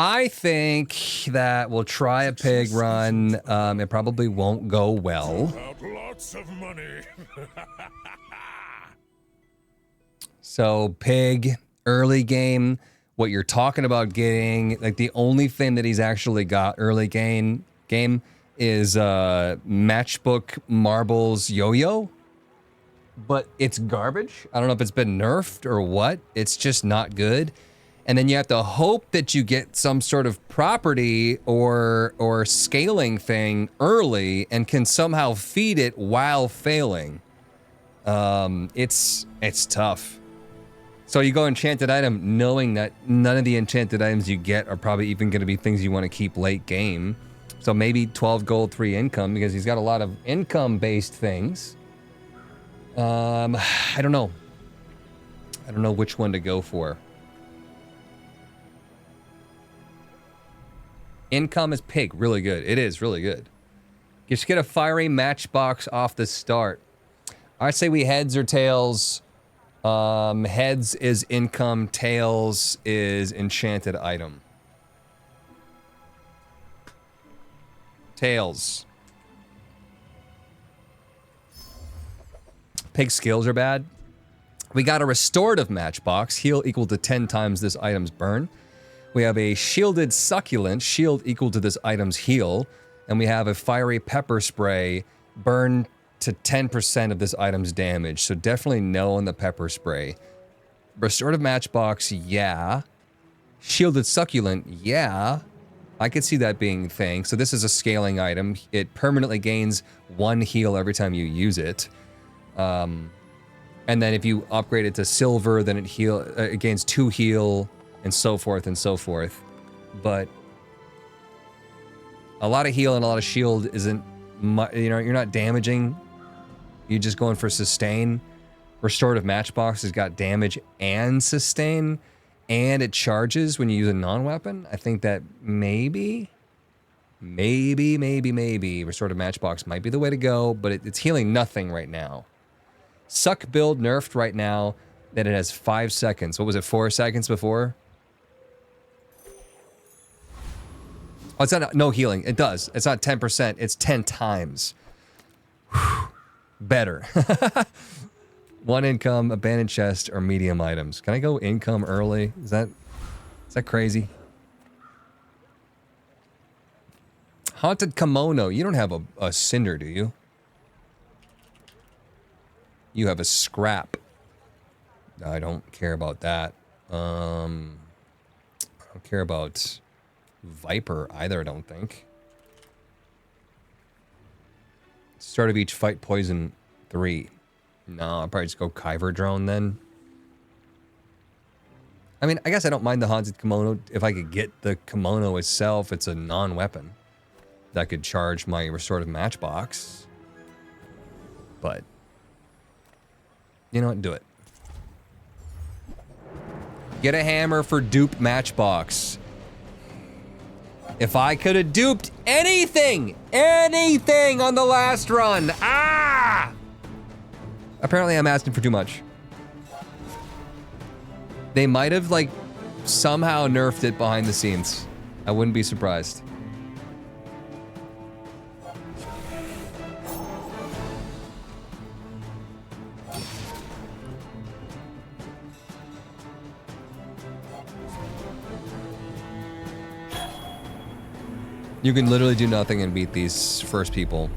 I think that we'll try a pig run. It probably won't go well. Lots of money. So pig, early game, what you're talking about getting, like the only thing that he's actually got early game is matchbook marbles yo-yo. But it's garbage. I don't know if it's been nerfed or what. It's just not good. And then you have to hope that you get some sort of property or scaling thing early and can somehow feed it while failing. It's tough. So you go enchanted item knowing that none of the enchanted items you get are probably even going to be things you want to keep late game. So maybe 12 gold, 3 income, because he's got a lot of income-based things. I don't know. I don't know which one to go for. Income is pig, really good. It is really good. Just get a fiery matchbox off the start. I say we heads or tails. Heads is income, tails is enchanted item. Tails. Pig skills are bad. We got a restorative matchbox, heal equal to 10 times this item's burn. We have a shielded succulent, shield equal to this item's heal. And we have a fiery pepper spray, burn to 10% of this item's damage. So definitely no on the pepper spray. Restorative matchbox, yeah. Shielded succulent, yeah. I could see that being a thing. So this is a scaling item. It permanently gains 1 heal every time you use it. And then if you upgrade it to silver, then it gains 2 heal, and so forth and so forth. But a lot of heal and a lot of shield isn't, you're not damaging. You're just going for sustain. Restorative matchbox has got damage and sustain, and it charges when you use a non-weapon. I think that maybe restorative matchbox might be the way to go, but it's healing nothing right now. Suck build nerfed right now that it has 5 seconds. What was it, 4 seconds before? Oh, it's not no healing. It does. It's not 10%. It's 10 times. Whew. Better. 1 income, abandoned chest, or medium items. Can I go income early? Is that crazy? Haunted kimono. You don't have a cinder, do you? You have a scrap. I don't care about that. I don't care about Viper either, I don't think. Start of each fight, poison 3. No, I'll probably just go Kyver drone then. I mean, I guess I don't mind the haunted kimono. If I could get the kimono itself, it's a non-weapon that could charge my restorative matchbox. But you know what? Do it. Get a hammer for dupe matchbox. If I could have duped anything on the last run. Ah! Apparently I'm asking for too much. They might have, like, somehow nerfed it behind the scenes. I wouldn't be surprised. You can literally do nothing and beat these first people.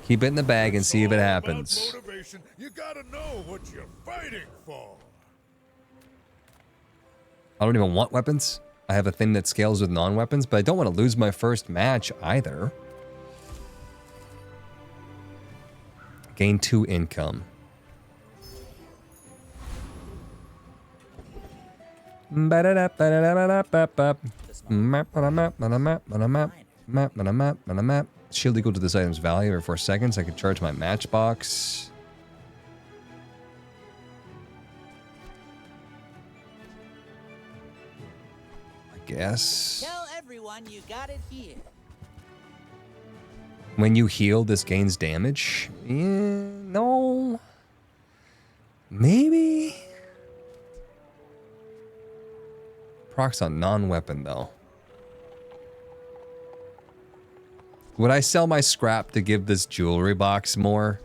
Keep it in the bag and see if it happens. Motivation. You gotta know what you're fighting for. I don't even want weapons. I have a thing that scales with non-weapons, but I don't want to lose my first match either. Gain 2 income. Shield equal to this item's value every 4 seconds. I can charge my matchbox. I guess. Tell everyone you got it here. When you heal, this gains damage. No. Maybe. procs on non-weapon, though. Would I sell my scrap to give this jewelry box more?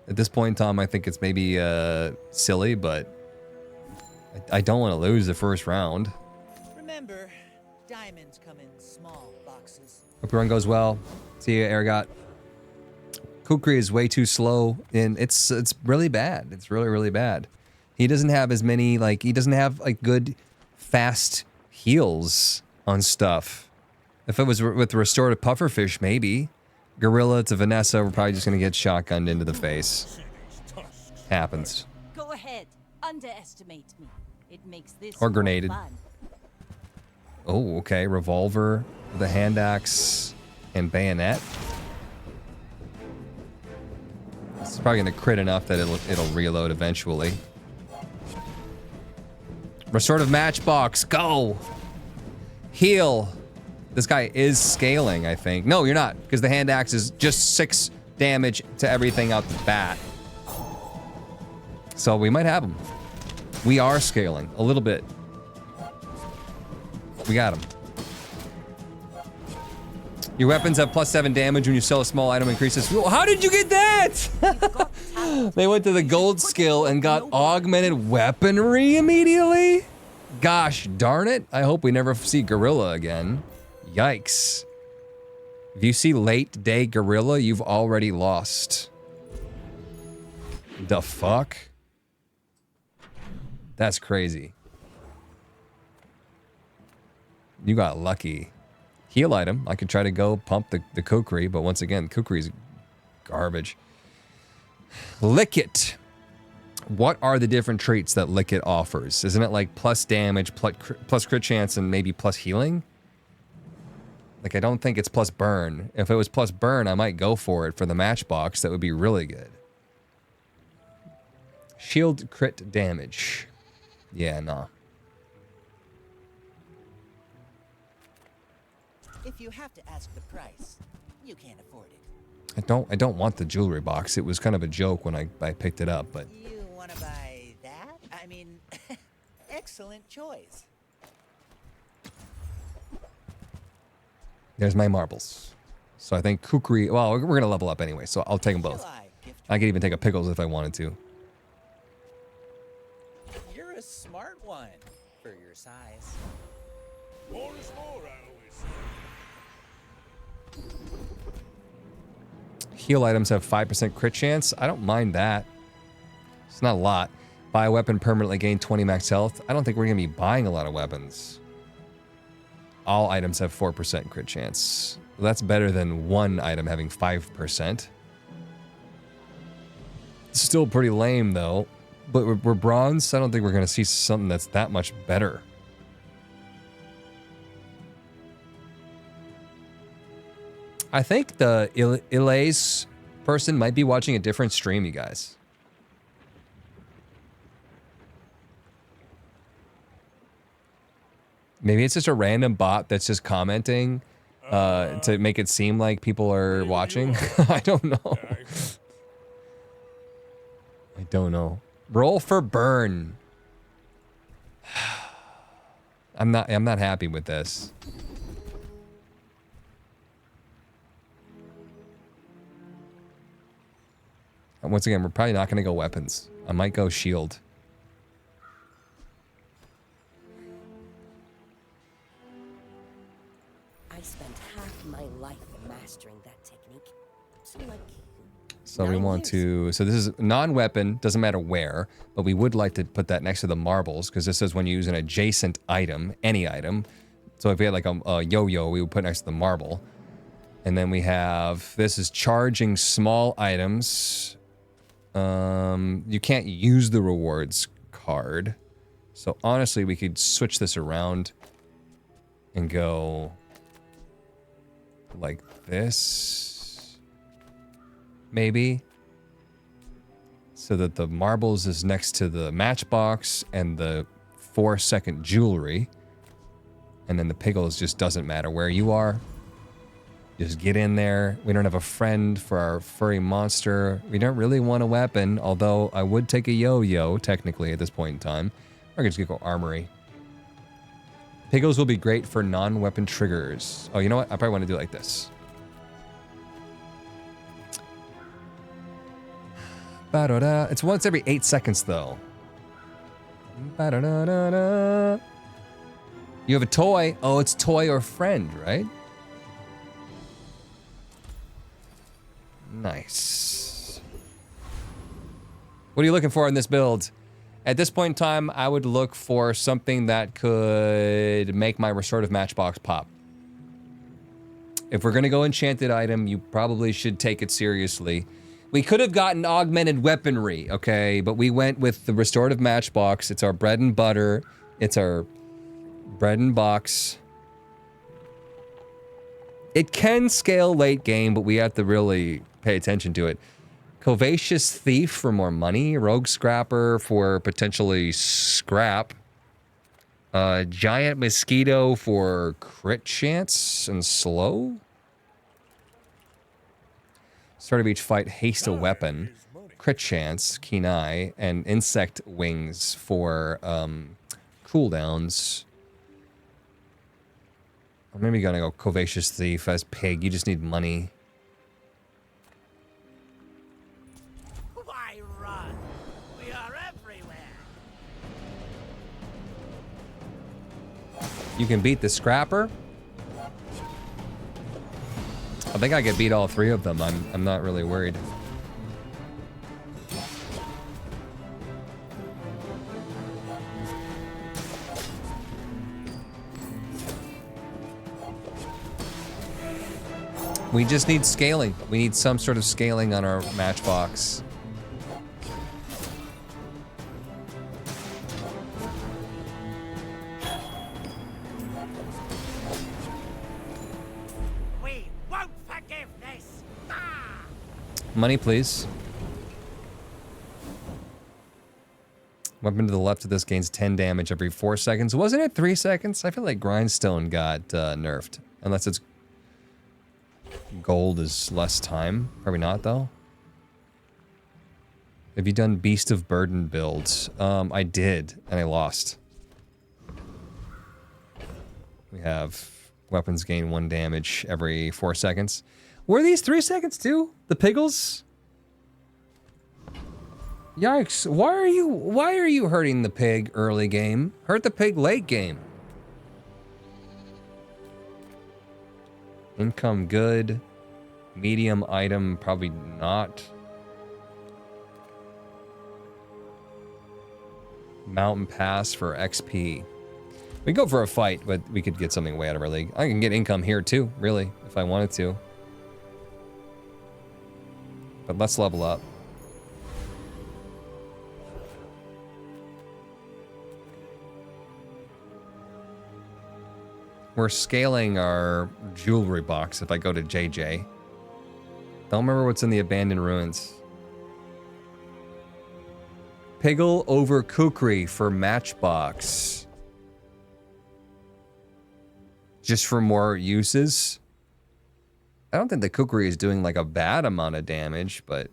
At this point in time, I think it's maybe silly, but I don't want to lose the first round. Remember, diamonds come in small boxes. Hope your run goes well. See you, Ergot. Kukri is way too slow, and it's really bad. It's really, really bad. He doesn't have as many, like, he doesn't have, like, good, fast heals on stuff. If it was with restorative pufferfish, maybe. Gorilla to Vanessa, we're probably just going to get shotgunned into the face. Happens. Go ahead. Underestimate me. It makes this Or grenaded. more fun. Oh, okay. Revolver, the hand axe, and bayonet. It's probably going to crit enough that it'll reload eventually. Restorative matchbox, go! Heal. This guy is scaling, I think. No, you're not, because the hand axe is just 6 damage to everything out the bat. So we might have him. We are scaling a little bit. We got him. Your weapons have +7 damage when you sell a small item, increases. How did you get that? They went to the gold skill and got augmented weaponry immediately? Gosh darn it. I hope we never see Gorilla again. Yikes. If you see late day Gorilla, you've already lost. The fuck? That's crazy. You got lucky. Heal item. I could try to go pump the Kukri, but once again, Kukri's garbage. Lick It. What are the different traits that Lick It offers? Isn't it like plus damage, plus crit chance, and maybe plus healing? Like, I don't think it's plus burn. If it was plus burn, I might go for it for the matchbox. That would be really good. Shield crit damage. Yeah, nah. If you have to ask the price, you can't afford it. I don't want the jewelry box. It was kind of a joke when I picked it up, but You want to buy that? I mean, excellent choice. there's my marbles. So I think Kukri, well, we're going to level up anyway, so I'll take them both. I could even take a pickles if I wanted to. You're a smart one for your size. More is more, I always say. Heal items have 5% crit chance. I don't mind that. It's not a lot. Buy a weapon permanently gain 20 max health. I don't think we're going to be buying a lot of weapons. All items have 4% crit chance. Well, that's better than one item having 5%. Still pretty lame, though. But we're bronze. I don't think we're going to see something that's that much better. I think the Ilays person might be watching a different stream, you guys. Maybe it's just a random bot that's just commenting to make it seem like people are watching. I don't know. I don't know. Roll for burn. I'm not happy with this. And once again, we're probably not going to go weapons. I might go shield. I spent half my life mastering that technique. So we want to, so this is non-weapon, doesn't matter where, but we would like to put that next to the marbles because this says when you use an adjacent item, any item. So if we had like a yo-yo, we would put next to the marble. And then we have, this is charging small items. You can't use the rewards card. So honestly, we could switch this around and go like this, maybe. So that the marbles is next to the matchbox and the 4-second jewelry. And then the pickles just doesn't matter where you are. Just get in there. We don't have a friend for our furry monster. We don't really want a weapon, although I would take a yo-yo, technically, at this point in time. Or I could just go armory. Piggles will be great for non-weapon triggers. Oh, you know what? I probably want to do it like this. Ba-da-da. It's once every 8 seconds, though. Ba-da-da-da-da. You have a toy. Oh, it's toy or friend, right? Nice. What are you looking for in this build? At this point in time, I would look for something that could make my restorative matchbox pop. If we're going to go enchanted item, you probably should take it seriously. We could have gotten augmented weaponry, okay? But we went with the restorative matchbox. It's our bread and butter. It's our bread and box. It can scale late game, but we have to really pay attention to it. Covacious Thief for more money. Rogue Scrapper for potentially scrap. Giant Mosquito for crit chance and slow. Start of each fight, haste a weapon. Crit chance, keen eye, and insect wings for cooldowns. Or maybe gonna go Covacious Thief as pig. You just need money. Why run? We are everywhere. You can beat the scrapper. I think I could beat all three of them. I'm not really worried. We just need scaling. We need some sort of scaling on our matchbox. We won't forgive this. Ah! Money, please. Weapon to the left of this gains 10 damage every 4 seconds. Wasn't it 3 seconds? I feel like Grindstone got nerfed. Unless it's gold is less time. Probably not, though. Have you done Beast of Burden builds? I did, and I lost. We have weapons gain 1 damage every 4 seconds. Were these 3 seconds too? The Piggles? Yikes! Why are you hurting the pig early game? Hurt the pig late game. Income good. Medium item probably not. Mountain Pass for XP. We go for a fight, but we could get something way out of our league. I can get income here too, really, if I wanted to. But let's level up. We're scaling our jewelry box if I go to JJ. Don't remember what's in the abandoned ruins. Piggle over Kukri for matchbox. Just for more uses. I don't think the Kukri is doing like a bad amount of damage, but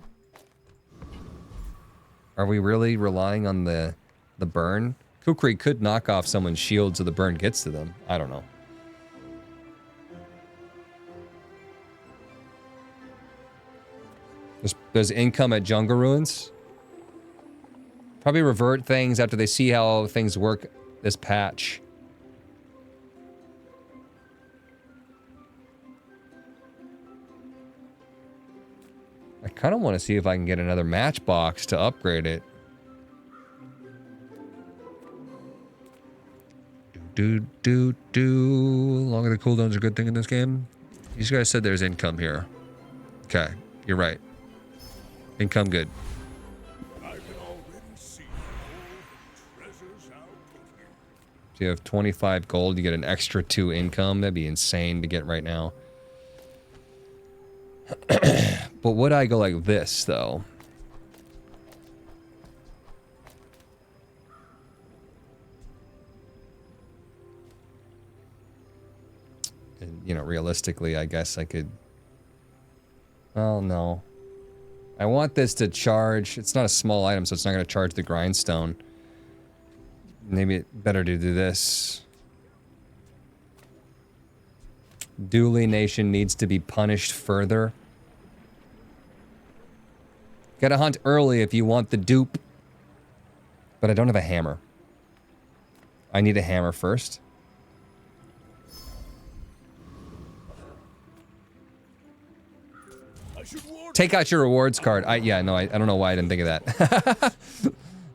are we really relying on the burn? Kukri could knock off someone's shield so the burn gets to them. I don't know. There's income at Jungle Ruins. Probably revert things after they see how things work this patch. I kind of want to see if I can get another matchbox to upgrade it. Longer the cooldowns are a good thing in this game. These guys said there's income here. Okay, you're right. Income good. I can already see all the treasures out here. If you have 25 gold, you get an extra 2 income. That'd be insane to get right now. But would I go like this, though? And, you know, realistically, I guess I could... Well, no. I want this to charge. It's not a small item, so it's not going to charge the grindstone. Maybe it better to do this. Dooley Nation needs to be punished further. Gotta hunt early if you want the dupe. But I don't have a hammer. I need a hammer first. Take out your rewards card. I don't know why I didn't think of that.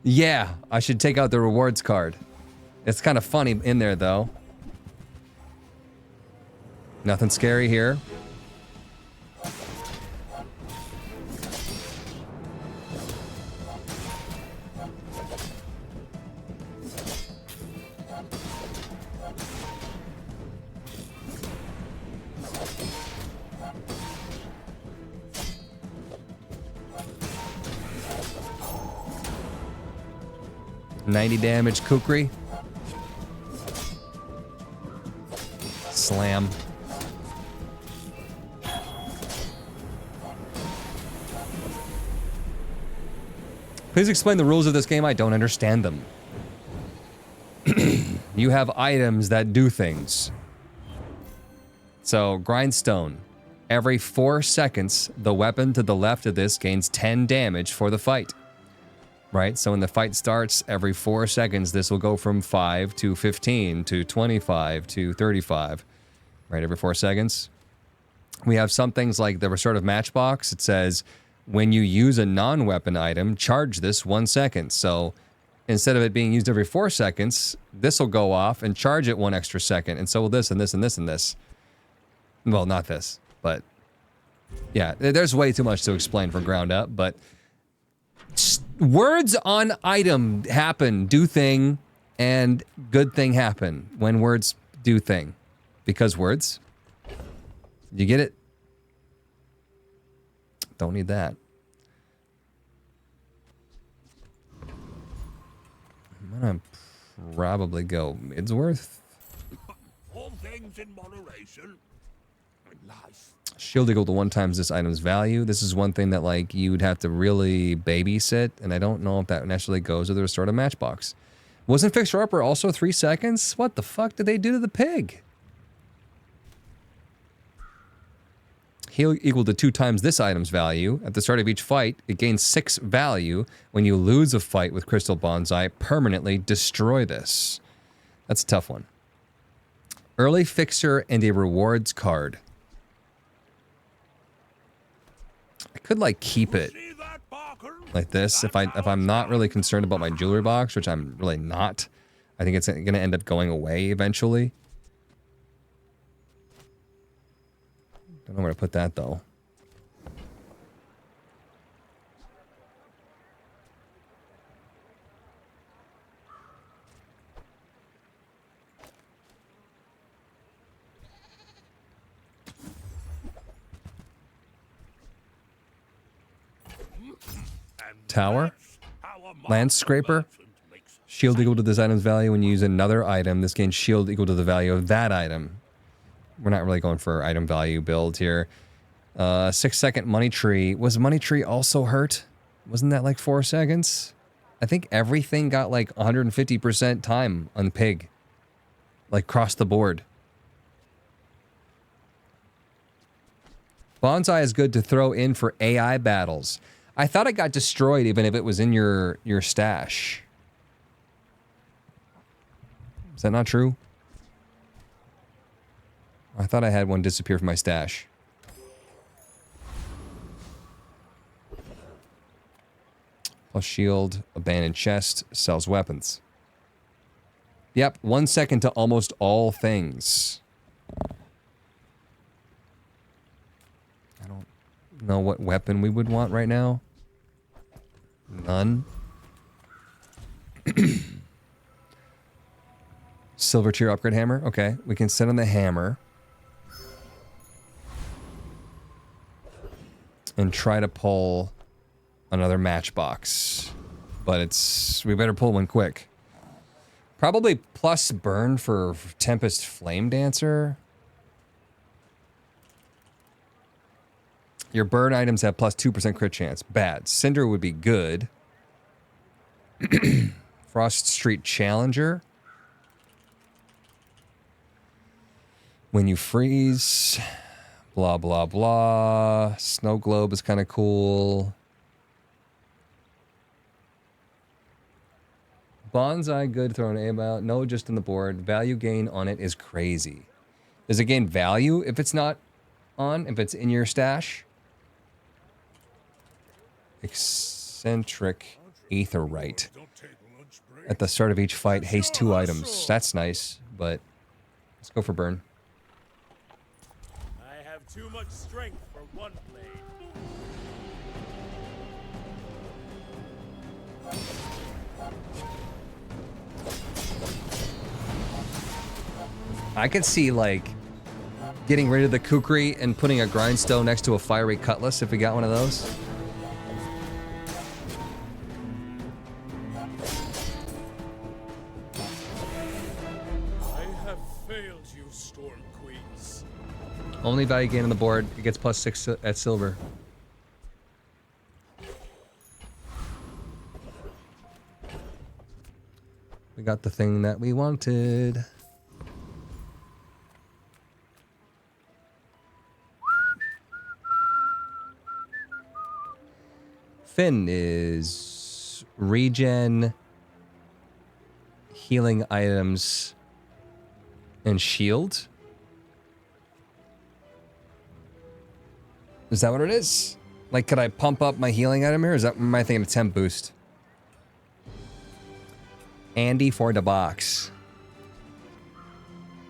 Yeah, I should take out the rewards card. It's kind of funny in there, though. Nothing scary here. $90 damage, Kukri. Slam. Please explain the rules of this game. I don't understand them. You have items that do things. So, grindstone. Every 4 seconds, the weapon to the left of this gains 10 damage for the fight. Right? So when the fight starts, every 4 seconds, this will go from 5 to 15 to 25 to 35. Right? Every 4 seconds. We have some things like the restorative matchbox. It says, when you use a non-weapon item, charge this 1 second. So instead of it being used every 4 seconds, this will go off and charge it 1 extra second. And so will this and this and this and this. Well, not this, but yeah, there's way too much to explain from ground up, but words on item happen, do thing, and good thing happen when words do thing. Because words, you get it? Don't need that. I'm gonna probably go Midsworth. All things in moderation. Nice. Shield equal to 1 times this item's value. This is one thing that, like, you'd have to really babysit, and I don't know if that necessarily goes with the restorative matchbox. Wasn't Fixer Upper also 3 seconds? What the fuck did they do to the pig? Heal equal to 2 times this item's value. At the start of each fight, it gains 6 value. When you lose a fight with Crystal Bonsai, permanently destroy this. That's a tough one. Early Fixer and a rewards card. I could, like, keep it like this if I'm not really concerned about my jewelry box, which I'm really not. I think it's going to end up going away eventually. Don't know where to put that, though. Tower. Land Scraper. Shield equal to this item's value. When you use another item, this gains shield equal to the value of that item. We're not really going for item value build here. 6-second Money Tree. Was Money Tree also hurt? Wasn't that like 4 seconds? I think everything got like 150% time on Pig. Like across the board. Bonsai is good to throw in for AI battles. I thought it got destroyed even if it was in your stash. Is that not true? I thought I had one disappear from my stash. Plus shield, abandoned chest, sells weapons. Yep, 1 second to almost all things. I don't know what weapon we would want right now. None. Silver tier upgrade hammer. Okay, we can sit on the hammer. And try to pull another matchbox. But we better pull one quick. Probably plus burn for Tempest Flame Dancer. Your burn items have plus 2% crit chance. Bad. Cinder would be good. Frost Street Challenger. When you freeze, blah, blah, blah. Snow globe is kind of cool. Bonsai good, throwing aim out. No, just in the board. Value gain on it is crazy. Does it gain value if it's not on? If it's in your stash? Eccentric Aetherite. At the start of each fight, haste 2 items. That's nice, but let's go for burn. I have too much strength for one blade. I could see, like, getting rid of the kukri and putting a grindstone next to a fiery cutlass if we got one of those. I have failed you, Storm Queens. Only value gain on the board. It gets +6 at silver. We got the thing that we wanted. Finn is regen, healing items, and shield. Is that what it is? Like, could I pump up my healing item here? Or is that my thing? A temp boost? Andy for the box.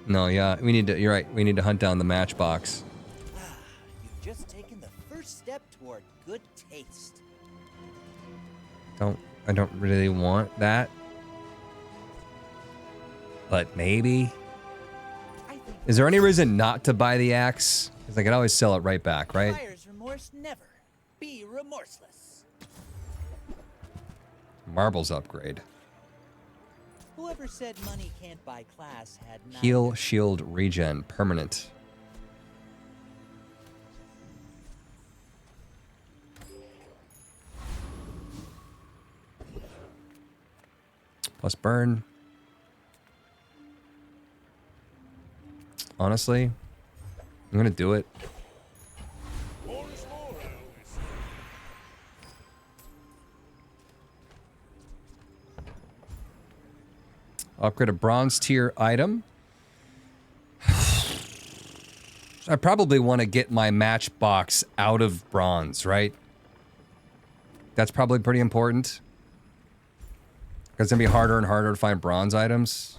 No, yeah, we need to. You're right. We need to hunt down the matchbox. You've just taken the first step toward good taste. I don't really want that. But maybe. Is there any reason not to buy the axe? Because I could always sell it right back, right? Buyer's remorse never. Be remorseless. Marbles upgrade. Whoever said money can't buy class had not. Heal, shield, regen, permanent. Plus burn. Honestly, I'm gonna do it. Upgrade a bronze tier item. I probably want to get my matchbox out of bronze, right? That's probably pretty important. Because it's going to be harder and harder to find bronze items.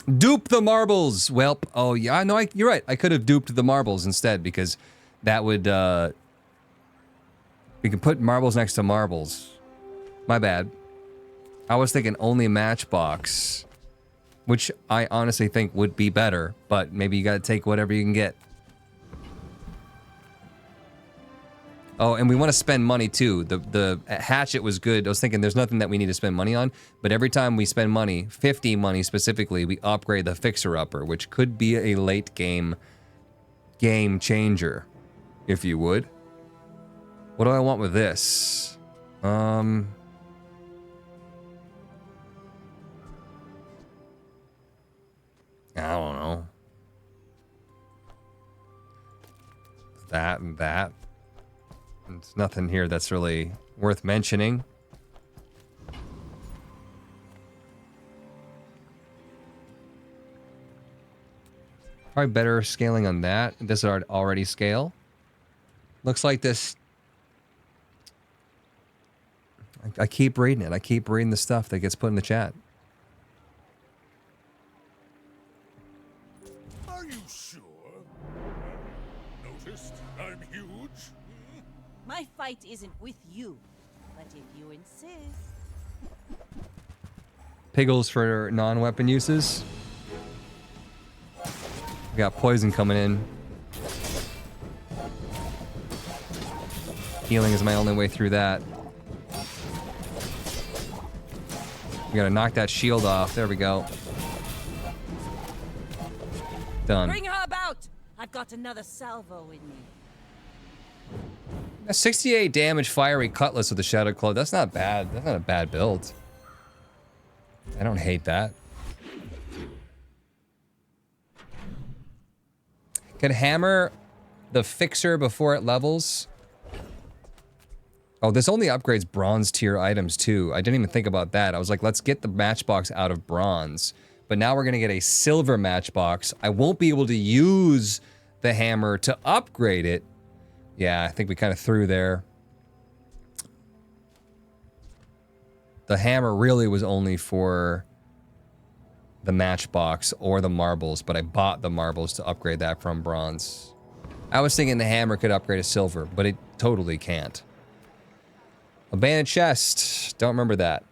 Dupe the marbles! Welp. Oh, yeah, no, you're right. I could have duped the marbles instead because that would, we can put marbles next to marbles. My bad. I was thinking only matchbox, which I honestly think would be better, but maybe you gotta take whatever you can get. Oh, and we want to spend money too. The hatchet was good. I was thinking there's nothing that we need to spend money on, but every time we spend money, 50 money specifically, we upgrade the fixer-upper, which could be a late game changer, if you would. What do I want with this? I don't know. That and that. There's nothing here that's really worth mentioning. Probably better scaling on that. This would already scale. Looks like this. I keep reading it. I keep reading the stuff that gets put in the chat. Are you sure? Noticed I'm huge? My fight isn't with you, but if you insist. Piggles for non-weapon uses. We got poison coming in. Healing is my only way through that. We gotta knock that shield off. There we go. Done. Bring her about! I've got another salvo in me. A 68 damage fiery cutlass with a shadow claw. That's not bad. That's not a bad build. I don't hate that. Could hammer the fixer before it levels. Oh, this only upgrades bronze tier items too. I didn't even think about that. I was like, let's get the matchbox out of bronze. But now we're gonna get a silver matchbox. I won't be able to use the hammer to upgrade it. Yeah, I think we kind of threw there. The hammer really was only for the matchbox or the marbles, but I bought the marbles to upgrade that from bronze. I was thinking the hammer could upgrade to silver, but it totally can't. Abandoned chest. Don't remember that.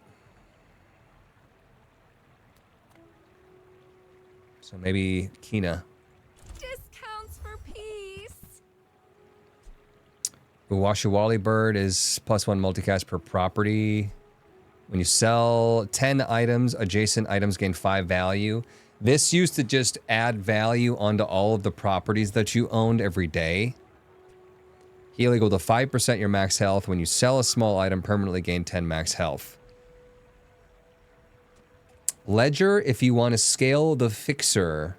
So maybe Kina. Discounts for peace. Uwashiwali bird is +1 multicast per property. When you sell 10 items, adjacent items gain 5 value. This used to just add value onto all of the properties that you owned every day. Heal equal to 5% your max health. When you sell a small item, permanently gain 10 max health. Ledger, if you want to scale the fixer.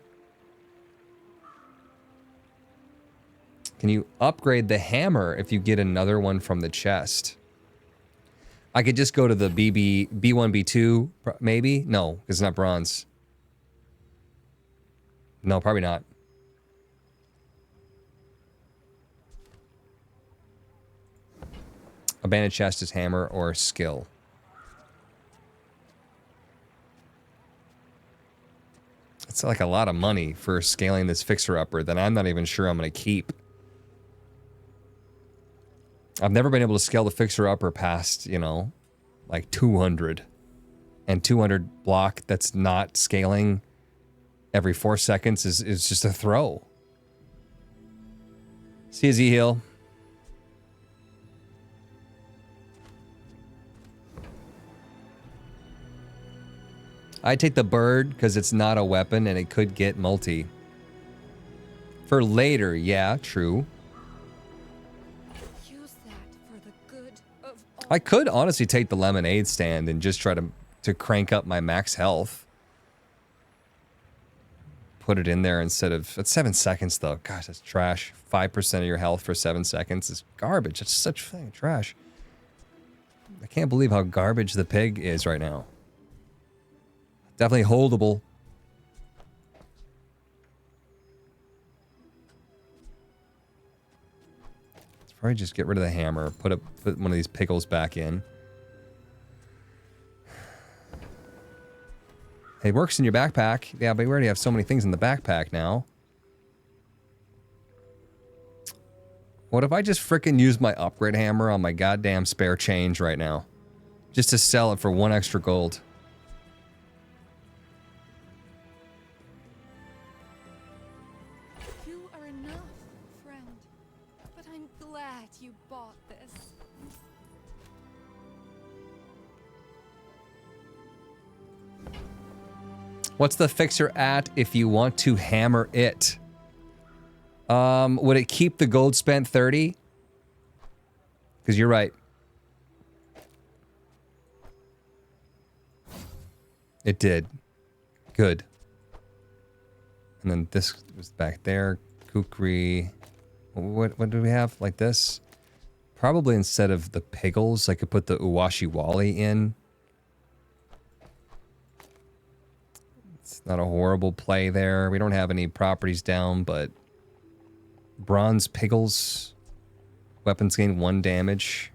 Can you upgrade the hammer if you get another one from the chest? I could just go to the B1, B2, maybe? No, it's not bronze. No, probably not. Abandoned chest is hammer or skill. It's like a lot of money for scaling this fixer-upper that I'm not even sure I'm going to keep. I've never been able to scale the fixer-upper past, you know, like 200. And 200 block that's not scaling every 4 seconds is just a throw. See you, Z-Heal. I take the bird because it's not a weapon and it could get multi. For later, yeah, true. Use that for the good of all. I could honestly take the lemonade stand and just try to crank up my max health. Put it in there instead of... That's 7 seconds though. Gosh, that's trash. 5% of your health for 7 seconds is garbage. It's such fucking trash. I can't believe how garbage the pig is right now. Definitely holdable. Let's probably just get rid of the hammer. Put one of these pickles back in. It works in your backpack. Yeah, but we already have so many things in the backpack now. What if I just frickin' use my upgrade hammer on my goddamn spare change right now? Just to sell it for 1 extra gold. You are enough, friend. But I'm glad you bought this. What's the fixer at if you want to hammer it? Would it keep the gold spent 30? Because you're right. It did. Good. And then this was back there. Kukri. What do we have? Like this? Probably instead of the pickles, I could put the Uwashiwali in. It's not a horrible play there. We don't have any properties down, but... Bronze pickles. Weapons gain 1 damage.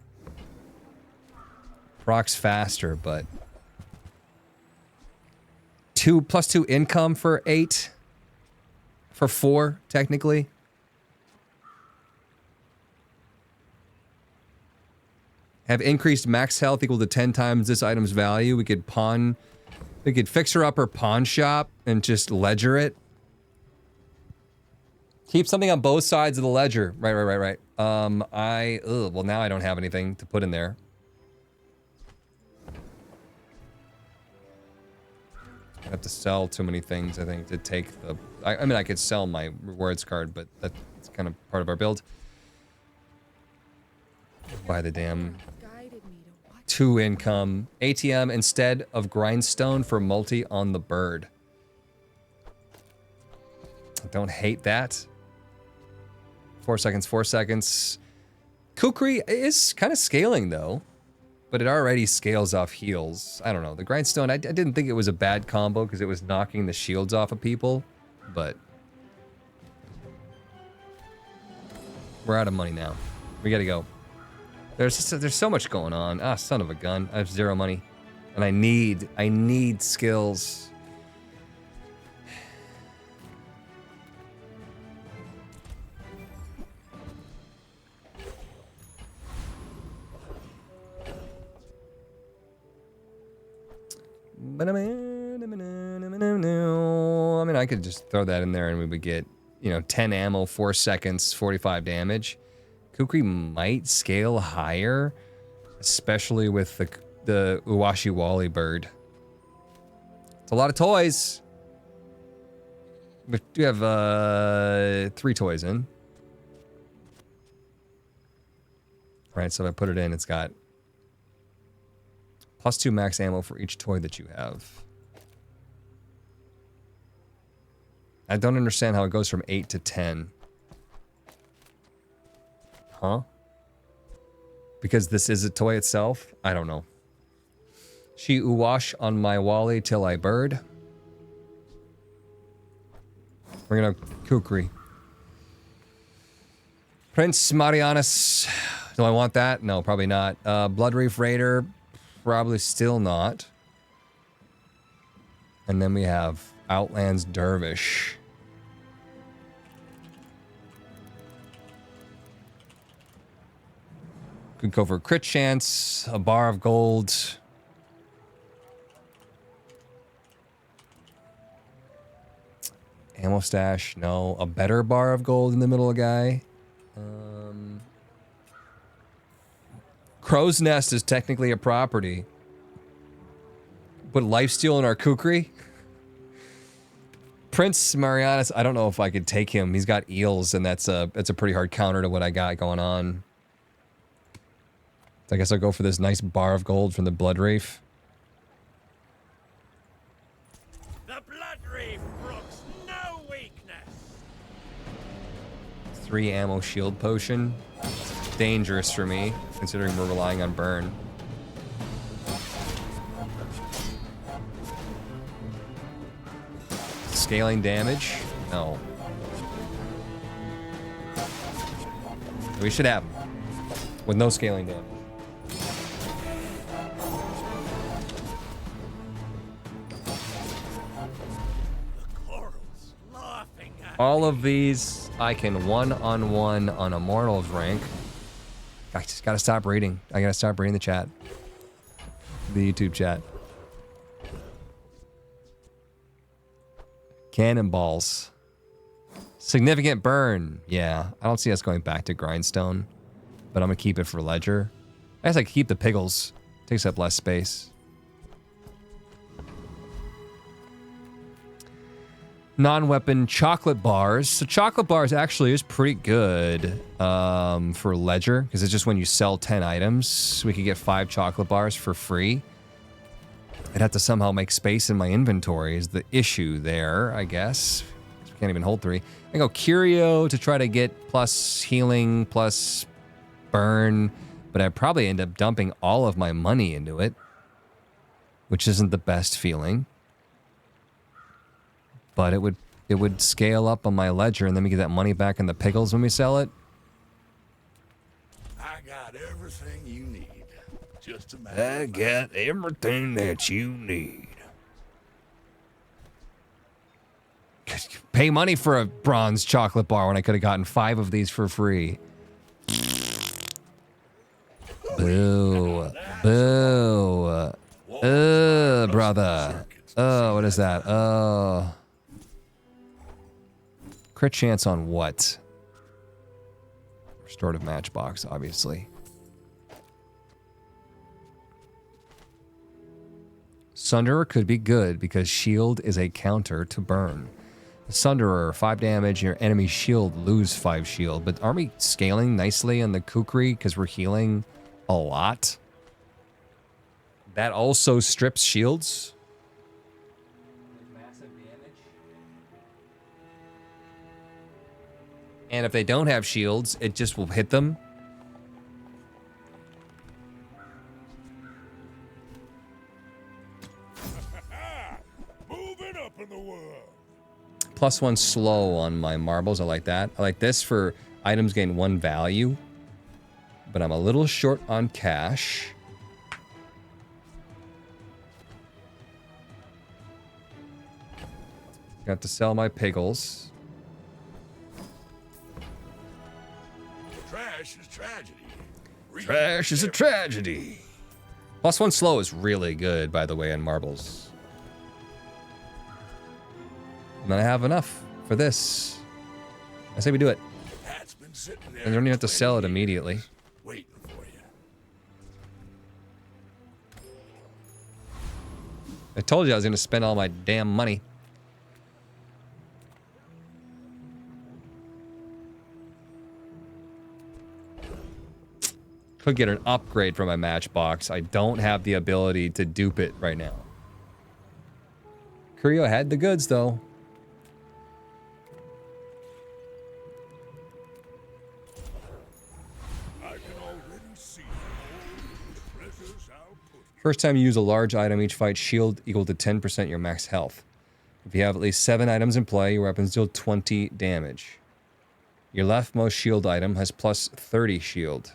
Procs faster, but... +2 income for 8. For 4, technically. Have increased max health equal to 10 times this item's value. We could pawn... We could fix her up or pawn shop and just ledger it. Keep something on both sides of the ledger. Right. Well, now I don't have anything to put in there. I have to sell too many things, I think, to take the... I mean, I could sell my rewards card, but that's kind of part of our build. Buy the damn... Guided me to what 2 income. ATM instead of grindstone for multi on the bird. I don't hate that. 4 seconds, 4 seconds. Kukri is kind of scaling though, but it already scales off heals. I don't know. The grindstone, I didn't think it was a bad combo because it was knocking the shields off of people, but we're out of money now. We gotta go. There's so much going on. Ah, son of a gun. I have 0 money. And I need skills. I mean, I could just throw that in there and we would get, you know, 10 ammo, 4 seconds, 45 damage. Kukri might scale higher, especially with the Uwashi Wally bird. It's a lot of toys. We do have 3 toys in. All right, so if I put it in, it's got +2 max ammo for each toy that you have. I don't understand how it goes from 8 to 10. Huh? Because this is a toy itself? I don't know. She uwash on my wally till I bird. We're gonna Kukri. Prince Marianus. Do I want that? No, probably not. Blood Reef Raider. Probably still not. And then we have Outlands Dervish. Could go for a crit chance, a bar of gold. Ammo stash, no. A better bar of gold in the middle of guy. Crow's Nest is technically a property. But lifesteal in our Kukri? Prince Marianus, I don't know if I could take him. He's got eels, and that's a pretty hard counter to what I got going on. So I guess I'll go for this nice bar of gold from the Blood Reef. The Blood Reef brooks no weakness. 3 ammo shield potion. It's dangerous for me, considering we're relying on burn. Scaling damage? No. We should have him. With no scaling damage. All of these, I can one-on-one on Immortals rank. I just gotta stop reading. I gotta stop reading the chat. The YouTube chat. Cannonballs. Significant burn. Yeah, I don't see us going back to Grindstone, but I'm gonna keep it for Ledger. I guess I could keep the Piggles. Takes up less space. Non-weapon chocolate bars. So chocolate bars actually is pretty good for Ledger, because it's just when you sell 10 items, we could get 5 chocolate bars for free. I'd have to somehow make space in my inventory is the issue there, I guess. Can't even hold 3. I go Curio to try to get plus healing, plus burn, but I'd probably end up dumping all of my money into it, which isn't the best feeling. But it would scale up on my Ledger, and then we get that money back in the Piggles when we sell it. I got everything you need. Just a matter I got everything that you need. Pay money for a bronze chocolate bar when I could have gotten 5 of these for free. Boo. Boo. Brother. Oh, what is that? Oh. Crit chance on what? Restorative matchbox, obviously. Sunderer could be good because shield is a counter to burn. Sunderer, 5 damage, your enemy shield lose 5 shield. But aren't we scaling nicely on the Kukri because we're healing a lot? That also strips shields. Massive damage. And if they don't have shields, it just will hit them. Moving up in the world. +1 slow on my marbles. I like that. I like this for items gain 1 value. But I'm a little short on cash. Got to sell my piggles. Trash is tragedy. Trash is a tragedy. +1 slow is really good, by the way, in marbles. And then I have enough for this. I say we do it. Hat's been sitting there. And you don't even have to 20 sell it years, immediately. Waiting for you. I told you I was going to spend all my damn money. Could get an upgrade from my matchbox. I don't have the ability to dupe it right now. Curio had the goods, though. I can already see all the treasures I'll put. First time you use a large item, each fight shield equal to 10% your max health. If you have at least 7 items in play, your weapons deal 20 damage. Your leftmost shield item has +30 shield.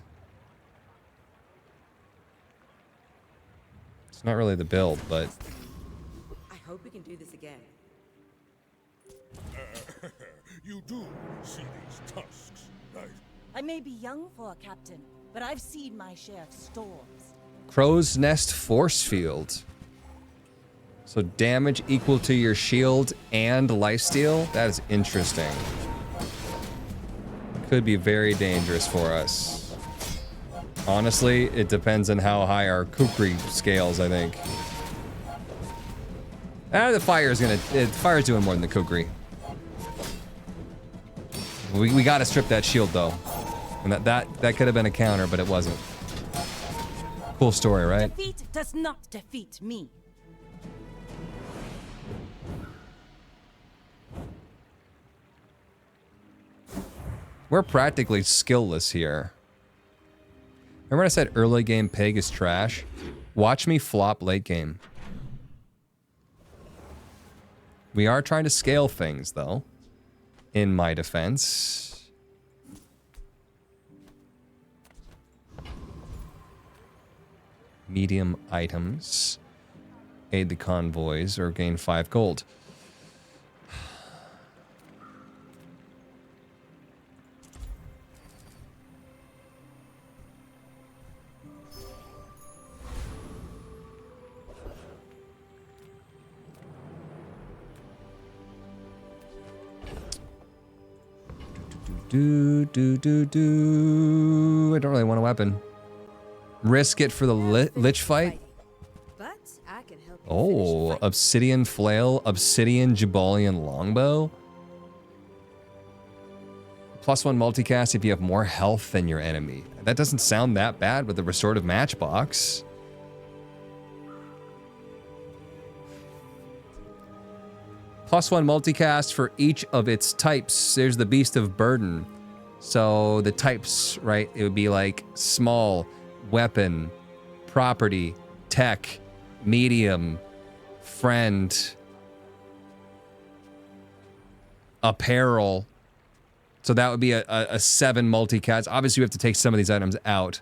It's not really the build, but I hope we can do this again. You do see these tusks, right? I may be young for a captain, but I've seen my share of storms. Crow's Nest Force Field. So damage equal to your shield and lifesteal? That is interesting. Could be very dangerous for us. Honestly, it depends on how high our kukri scales, I think. The fire's doing more than the kukri. We gotta strip that shield though. And that could have been a counter, but it wasn't. Cool story, right? Defeat does not defeat me. We're practically skillless here. Remember I said early game pig is trash? Watch me flop late game. We are trying to scale things, though. In my defense. Medium items. Aid the convoys or gain 5 gold. Do. I don't really want a weapon. Risk it for the lich fight. But I can help you Oh, finish the fight. obsidian flail, obsidian Jabalian longbow. +1 multicast if you have more health than your enemy. That doesn't sound that bad with the restorative matchbox. +1 multicast for each of its types. There's the Beast of Burden. So the types, right? It would be like small, weapon, property, tech, medium, friend, apparel. So that would be a 7 multicast. Obviously, we have to take some of these items out.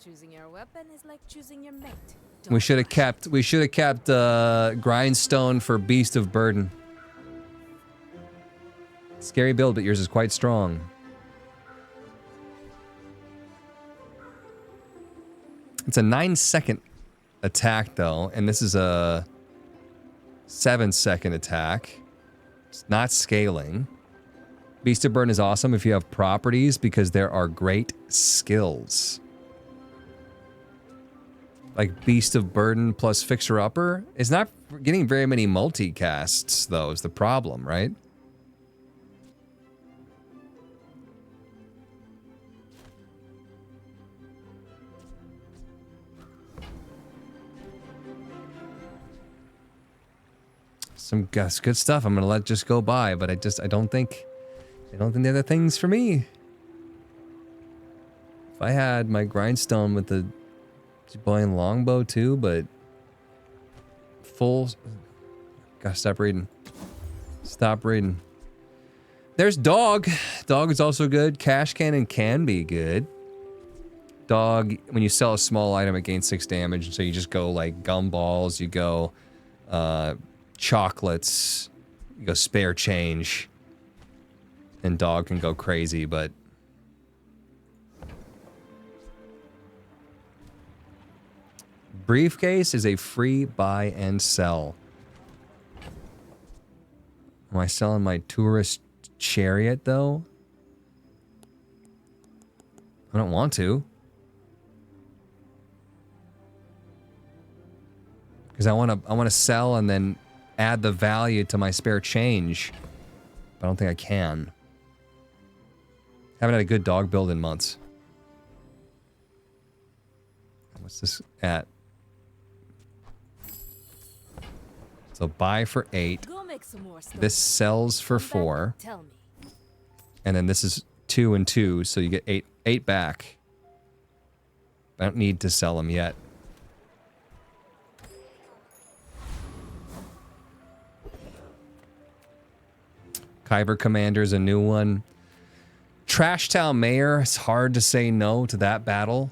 Choosing your weapon is like choosing your mate. We should have kept grindstone for Beast of Burden. Scary build, but yours is quite strong. It's a 9-second attack though, and this is a 7-second attack. It's not scaling. Beast of Burden is awesome if you have properties because there are great skills. Like Beast of Burden plus Fixer Upper. It's not getting very many multicasts, though, is the problem, right? some good stuff. I'm gonna let just go by, but I don't think they're the things for me. If I had my grindstone with the Jibilian longbow too, but full. Gotta stop reading. Stop reading. There's dog. Dog is also good. Cash cannon can be good. Dog, when you sell a small item, it gains 6 damage. So you just go like gumballs, you go chocolates, you go spare change. And dog can go crazy, but briefcase is a free buy and sell. Am I selling my tourist chariot though? I don't want to. Because I want to sell and then add the value to my spare change. But I don't think I can. Haven't had a good dog build in months. What's this at? So buy for 8. Go make some more stuff. This sells for 4. Tell me. And then this is 2 and 2, so you get 8 back. I don't need to sell them yet. Kyber Commander's a new one. Trash Town Mayor, it's hard to say no to that battle.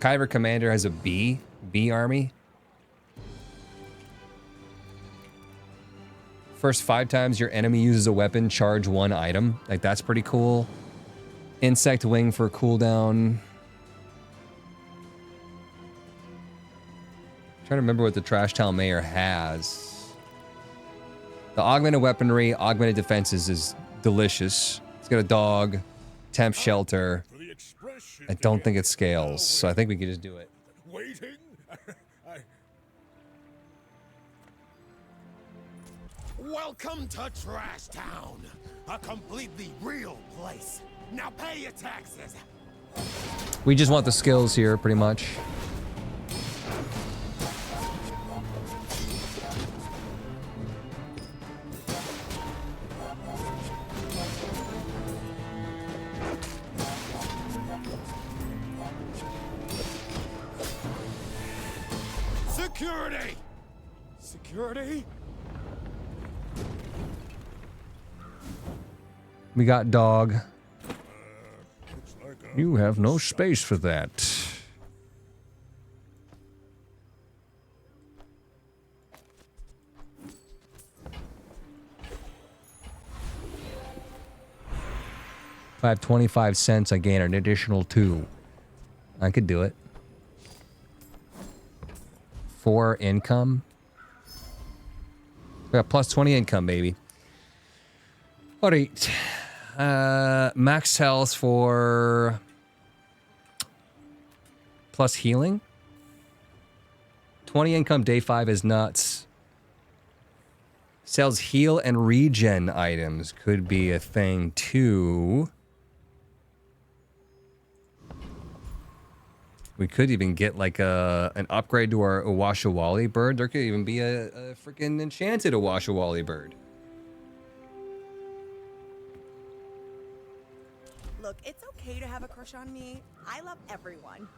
Kyber Commander has a B army. First 5 times your enemy uses a weapon, charge 1 item. Like, that's pretty cool. Insect Wing for cooldown. Trying to remember what the Trash Town Mayor has. The augmented weaponry, augmented defenses is delicious. It's got a dog, temp shelter. I don't think it scales, so I think we can just do it. Waiting? Welcome to Trash Town, a completely real place. Now pay your taxes. We just want the skills here, pretty much. Security! Security? We got dog. Looks like You have no space for that. If I have 25 cents, I gain an additional 2. I could do it. 4 income. We got plus 20 income, baby. All right. Max health for plus healing. 20 income day 5 is nuts. Sells heal and regen items. Could be a thing too. We could even get like an upgrade to our Uwashawali bird. There could even be a freaking enchanted Uwashawali bird. Look, it's okay to have a crush on me. I love everyone.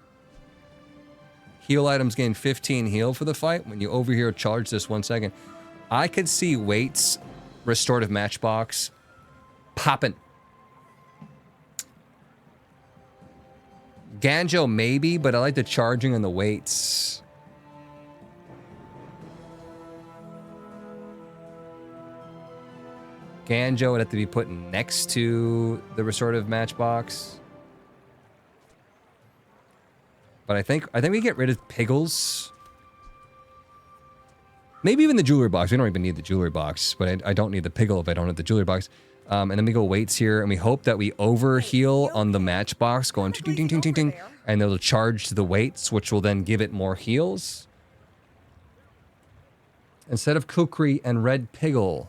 Heal items gain 15 heal for the fight. When you overheal, charge this 1 second. I could see weights, restorative matchbox, popping. Ganjo maybe, but I like the charging and the weights. Ganjo would have to be put next to the restorative matchbox. But I think we get rid of Piggles. Maybe even the jewelry box. We don't even need the jewelry box, but I don't need the Piggle if I don't have the jewelry box. And then we go weights here, and we hope that we overheal on the matchbox, going ting ting ting ting ting, and it'll charge to the weights, which will then give it more heals. Instead of Kukri and red Piggle,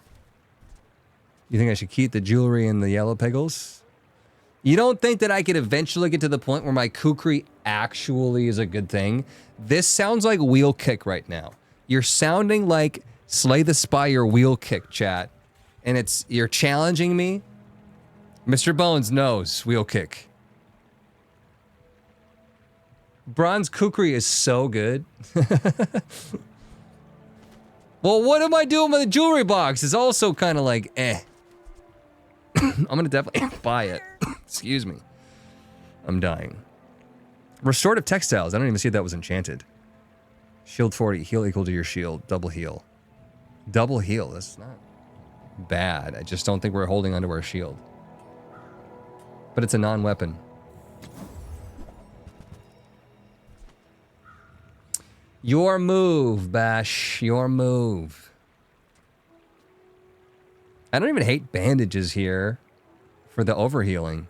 you think I should keep the jewelry and the yellow Piggles? You don't think that I could eventually get to the point where my kukri actually is a good thing? This sounds like wheel kick right now. You're sounding like Slay the Spire wheel kick, chat. And you're challenging me? Mr. Bones knows wheel kick. Bronze kukri is so good. Well, what am I doing with the jewelry box? It's also kind of like, eh. I'm gonna definitely buy it. Excuse me. I'm dying. Restorative textiles. I don't even see if that was enchanted. Shield 40. Heal equal to your shield. Double heal. Double heal. That's not bad. I just don't think we're holding onto our shield. But it's a non-weapon. Your move, Bash. Your move. I don't even hate bandages here for the overhealing.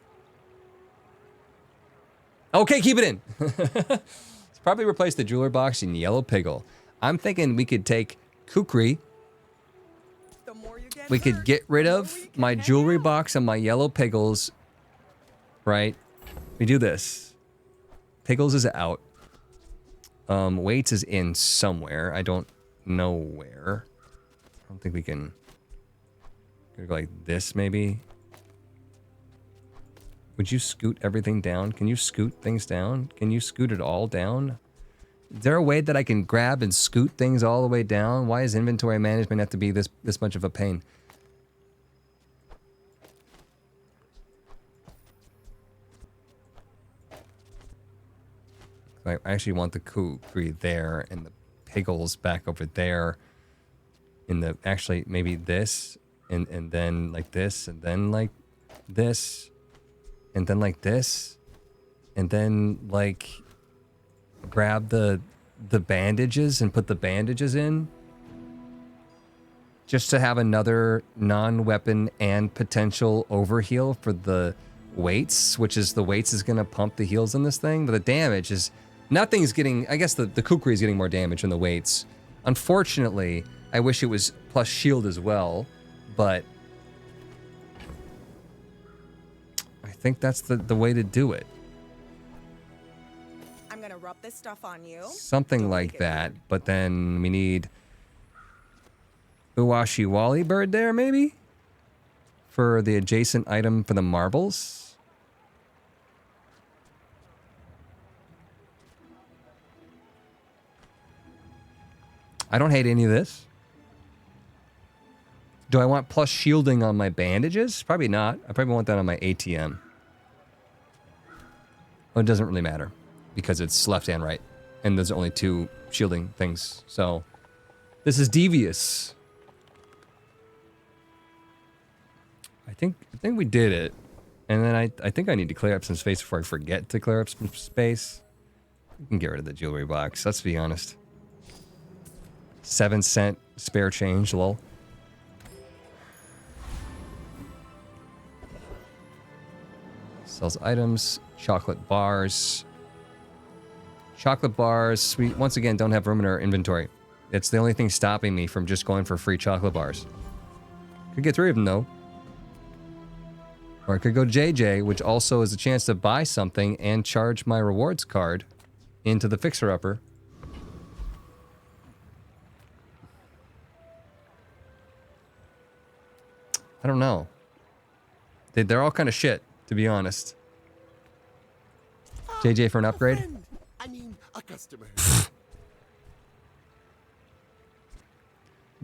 Okay, keep it in. Let's probably replace the jeweler box in yellow piggle. I'm thinking we could take kukri. We could get rid of my jewelry box and my yellow piggles. Right? We do this. Piggles is out. Weights is in somewhere. I don't know where. I don't think we can go like this, maybe. Would you scoot everything down? Can you scoot things down? Can you scoot it all down? Is there a way that I can grab and scoot things all the way down? Why does inventory management have to be this much of a pain? I actually want the kukri there and the piggles back over there. In the, actually, maybe this, and then like this, and then like this, and then like this, and then like grab the bandages and put the bandages in. Just to have another non-weapon and potential overheal for the weights, which is the weights is going to pump the heals in this thing, but the damage is... Nothing's getting... I guess the kukri is getting more damage than the weights. Unfortunately, I wish it was plus shield as well, but... I think that's the way to do it. I'm gonna rub this stuff on you. Something like that, but then we need... Uwashi Wally bird there, maybe? For the adjacent item for the marbles? I don't hate any of this. Do I want plus shielding on my bandages? Probably not. I probably want that on my ATM. Well, it doesn't really matter because it's left and right. And there's only two shielding things. So this is devious. I think we did it. And then I think I need to clear up some space before I forget to clear up some space. We can get rid of the jewelry box, let's be honest. 7-cent spare change, lol. Sells items, chocolate bars. Chocolate bars, we once again don't have room in our inventory. It's the only thing stopping me from just going for free chocolate bars. Could get 3 of them though. Or I could go JJ, which also is a chance to buy something and charge my rewards card into the fixer-upper. I don't know. They're all kind of shit, to be honest. JJ for an upgrade? I mean, a customer.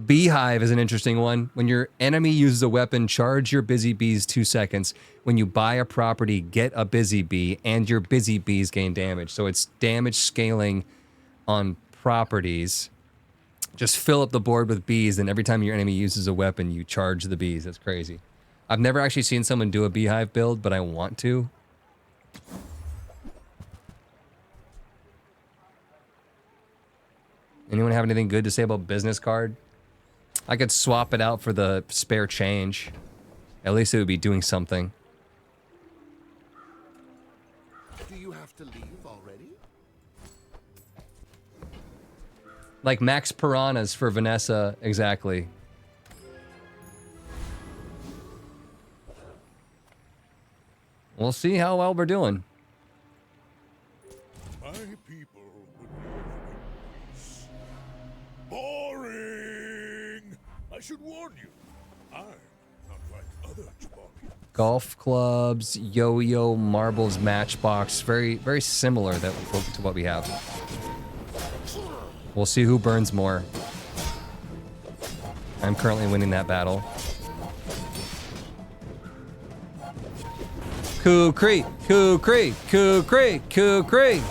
Beehive is an interesting one. When your enemy uses a weapon, charge your busy bees 2 seconds. When you buy a property, get a busy bee, and your busy bees gain damage. So it's damage scaling on properties. Just fill up the board with bees, and every time your enemy uses a weapon, you charge the bees. That's crazy. I've never actually seen someone do a beehive build, but I want to. Anyone have anything good to say about business card? I could swap it out for the spare change. At least it would be doing something. Do you have to leave already? Like max piranhas for Vanessa, exactly. We'll see how well we're doing. My people would live in peace. Boring! I should warn you, I'm not like other champions. Golf clubs, yo-yo, marbles, matchbox. Very, very similar to what we have. We'll see who burns more. I'm currently winning that battle. Kukri, Kukri, Kukri, Kukri.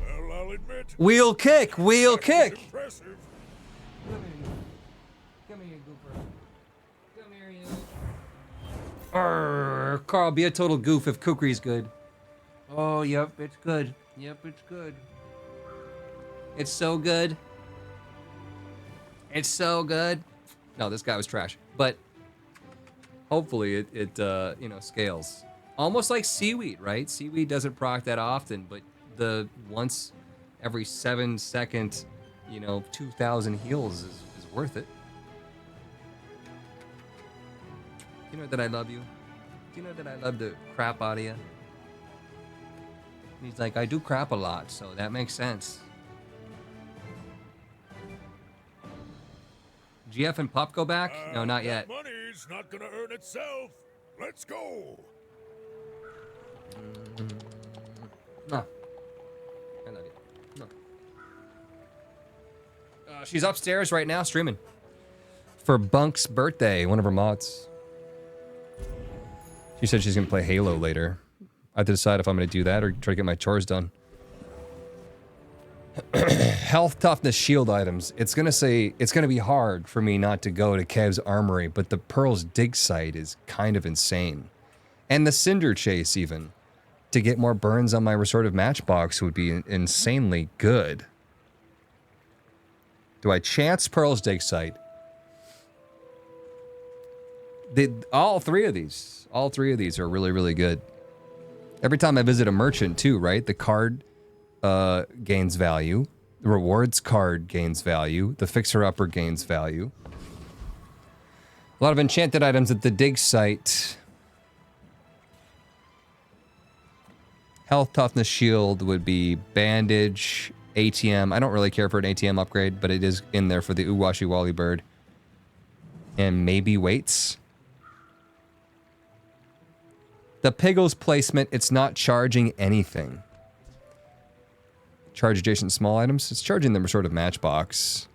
Well, I'll admit, Wheel kick, wheel kick. impressive. Come here, Gooper. Come here, you. Arrgh, Carl, be a total goof if Kukri's good. Oh, yep, it's good. Yep, it's good. It's so good. It's so good. No, this guy was trash. But hopefully it you know, scales. Almost like seaweed, right? Seaweed doesn't proc that often, but the once every 7 second, you know, 2,000 heals is worth it. Do you know that I love you? Do you know that I love the crap out of you? He's like, I do crap a lot, so that makes sense. GF and Pup go back? No, not yet. That money's not gonna earn itself. Let's go. No. I love you. No. She's upstairs right now streaming. For Bunk's birthday, one of her mods. She said she's going to play Halo later. I have to decide if I'm going to do that or try to get my chores done. Health, toughness, shield items. It's going to be hard for me not to go to Kev's Armory, but the Pearl's dig site is kind of insane. And the Cinder Chase, even. To get more burns on my restorative matchbox would be insanely good. Do I chance Pearl's dig site? All three of these are really, really good. Every time I visit a merchant too, right? The card gains value. The rewards card gains value. The fixer-upper gains value. A lot of enchanted items at the dig site. Health, toughness, shield would be bandage, ATM. I don't really care for an ATM upgrade, but it is in there for the Uwashi Wally Bird. And maybe weights. The Piggles placement, it's not charging anything. Charge adjacent small items. It's charging them sort of matchbox.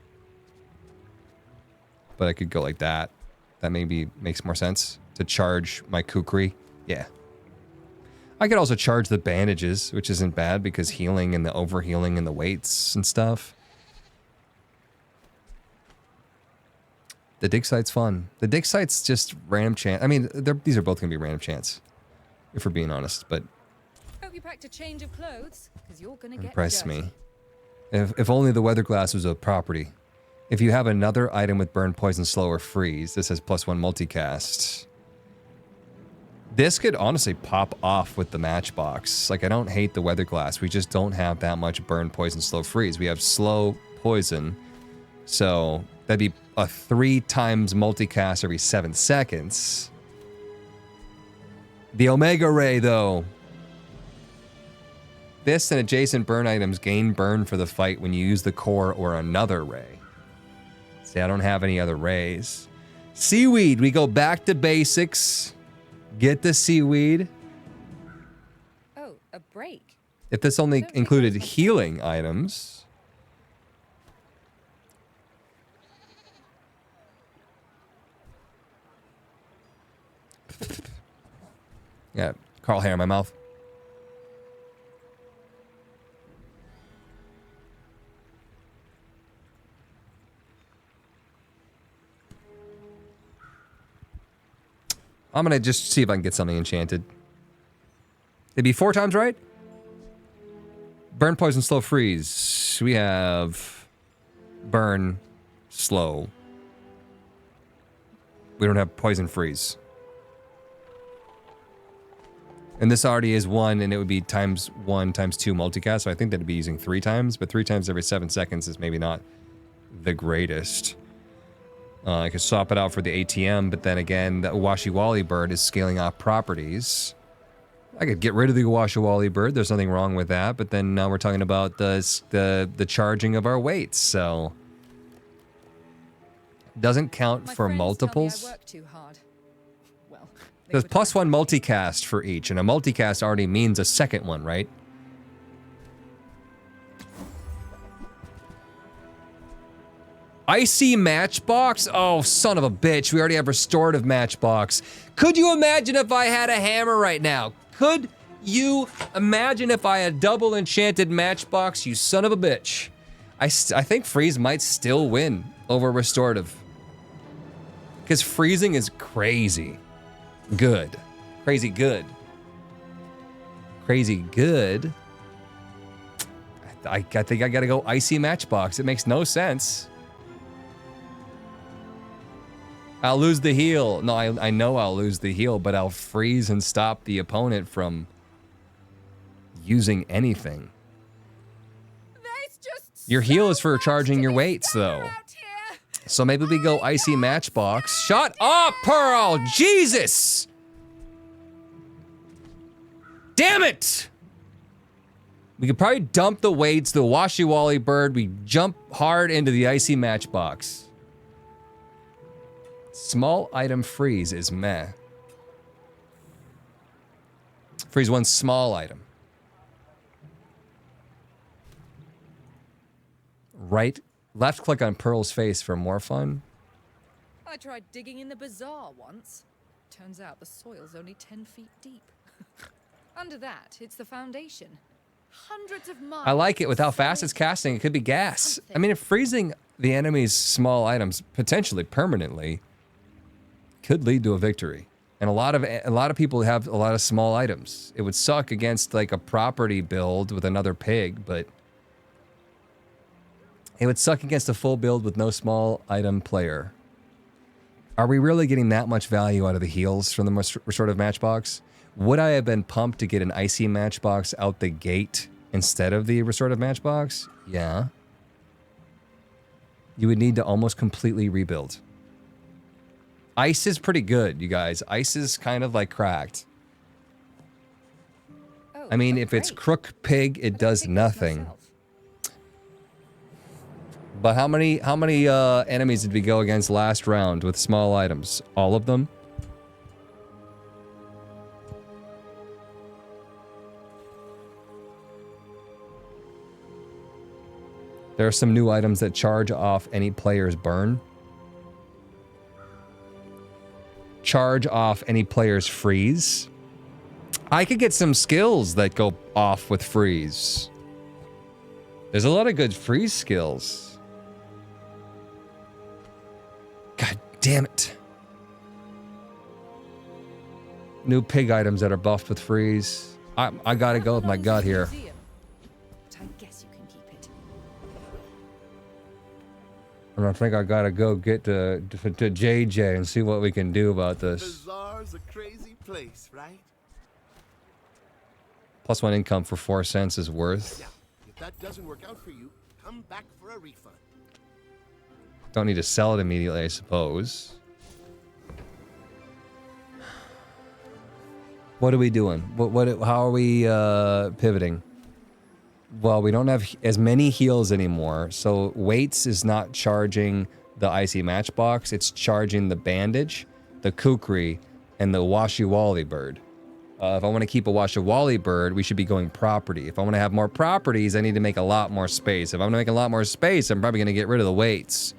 But I could go like that. That maybe makes more sense. To charge my kukri. Yeah. I could also charge the bandages, which isn't bad because healing and the overhealing and the weights and stuff. The dig site's fun. The dig site's just random chance. I mean, these are both going to be random chance. If we're being honest, but... Hope you packed a change of clothes, because you're gonna get impress dirty. me. If only the weather glass was a property. If you have another item with burn, poison, slow, or freeze, this has +1 multicast. This could honestly pop off with the matchbox. Like, I don't hate the weather glass. We just don't have that much burn, poison, slow, freeze. We have slow, poison. So, that'd be a 3 times multicast every 7 seconds. The Omega Ray, though. This and adjacent burn items gain burn for the fight when you use the core or another ray. See, I don't have any other rays. Seaweed, we go back to basics. Get the seaweed. Oh, a break. If this only included healing items. Yeah, Carl hair in my mouth. I'm gonna just see if I can get something enchanted. It'd be 4 times, right? Burn, poison, slow, freeze. We have burn, slow. We don't have poison, freeze. And this already is 1, and it would be ×1 ×2 multicast, so I think that'd be using 3 times, but 3 times every 7 seconds is maybe not the greatest. I could swap it out for the ATM, but then again, the Uwashiwali bird is scaling off properties. I could get rid of the Uwashiwali bird. There's nothing wrong with that. But then now we're talking about the charging of our weights. So doesn't count My for friends multiples. Tell me I work too hard. Well, they There's would plus have- one multicast for each, and a multicast already means a second one, right? Icy matchbox? Oh, son of a bitch. We already have restorative matchbox. Could you imagine if I had a hammer right now? Could you imagine if I had double enchanted matchbox, you son of a bitch? I think freeze might still win over restorative. Because freezing is crazy good. Crazy good. Crazy good. I think I gotta go icy matchbox. It makes no sense. I'll lose the heal. No, I know I'll lose the heal, but I'll freeze and stop the opponent from using anything. There's just Your heal so is for much charging to your be weights, said though. around here. So maybe we go icy matchbox. Shut up, Pearl! Jesus! Damn it! We could probably dump the weights, the Washiwali bird. We jump hard into the icy matchbox. Small item freeze is meh. Freeze one small item. Left click on Pearl's face for more fun. I tried digging in the bazaar once. Turns out the soil's only 10 feet deep. Under that, it's the foundation. Hundreds of miles. I like it with how of fast it's solid casting. It could be gas. something. I mean, if freezing the enemy's small items potentially permanently could lead to a victory. And a lot of people have a lot of small items. It would suck against like a property build with another pig, but it would suck against a full build with no small item player. Are we really getting that much value out of the heals from the restorative matchbox? Would I have been pumped to get an icy matchbox out the gate instead of the restorative matchbox? Yeah. You would need to almost completely rebuild. Ice is pretty good, you guys. Ice is kind of like cracked. Oh, I mean, if it's great. crook pig, I it don't does think this nothing. myself. But how many enemies did we go against last round with small items? All of them? There are some new items that charge off any player's burn. Charge off any player's freeze. I could get some skills that go off with freeze. There's a lot of good freeze skills. God damn it. New pig items that are buffed with freeze. I gotta go with my gut here. Museum, but I guess you can keep it. And I think I gotta go get to JJ and see what we can do about this. Bazaar's a crazy place, right? Plus one income for 4 cents is worth. Yeah. If that doesn't work out for you, come back for a refund. Don't need to sell it immediately, I suppose. What are we doing? How are we pivoting? Well, we don't have as many heals anymore, so weights is not charging the icy matchbox. It's charging the bandage, the kukri, and the washiwali bird. If I want to keep a washiwali bird, we should be going property. If I want to have more properties, I need to make a lot more space. If I'm going to make a lot more space, I'm probably going to get rid of the weights.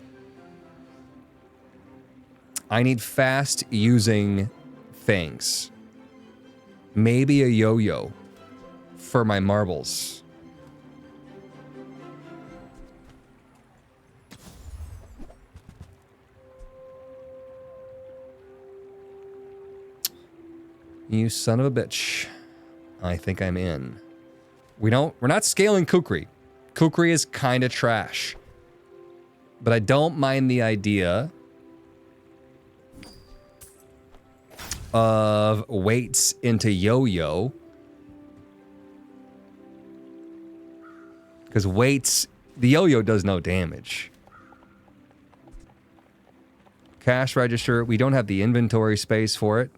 I need fast using things. Maybe a yo-yo for my marbles. You son of a bitch. I think I'm in. We're not scaling kukri. Kukri is kind of trash. But I don't mind the idea of weights into yo-yo. Because weights, the yo-yo does no damage. Cash register. We don't have the inventory space for it.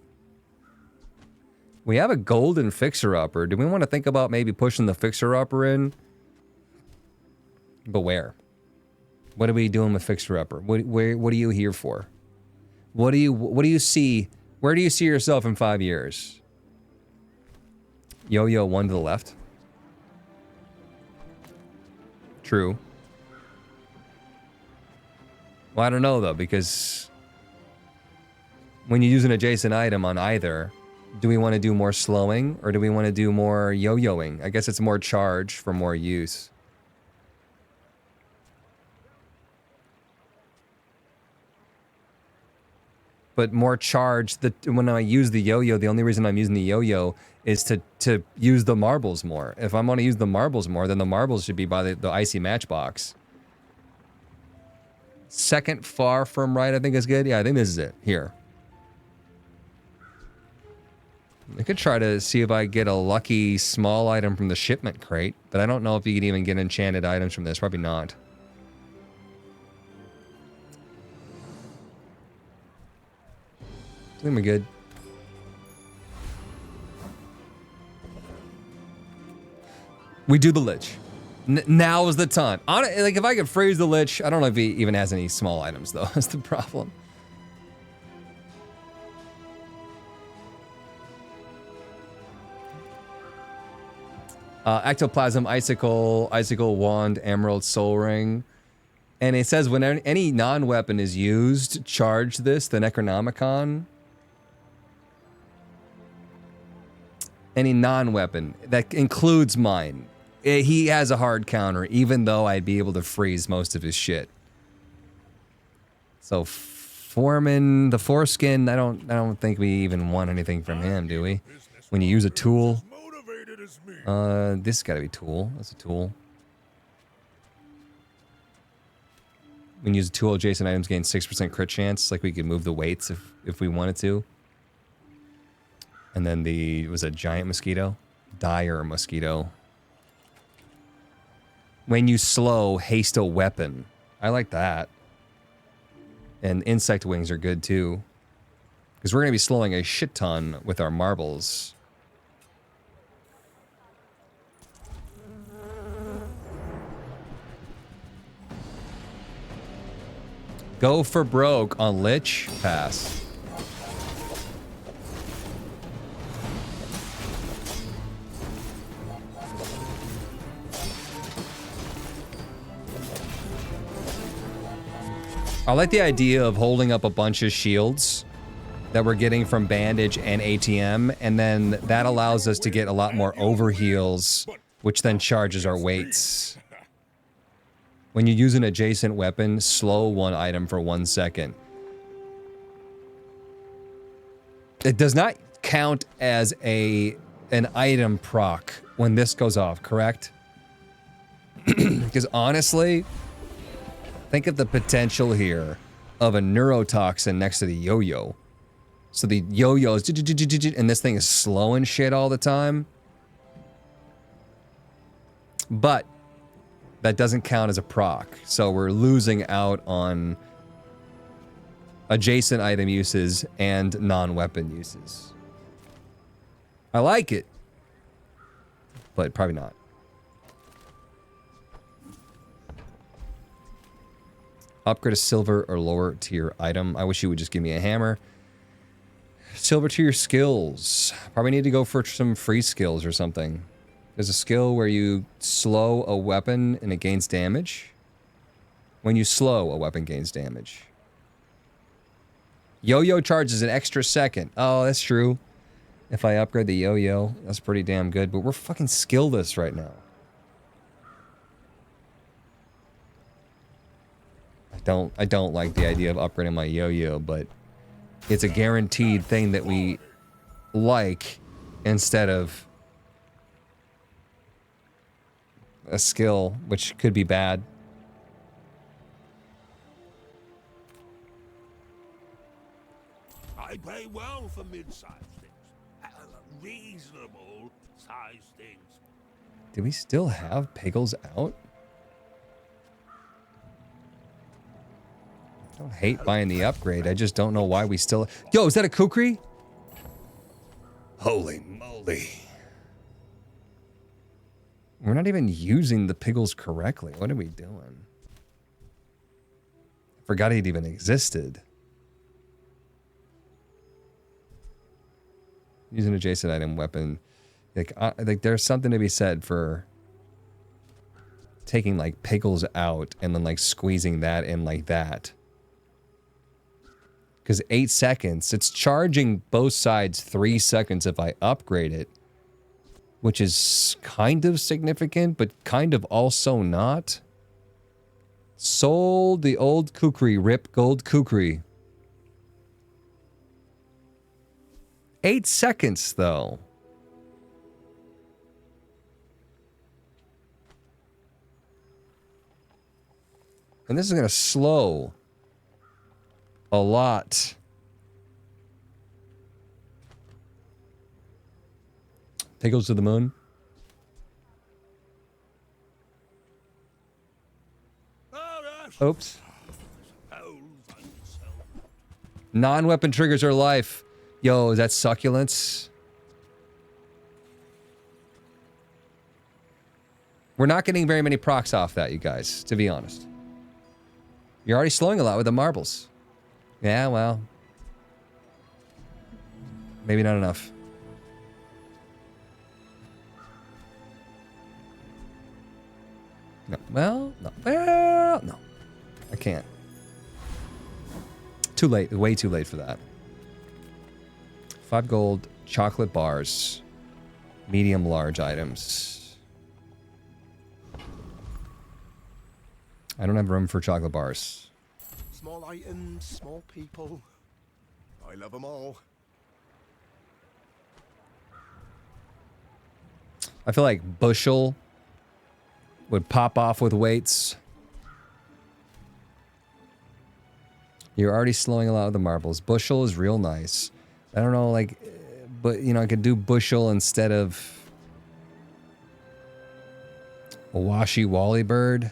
We have a golden fixer-upper. Do we want to think about maybe pushing the fixer-upper in? But where? What are we doing with fixer-upper? What are you here for? What do you see? Where do you see yourself in 5 years? Yo-yo, one to the left. True. Well, I don't know, though, because when you use an adjacent item on either, do we want to do more slowing, or do we want to do more yo-yoing? I guess it's more charge for more use. But more charge, when I use the yo-yo, the only reason I'm using the yo-yo is to use the marbles more. If I'm going to use the marbles more, then the marbles should be by the icy matchbox. Second far from right, I think is good. Yeah, I think this is it. Here. I could try to see if I get a lucky small item from the shipment crate, but I don't know if you can even get enchanted items from this. Probably not. I think we're good. We do the Lich. Now is the time. Like, if I could freeze the Lich, I don't know if he even has any small items, though. That's the problem. Ectoplasm, Icicle, Wand, Emerald, Soul Ring. And it says when any non-weapon is used, charge this, the Necronomicon. Any non-weapon. That includes mine. He has a hard counter, even though I'd be able to freeze most of his shit. So Foreman, the foreskin, I don't think we even want anything from him, do we? When you use a tool. This gotta be tool. That's a tool. When you use a tool, adjacent items gain 6% crit chance. Like we could move the weights if we wanted to. And then it was a giant mosquito. Dire mosquito. When you slow, haste a weapon. I like that. And insect wings are good too. Because we're going to be slowing a shit ton with our marbles. Go for broke on Lich. Pass. I like the idea of holding up a bunch of shields that we're getting from Bandage and ATM, and then that allows us to get a lot more overheals, which then charges our weights. When you use an adjacent weapon, slow one item for 1 second. It does not count as an item proc when this goes off, correct? Because honestly, think of the potential here of a neurotoxin next to the yo-yo. So the yo-yo is, and this thing is slowing shit all the time. But that doesn't count as a proc. So we're losing out on adjacent item uses and non-weapon uses. I like it, but probably not. Upgrade a silver or lower tier item. I wish you would just give me a hammer. Silver tier skills. Probably need to go for some free skills or something. There's a skill where you slow a weapon and it gains damage. When you slow, a weapon gains damage. Yo-yo charges an extra second. Oh, that's true. If I upgrade the yo-yo, that's pretty damn good. But we're fucking skillless right now. I don't like the idea of upgrading my yo-yo, but it's a guaranteed thing that we like instead of a skill, which could be bad. I pay well for mid-sized things. Reasonable sized things. Do we still have Piggles out? don't hate buying the upgrade. I just don't know why we still... Yo, is that a kukri? Holy moly. We're not even using the piggles correctly. What are we doing? I forgot it even existed. Use an adjacent item weapon. Like there's something to be said for taking like pickles out and then like squeezing that in like that. Because 8 seconds, it's charging both sides 3 seconds if I upgrade it, which is kind of significant, but kind of also not. Sold the old kukri, rip gold kukri. 8 seconds though. And this is going to slow a lot. Pickles to the moon. Oops. Non-weapon triggers are life. Yo, is that succulents? We're not getting very many procs off that, you guys, to be honest. You're already slowing a lot with the marbles. Yeah, well. Maybe not enough. No. Well, no. Well, no. I can't. Too late. Way too late for that. 5 gold, chocolate bars, medium large items. I don't have room for chocolate bars. Small items, small people. I love them all. I feel like bushel would pop off with weights. You're already slowing a lot with the marbles. Bushel is real nice. I don't know, like, but, you know, I could do bushel instead of a washy wally bird.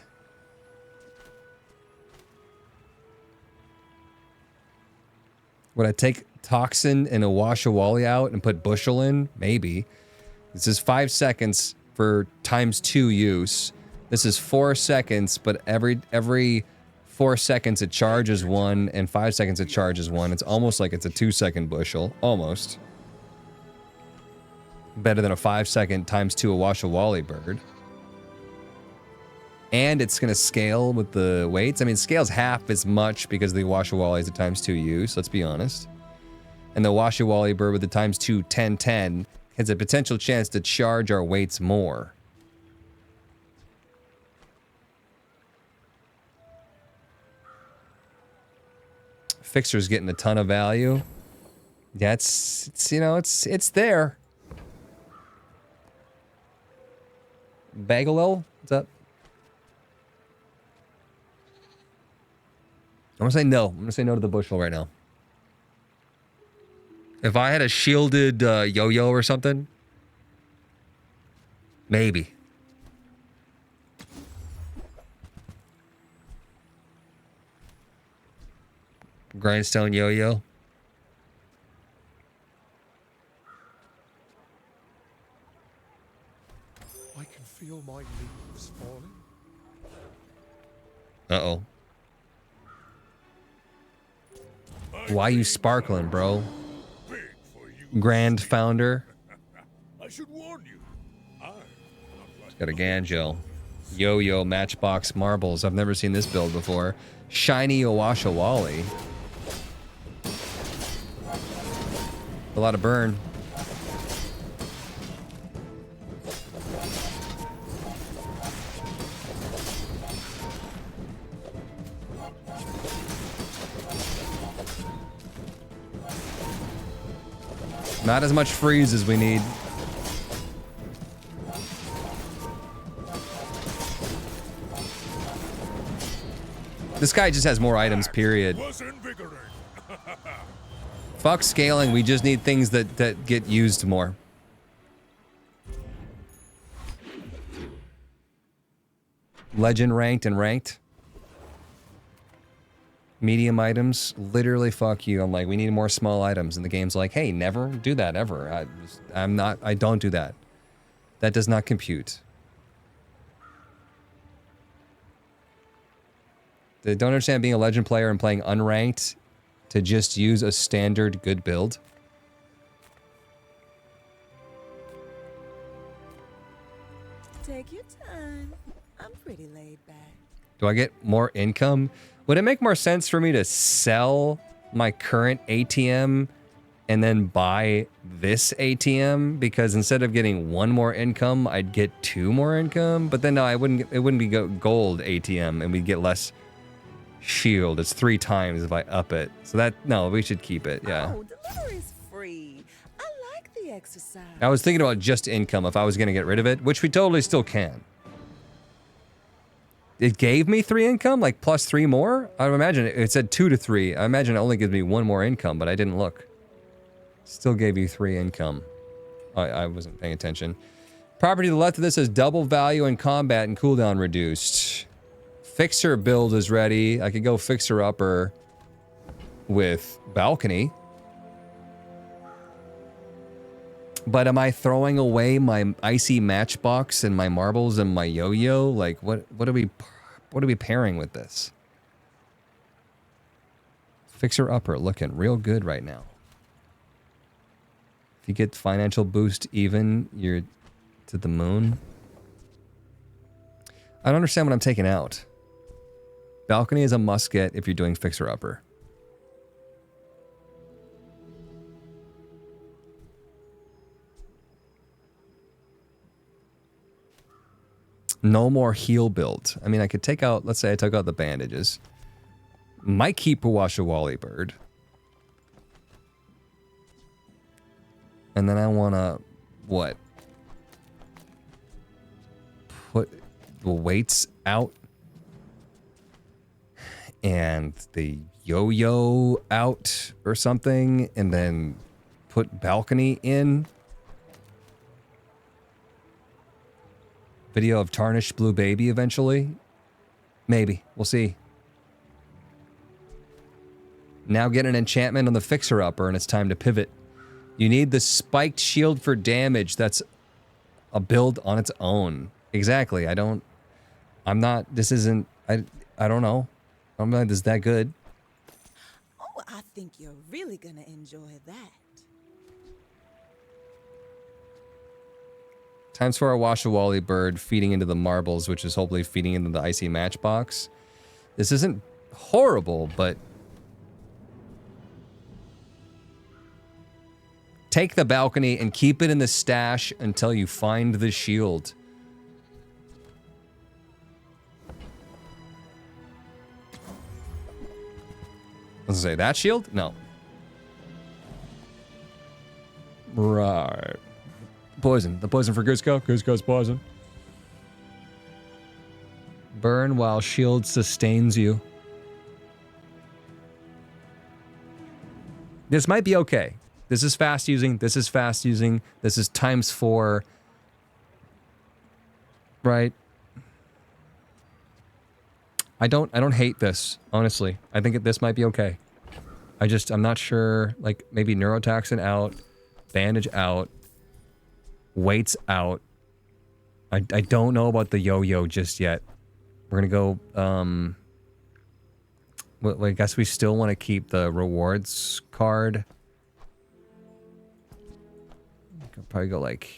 Would I take toxin and a wash-a-wally out and put bushel in? Maybe. This is 5 seconds for ×2 use. This is 4 seconds, but every 4 seconds it charges 1, and 5 seconds it charges 1. It's almost like it's a 2-second bushel. Almost. Better than a 5-second ×2 a wash-a-wally bird. And it's going to scale with the weights. I mean, it scales half as much because the wash-a-wally is a ×2 use, let's be honest. And the wash-a-wally bird with the ×2 10/10 has a potential chance to charge our weights more. Fixer's getting a ton of value. Yeah, it's you know, it's there. Bagalil, what's up? I'm gonna say no. I'm gonna say no to the bushel right now. If I had a shielded yo-yo or something, maybe. Grindstone yo-yo. I can feel my leaves falling. Uh-oh. Why you sparkling, bro? Grand founder. I should warn you. Got a Ganjo. Yo-yo matchbox marbles. I've never seen this build before. Shiny Owasha-Wally. A lot of burn. Not as much freeze as we need. This guy just has more items, period. Fuck scaling, we just need things that get used more. Legend ranked and ranked. medium items, literally fuck you. I'm like, we need more small items. And the game's like, hey, never do that ever. I don't do that. That does not compute. They don't understand being a legend player and playing unranked to just use a standard good build. Take your time. I'm pretty laid back. Do I get more income? Would it make more sense for me to sell my current ATM and then buy this ATM? Because instead of getting one more income, I'd get two more income. But then no, it wouldn't be gold ATM and we'd get less shield. It's 3 times if I up it. So that, no, we should keep it. Yeah. Oh, delivery's free. I like the exercise. I was thinking about just income if I was going to get rid of it, which we totally still can. It gave me 3 income, like plus 3 more? I would imagine it said 2 to 3. I imagine it only gives me 1 more income, but I didn't look. Still gave you 3 income. I wasn't paying attention. Property to the left of this has double value in combat and cooldown reduced. Fixer build is ready. I could go fixer upper with balcony. But am I throwing away my icy matchbox and my marbles and my yo-yo? Like, what are we pairing with this? Fixer upper looking real good right now. If you get financial boost even, you're to the moon. I don't understand what I'm taking out. Balcony is a must get if you're doing fixer upper. No more heal build. I mean, I could take out, let's say I took out the bandages. Might keep a Washawali bird. And then I want to, what? Put the weights out. And the yo-yo out or something. And then put balcony in. Video of tarnished blue baby eventually. Maybe. We'll see. Now get an enchantment on the fixer upper and it's time to pivot. You need the spiked shield for damage. That's a build on its own. Exactly. I don't know. I'm not this that good. Oh, I think you're really gonna enjoy that. Times for a Washawali bird feeding into the marbles, which is hopefully feeding into the icy matchbox. This isn't horrible, but take the balcony and keep it in the stash until you find the shield. Let's say that shield? No. Right. Poison. The poison for Cusco. Cusco's poison. Burn while shield sustains you. This might be okay. This is fast using. This is fast using. This is ×4. Right? I don't hate this, honestly. I think this might be okay. I'm not sure, like, maybe neurotoxin out, bandage out, weights out. I don't know about the yo-yo just yet. We're gonna go, well, I guess we still want to keep the rewards card. Could probably go like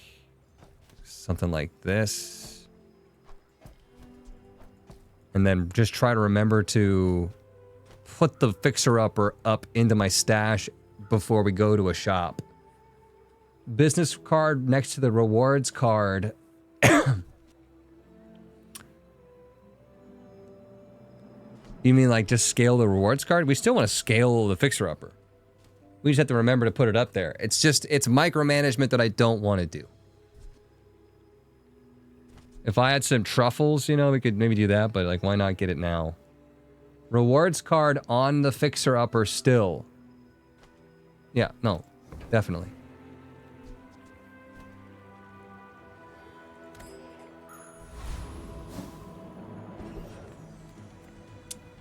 something like this. And then just try to remember to put the fixer-upper up into my stash before we go to a shop. Business card next to the rewards card. You mean like just scale the rewards card? We still want to scale the fixer-upper. We just have to remember to put it up there. It's micromanagement that I don't want to do. If I had some truffles, you know, we could maybe do that, but like, why not get it now? Rewards card on the fixer-upper still. Yeah, no, definitely.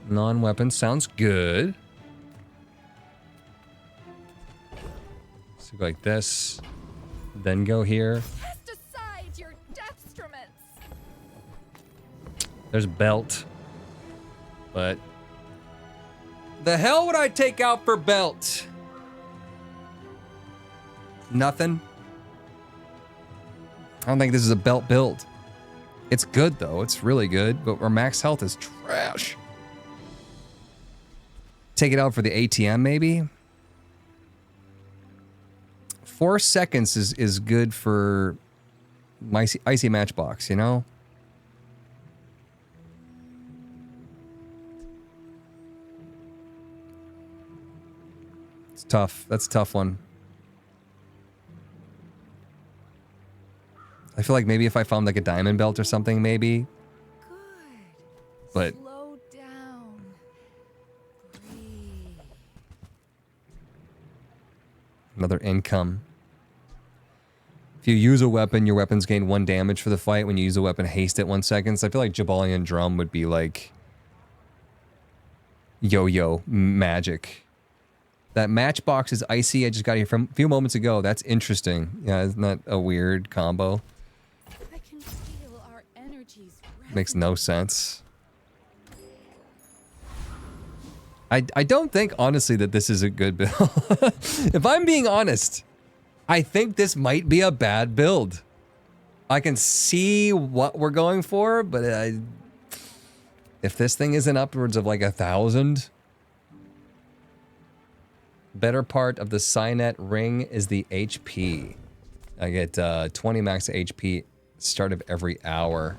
Non-weapon sounds good. So go like this, then go here. Cast aside your destruments. There's belt. But the hell would I take out for belt? Nothing. I don't think this is a belt build. It's good though, it's really good, but our max health is trash. Take it out for the ATM maybe? 4 seconds is good for my icy matchbox, you know? It's tough. That's a tough one. I feel like maybe if I found like a diamond belt or something, maybe. Good. But Slow down. Breathe. another income. If you use a weapon, your weapons gain 1 damage for the fight. When you use a weapon, haste it 1 second. So I feel like Jabalian Drum would be like yo-yo magic. That matchbox is icy. I just got here from a few moments ago. That's interesting. Yeah, isn't that a weird combo? I can feel our energies. Makes no sense. I don't think, honestly, that this is a good build. If I'm being honest, I think this might be a bad build. I can see what we're going for, but if this thing isn't upwards of like 1,000... Better part of the Signet ring is the HP. I get 20 max HP start of every hour.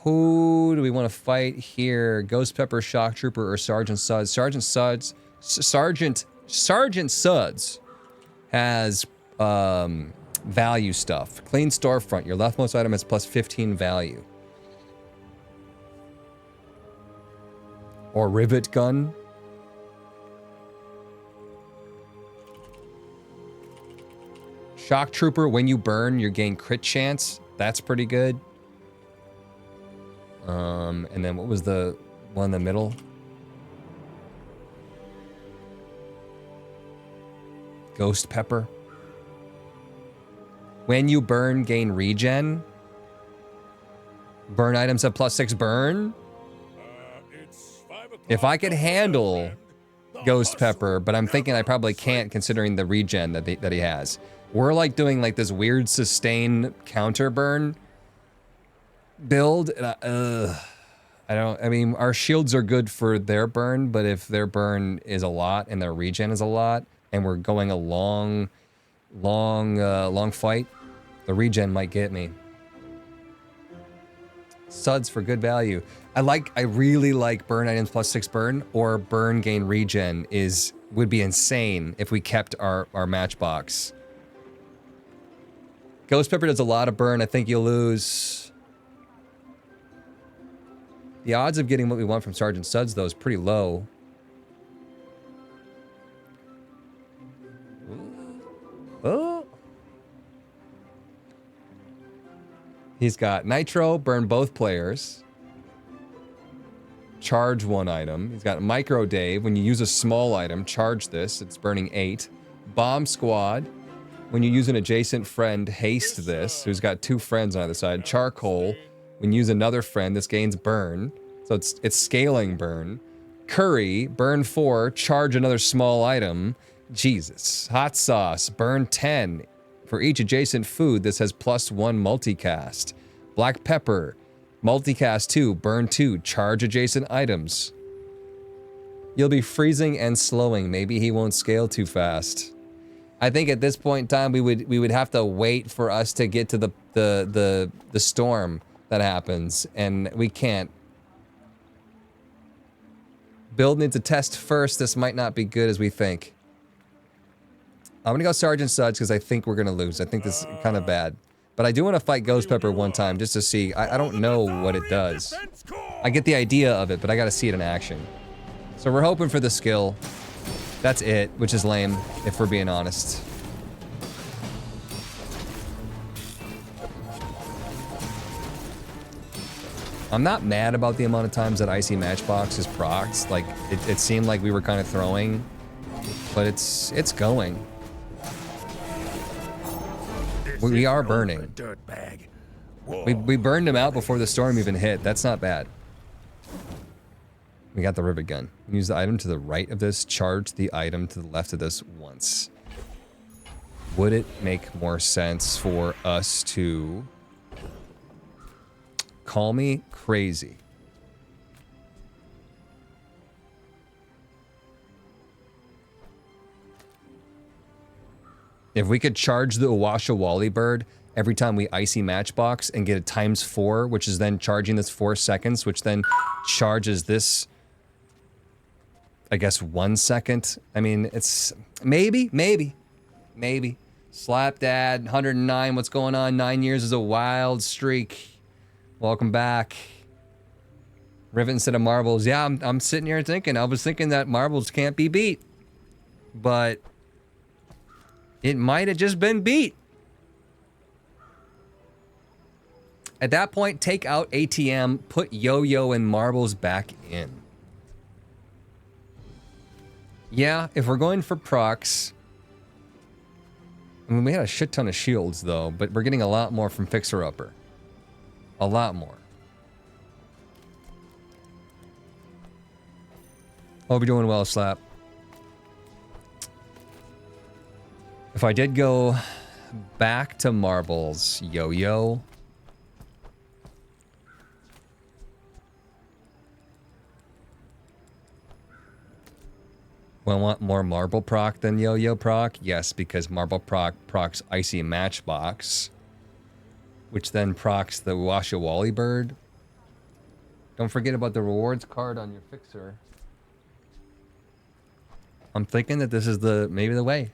Who do we want to fight here? Ghost Pepper, Shock Trooper, or Sergeant Suds? Sergeant Suds has value stuff. Clean storefront. Your leftmost item has plus 15 value. Or Rivet Gun. Shock Trooper, when you burn, you gain crit chance. That's pretty good. And then what was the one in the middle? Ghost Pepper. When you burn, gain regen. Burn items have plus 6 burn. If I could handle Ghost Pepper, but I'm thinking I probably can't considering the regen that he has. We're like doing like this weird sustain counter burn build. And I mean, our shields are good for their burn, but if their burn is a lot and their regen is a lot, and we're going a long fight, the regen might get me. Suds for good value. I really like burn items plus 6 burn, or burn gain regen would be insane if we kept our matchbox. Ghost Pepper does a lot of burn. I think you'll lose. The odds of getting what we want from Sergeant Suds, though, is pretty low. Oh. He's got Nitro, burn both players. Charge 1 item. He's got Micro Dave. When you use a small item, charge this. It's burning 8. Bomb Squad. When you use an adjacent friend, haste this. Who's got 2 friends on either side. Charcoal. When you use another friend, this gains burn. So it's scaling burn. Curry, burn 4, charge another small item. Jesus. Hot sauce, burn 10. For each adjacent food, this has plus 1 multicast. Black pepper, multicast 2, burn 2, charge adjacent items. You'll be freezing and slowing. Maybe he won't scale too fast. I think at this point in time, we would have to wait for us to get to the storm that happens, and we can't. Build needs a test first. This might not be good as we think. I'm gonna go Sergeant Suds because I think we're gonna lose. I think this is kind of bad. But I do want to fight Ghost Pepper one time just to see. I don't know what it does. I get the idea of it, but I gotta see it in action. So we're hoping for the skill. That's it, which is lame, if we're being honest. I'm not mad about the amount of times that Icy Matchbox is procs. Like, it seemed like we were kind of throwing, but it's going. We are burning. Dirtbag. We burned him out before the storm even hit. That's not bad. We got the rivet gun. Use the item to the right of this. Charge the item to the left of this once. Would it make more sense for us to... Call me crazy. If we could charge the Uwasha Wally bird every time we Icy Matchbox and get a ×4, which is then charging this 4 seconds, which then charges this, I guess, 1 second. I mean, it's maybe. Slap Dad, 109, what's going on? 9 years is a wild streak. Welcome back. Rivet instead of marbles. Yeah, I'm sitting here thinking, I was thinking that marbles can't be beat. But it might have just been beat. At that point, take out ATM, put yo-yo and marbles back in. Yeah, if we're going for procs, I mean, we had a shit ton of shields though, but we're getting a lot more from Fixer Upper. A lot more. Hope you're doing well, Slap. If I did go back to marbles, yo-yo. Well, I want more marble proc than yo-yo proc? Yes, because marble proc procs Icy Matchbox, which then procs the Washa Wally bird. Don't forget about the rewards card on your fixer. I'm thinking that this is maybe the way.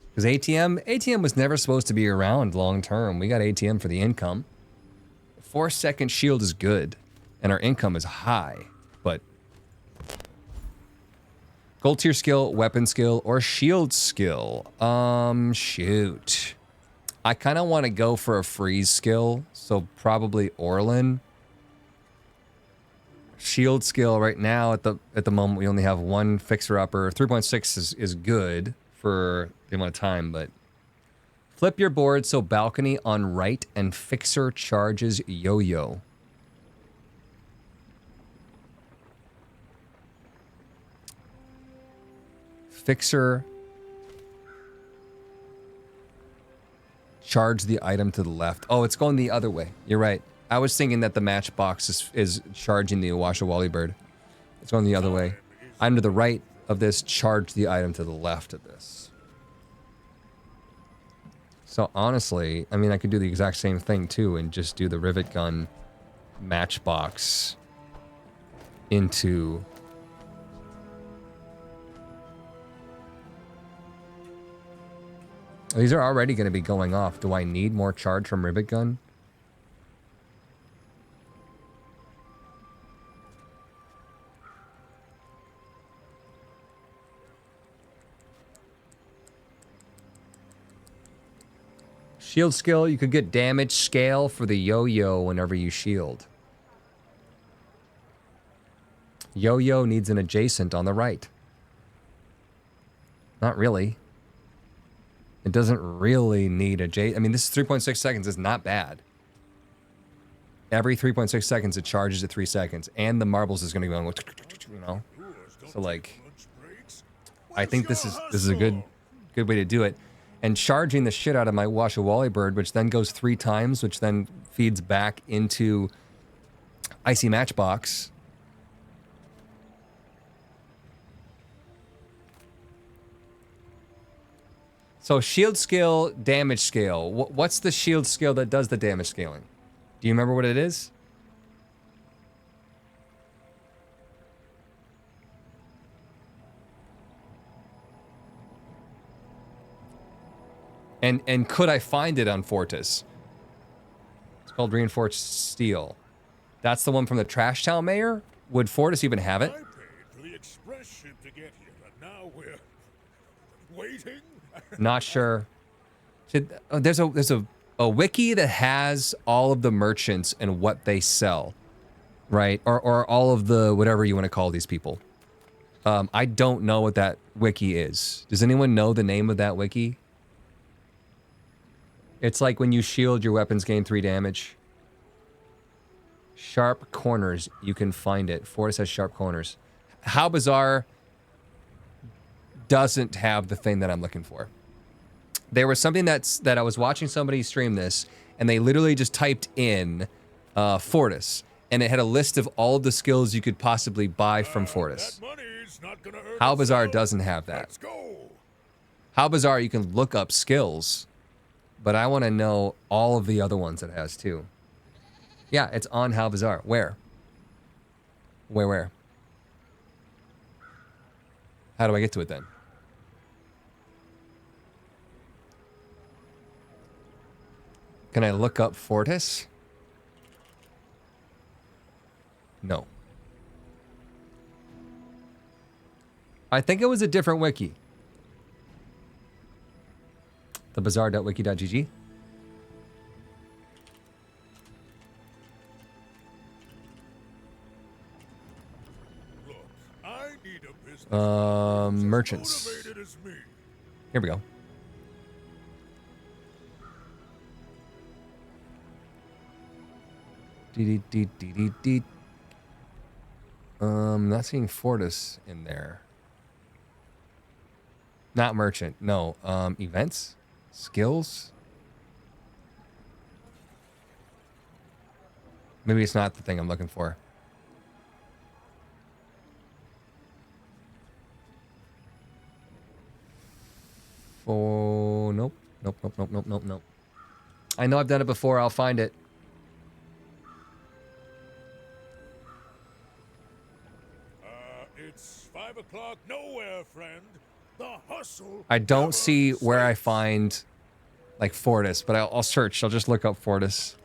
Because ATM was never supposed to be around long term. We got ATM for the income. 4-second shield is good, and our income is high, but gold tier skill, weapon skill, or shield skill. Shoot. I kind of want to go for a freeze skill, so probably Orlin. Shield skill right now at the moment we only have one fixer upper. 3.6 is good for the amount of time, but flip your board so balcony on right and fixer charges yo-yo. Fixer charge the item to the left. Oh, it's going the other way. You're right. I was thinking that the matchbox is charging the Uwasha Wally bird. It's going the other way. Item to the right of this, charge the item to the left of this. So honestly, I mean, I could do the exact same thing too and just do the rivet gun matchbox into... These are already going to be going off. Do I need more charge from rivet gun? Shield skill, you could get damage scale for the yo-yo whenever you shield. Yo-yo needs an adjacent on the right. Not really. It doesn't really need a I mean, this is 3.6 seconds. It's not bad. Every 3.6 seconds, it charges at 3 seconds. And the marbles is going to go, you know? So, like, I think this is a good way to do it. And charging the shit out of my Washa Wally bird, which then goes 3 times, which then feeds back into Icy Matchbox. So shield skill, damage scale. What's the shield skill that does the damage scaling? Do you remember what it is? And could I find it on Fortis? It's called Reinforced Steel. That's the one from the Trash Town Mayor? Would Fortis even have it? I paid for the express ship to get here, and now we're waiting. Not sure. There's a wiki that has all of the merchants and what they sell. right? Or all of the whatever you want to call these people. I don't know what that wiki is. Does anyone know the name of that wiki? It's like when you shield, your weapons gain 3 damage. Sharp corners, you can find it. Fortis has sharp corners. How Bazaar doesn't have the thing that I'm looking for. There was something that I was watching somebody stream this, and they literally just typed in Fortis, and it had a list of all of the skills you could possibly buy from Fortis. How Bazaar doesn't have that. Let's go. How Bazaar, you can look up skills, but I want to know all of the other ones it has too. Yeah, it's on How Bazaar. Where? Where? How do I get to it then? Can I look up Fortis? No. I think it was a different wiki. The bazaar.wiki.gg. Look, I need a business Merchants. motivated as me. Here we go. Not seeing Fortis in there. Not merchant. No. Events? Skills? Maybe it's not the thing I'm looking for. Oh, nope. Nope. I know I've done it before. I'll find it. It's 5 o'clock nowhere, friend. The hustle. I don't never see where I sleeps. find like Fortis, but I'll search. I'll just look up Fortis.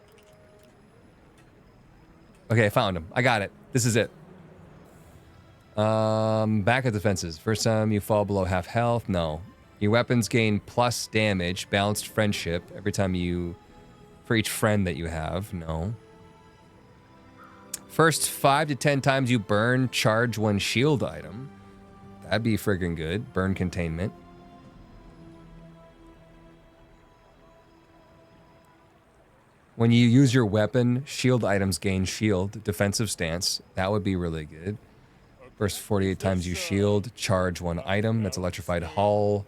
Okay, I found him. I got it. This is it. Back at defenses. First time you fall below half health. No. Your weapons gain plus damage. Balanced friendship every time you, for each friend that you have. No. First 5 to 10 times you burn, charge 1 shield item. That'd be friggin' good. Burn containment. When you use your weapon, shield items gain shield, defensive stance. That would be really good. First 48 times you shield, charge 1 item. That's electrified hull.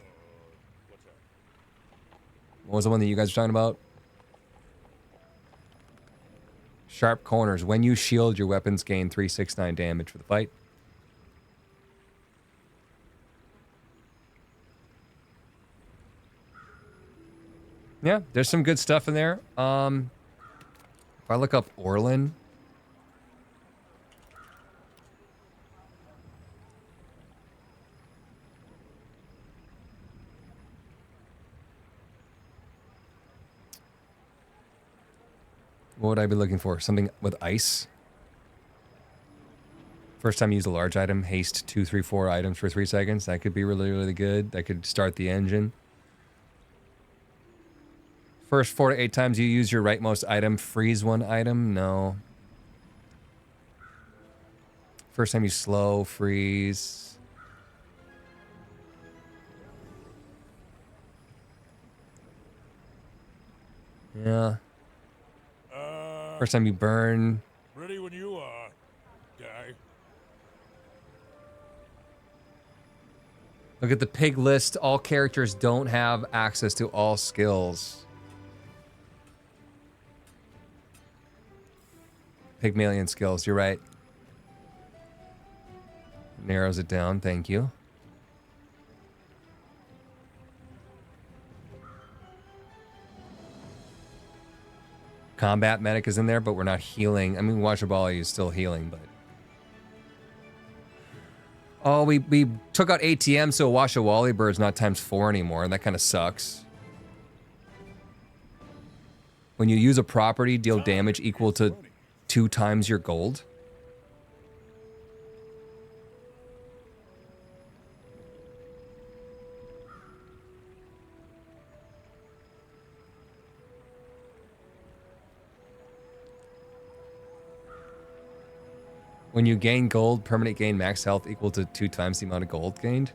What was the one that you guys were talking about? Sharp corners. When you shield, your weapons gain 369 damage for the fight. Yeah, there's some good stuff in there. If I look up Orlin. What would I be looking for? Something with ice? First time you use a large item, haste 2, 3, 4 items for 3 seconds. That could be really, really good. That could start the engine. First 4 to 8 times you use your rightmost item, freeze 1 item. No. First time you slow, freeze. Yeah. First time you burn. Ready when you are, guy. Look at the pig list. All characters don't have access to all skills. Pygmalion skills, you're right. Narrows it down, thank you. Combat medic is in there, but we're not healing. I mean, Washability is still healing, but... Oh, we took out ATM, so Washawali Bird's not ×4 anymore, and that kind of sucks. When you use a property, deal damage equal to 2 times your gold. When you gain gold, permanent gain max health equal to 2 times the amount of gold gained.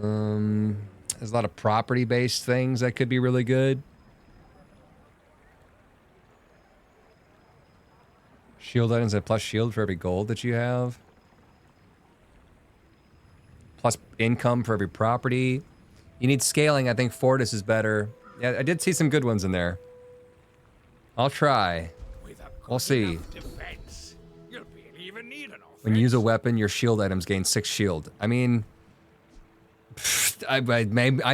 There's a lot of property-based things that could be really good. Shield items at plus shield for every gold that you have. Plus income for every property. You need scaling. I think Fortis is better. Yeah, I did see some good ones in there. I'll try. We'll see. Defense, you'll barely even need an When you use a weapon, your shield items gain 6 shield. I mean, I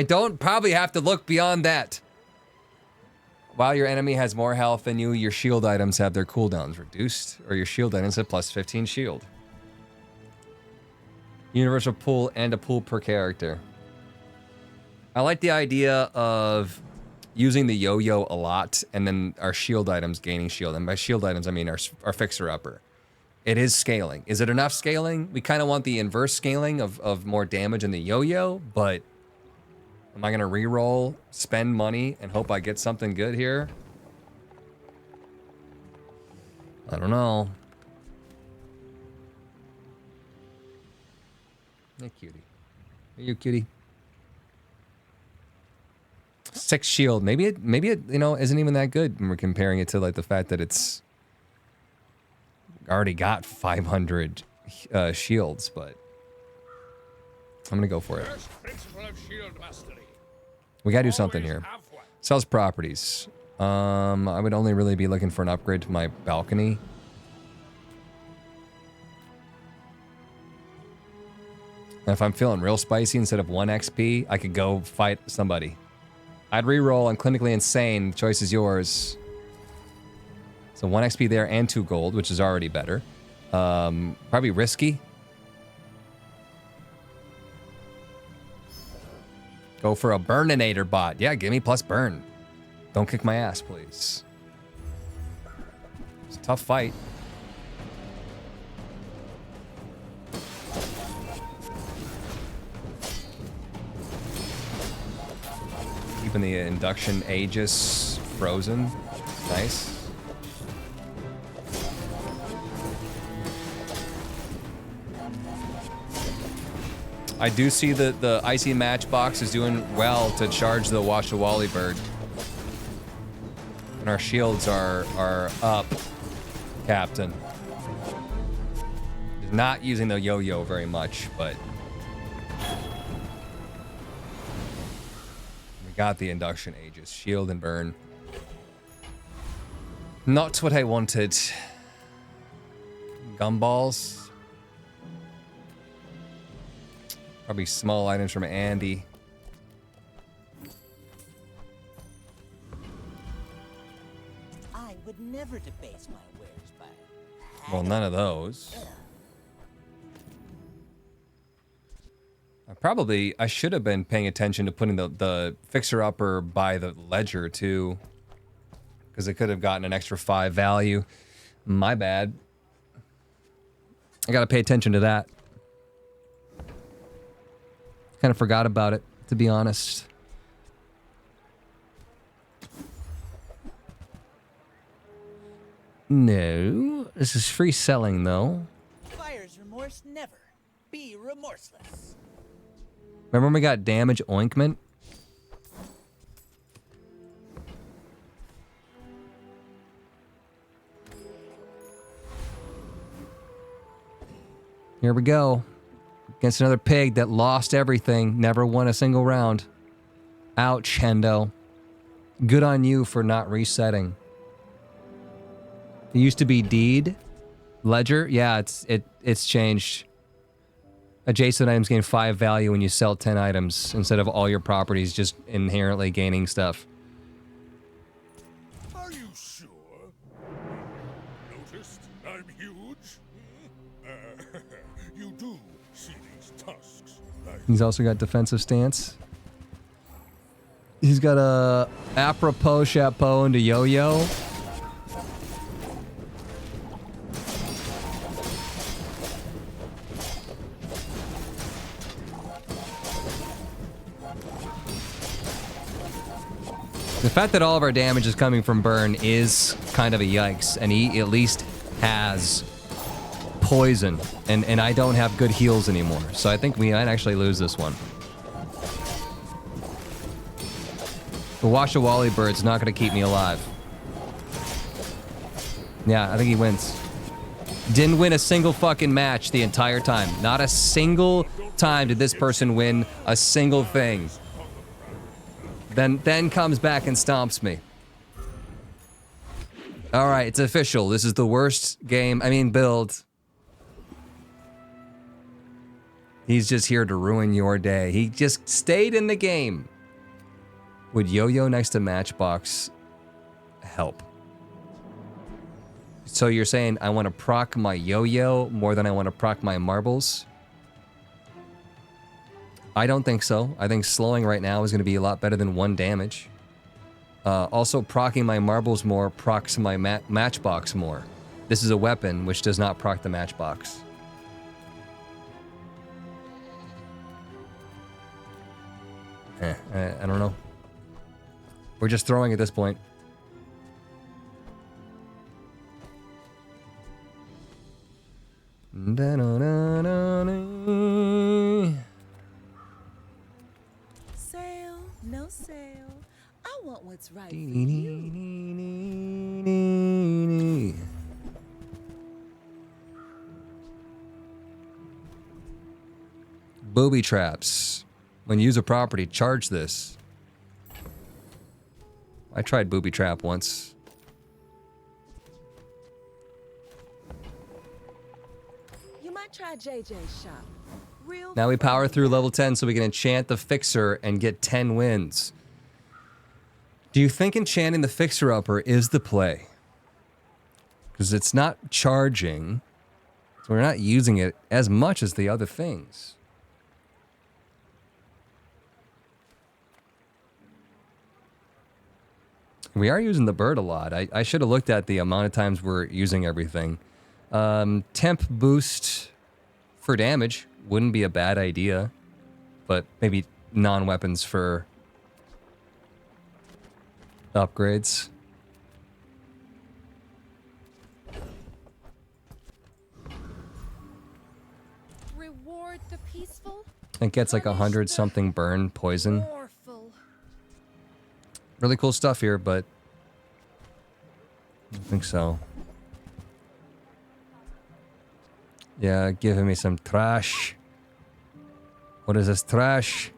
don't probably have to look beyond that. While your enemy has more health than you, your shield items have their cooldowns reduced, or your shield items have plus 15 shield. Universal pool and a pool per character. I like the idea of using the yo-yo a lot, and then our shield items gaining shield. And by shield items, I mean our fixer-upper. It is scaling. Is it enough scaling? We kind of want the inverse scaling of more damage in the yo-yo, but am I going to re-roll, spend money, and hope I get something good here? I don't know. Hey, cutie. Hey, you cutie. 6 shield. Maybe it, you know, isn't even that good when we're comparing it to like the fact that it's already got 500 shields, but I'm gonna go for it. We gotta do something here. Sells properties. I would only really be looking for an upgrade to my balcony. And if I'm feeling real spicy, instead of 1 XP, I could go fight somebody. I'd re-roll. I'm clinically insane. The choice is yours. So 1 XP there and 2 gold, which is already better. Probably risky. Go for a Burninator bot. Yeah, give me plus burn. Don't kick my ass, please. It's a tough fight. Keeping the induction Aegis frozen. Nice. I do see that the Icy Matchbox is doing well to charge the Washawali bird. And our shields are up, Captain. Not using the yo-yo very much, but we got the induction Aegis. Shield and burn. Not what I wanted. Gumballs. Probably small items from Andy. I would never debase my wares by... Well, none of those. I should have been paying attention to putting the fixer-upper by the ledger, too. Because it could have gotten an extra 5 value. My bad. I gotta pay attention to that. Kind of forgot about it, to be honest. No, this is free selling, though. Buyer's remorse never. Be remorseless. Remember when we got damage ointment? Here we go. Against another pig that lost everything, never won a single round. Ouch, Hendo. Good on you for not resetting. It used to be deed. Ledger? Yeah, it's changed. Adjacent items gain 5 value when you sell 10 items instead of all your properties just inherently gaining stuff. Are you sure? Noticed I'm huge? You do see these tusks, right? He's also got defensive stance. He's got a apropos chapeau into yo-yo. The fact that all of our damage is coming from burn is kind of a yikes, and he at least has poison, and I don't have good heals anymore, so I think we might actually lose this one. The Washawali bird's not going to keep me alive. Yeah, I think he wins. Didn't win a single fucking match the entire time. Not a single time did this person win a single thing. Then comes back and stomps me. All right, it's official. This is the worst build. He's just here to ruin your day. He just stayed in the game. Would yo-yo next to matchbox help? So you're saying I want to proc my yo-yo more than I want to proc my marbles? I don't think so. I think slowing right now is going to be a lot better than 1 damage. Also, proccing my marbles more procs my matchbox more. This is a weapon which does not proc the matchbox. I don't know. We're just throwing at this point. Sale, no sale. I want what's right for you. Booby traps. When you use a property, charge this. I tried booby trap once. You might try JJ's shop. Real Now we power through level 10 so we can enchant the Fixer and get 10 wins. Do you think enchanting the Fixer Upper is the play? Because it's not charging, so we're not using it as much as the other things. We are using the bird a lot. I should have looked at the amount of times we're using everything. Temp boost for damage wouldn't be a bad idea, but maybe non-weapons for upgrades. Reward the peaceful. It gets like 100 something burn poison. Mournful. Really cool stuff here, but I don't think so. Yeah, giving me some trash. What is this trash?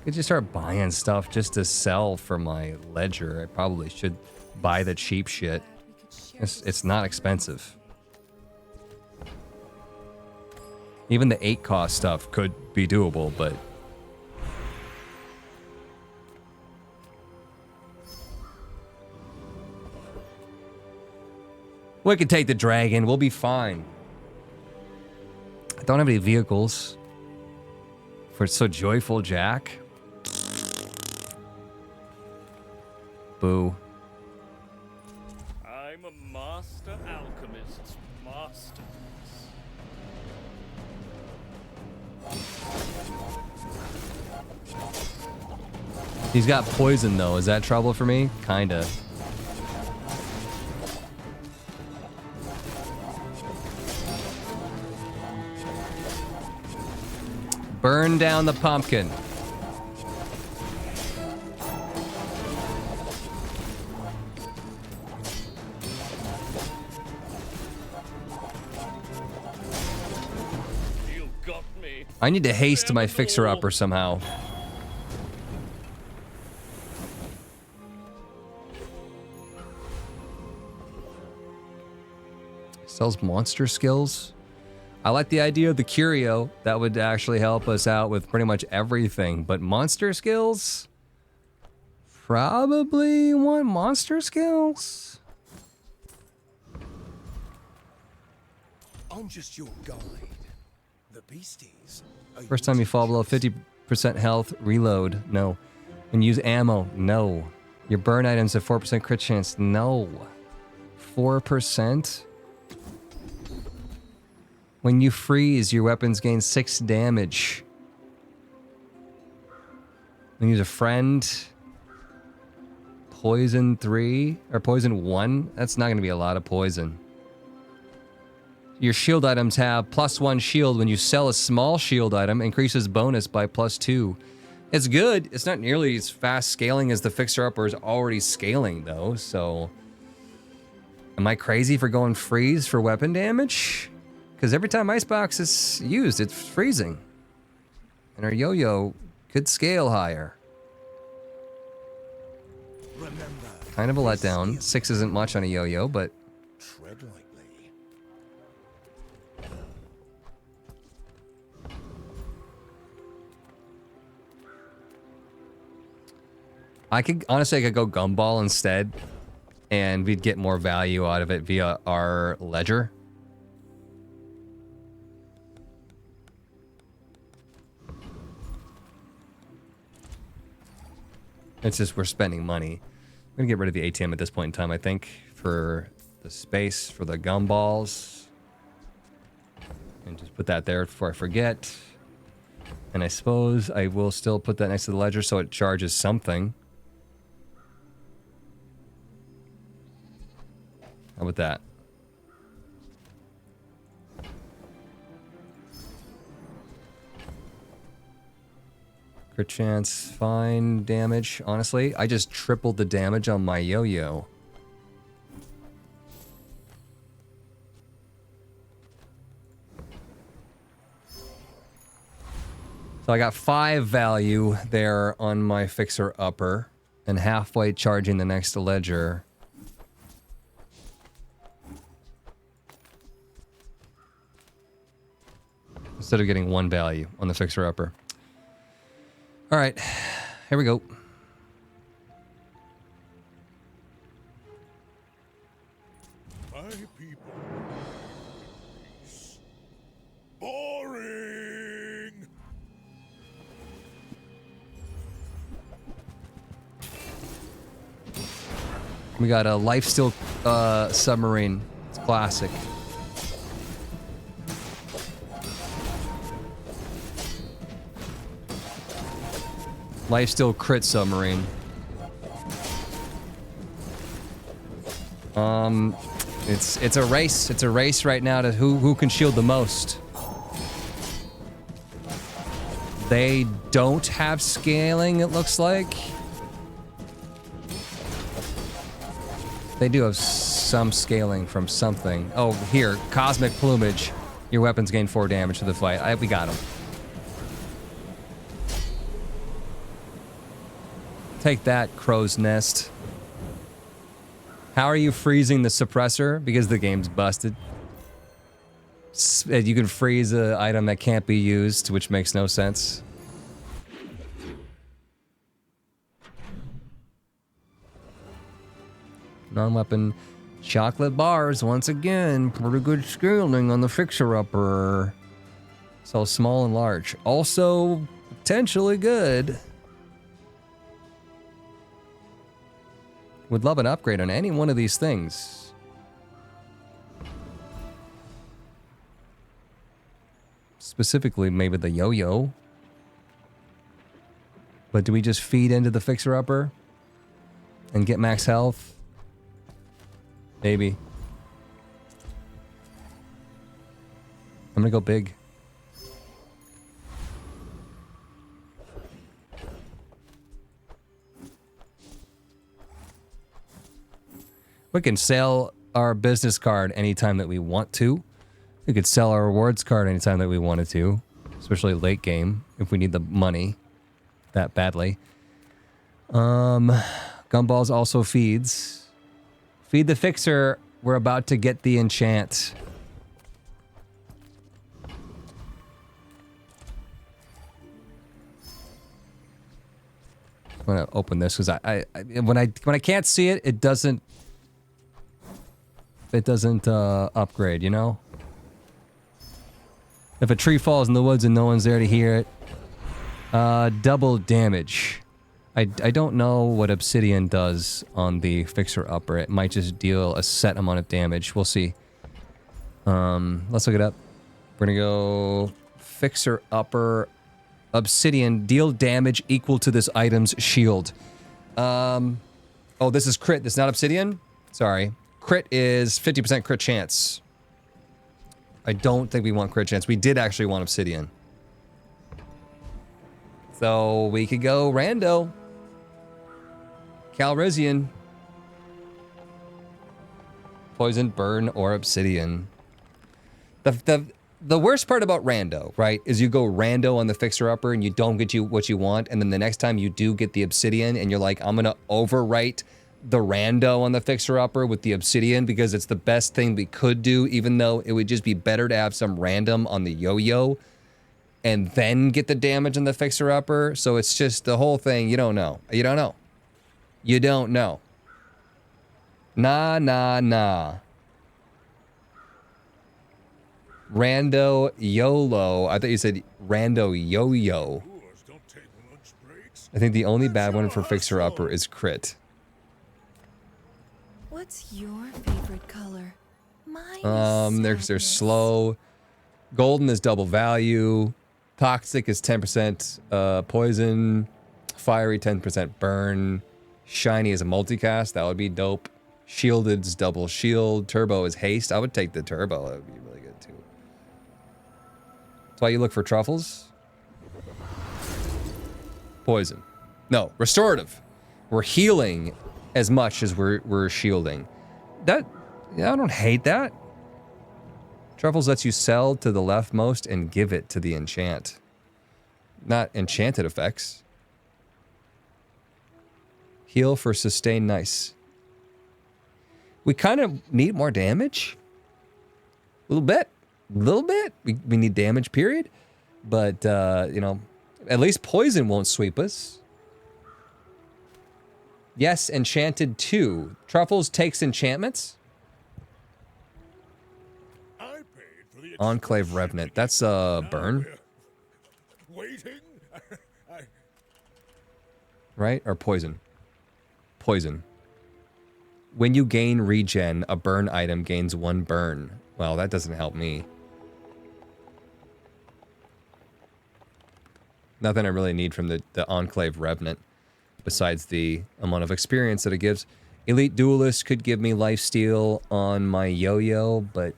Could you start buying stuff just to sell for my ledger? I probably should buy the cheap shit. It's not expensive. Even the 8 cost stuff could be doable, but we can take the dragon. We'll be fine. I don't have any vehicles for so joyful Jack. Boo. I'm a master alchemist's masterpiece. He's got poison though. Is that trouble for me? Kinda. Burn down the pumpkin. You got me. I need to haste my fixer-upper somehow. Sells monster skills. I like the idea of the curio. That would actually help us out with pretty much everything. But monster skills? Probably want monster skills? I'm just your guide. The beasties. First time you fall below 50% health, reload. No. When you use ammo, no. Your burn items have 4% crit chance, no. 4%? When you freeze, your weapons gain 6 damage. Use a friend. Poison 3 or poison 1. That's not going to be a lot of poison. Your shield items have +1 shield when you sell a small shield item. Increases bonus by +2. It's good. It's not nearly as fast scaling as the fixer-upper is already scaling, though, so... Am I crazy for going freeze for weapon damage? Because every time Icebox is used, it's freezing. And our yo-yo could scale higher. Remember, Kind of a letdown. 6 isn't much on a yo-yo, but... tread lightly. Honestly, I could go Gumball instead, and we'd get more value out of it via our ledger. It's just we're spending money. I'm gonna get rid of the ATM at this point in time, I think, for the space for the gumballs. And just put that there before I forget. And I suppose I will still put that next to the ledger so it charges something. How about that? Crit chance, fine damage. Honestly, I just tripled the damage on my yo-yo. So I got 5 value there on my fixer-upper and halfway charging the next ledger. Instead of getting 1 value on the fixer-upper. All right, here we go. My people. Boring. We got a lifesteal submarine. It's classic. Lifesteal crit submarine. It's a race. It's a race right now to who can shield the most. They don't have scaling, it looks like. They do have some scaling from something. Oh, here, Cosmic Plumage. Your weapons gain 4 damage to the fight. We got him. Take that, Crow's Nest. How are you freezing the suppressor? Because the game's busted. You can freeze an item that can't be used, which makes no sense. Non-weapon chocolate bars, once again. Pretty good scaling on the fixer-upper. So small and large. Also, potentially good. Would love an upgrade on any one of these things. Specifically, maybe the yo-yo. But do we just feed into the fixer-upper and get max health? Maybe. I'm gonna go big. We can sell our business card anytime that we want to. We could sell our rewards card anytime that we wanted to. Especially late game, if we need the money that badly. Gumballs also feeds. Feed the fixer. We're about to get the enchant. I'm gonna open this because when I can't see it, it doesn't upgrade, you know? If a tree falls in the woods and no one's there to hear it, double damage. I don't know what Obsidian does on the fixer-upper. It might just deal a set amount of damage. We'll see. Let's look it up. We're gonna go fixer-upper Obsidian, deal damage equal to this item's shield. Oh, this is crit. This is not obsidian? Sorry. Crit is 50% crit chance. I don't think we want crit chance. We did actually want obsidian. So we could go rando. Calrissian. Poison, burn, or obsidian. The worst part about rando, right, is you go rando on the fixer-upper and you don't get what you want, and then the next time you do get the obsidian and you're like, I'm gonna overwrite the rando on the fixer-upper with the obsidian because it's the best thing we could do, even though it would just be better to have some random on the yo-yo and then get the damage on the fixer-upper. So it's just the whole thing, you don't know. You don't know. You don't know. Nah, nah, nah. Rando YOLO. I thought you said rando yo-yo. I think the only bad one for fixer-upper is crit. What's your favorite color? Mine is They're slow. Golden is double value. Toxic is 10% poison. Fiery 10% burn. Shiny is a multicast. That would be dope. Shielded is double shield. Turbo is haste. I would take the turbo. That would be really good too. That's why you look for truffles. Poison. No, restorative. We're healing as much as we're shielding. That, yeah, I don't hate that. Truffles lets you sell to the leftmost and give it to the enchant. Not enchanted effects. Heal for sustain, nice. We kind of need more damage. A little bit. A little bit. We need damage, period. But, you know, at least poison won't sweep us. Yes, enchanted too. Truffles takes enchantments. Enclave Revenant. That's burn. Waiting. Right? Or poison. Poison. When you gain regen, a burn item gains 1 burn. Well, that doesn't help me. Nothing I really need from the Enclave Revenant, besides the amount of experience that it gives. Elite Duelist could give me lifesteal on my yo-yo, but...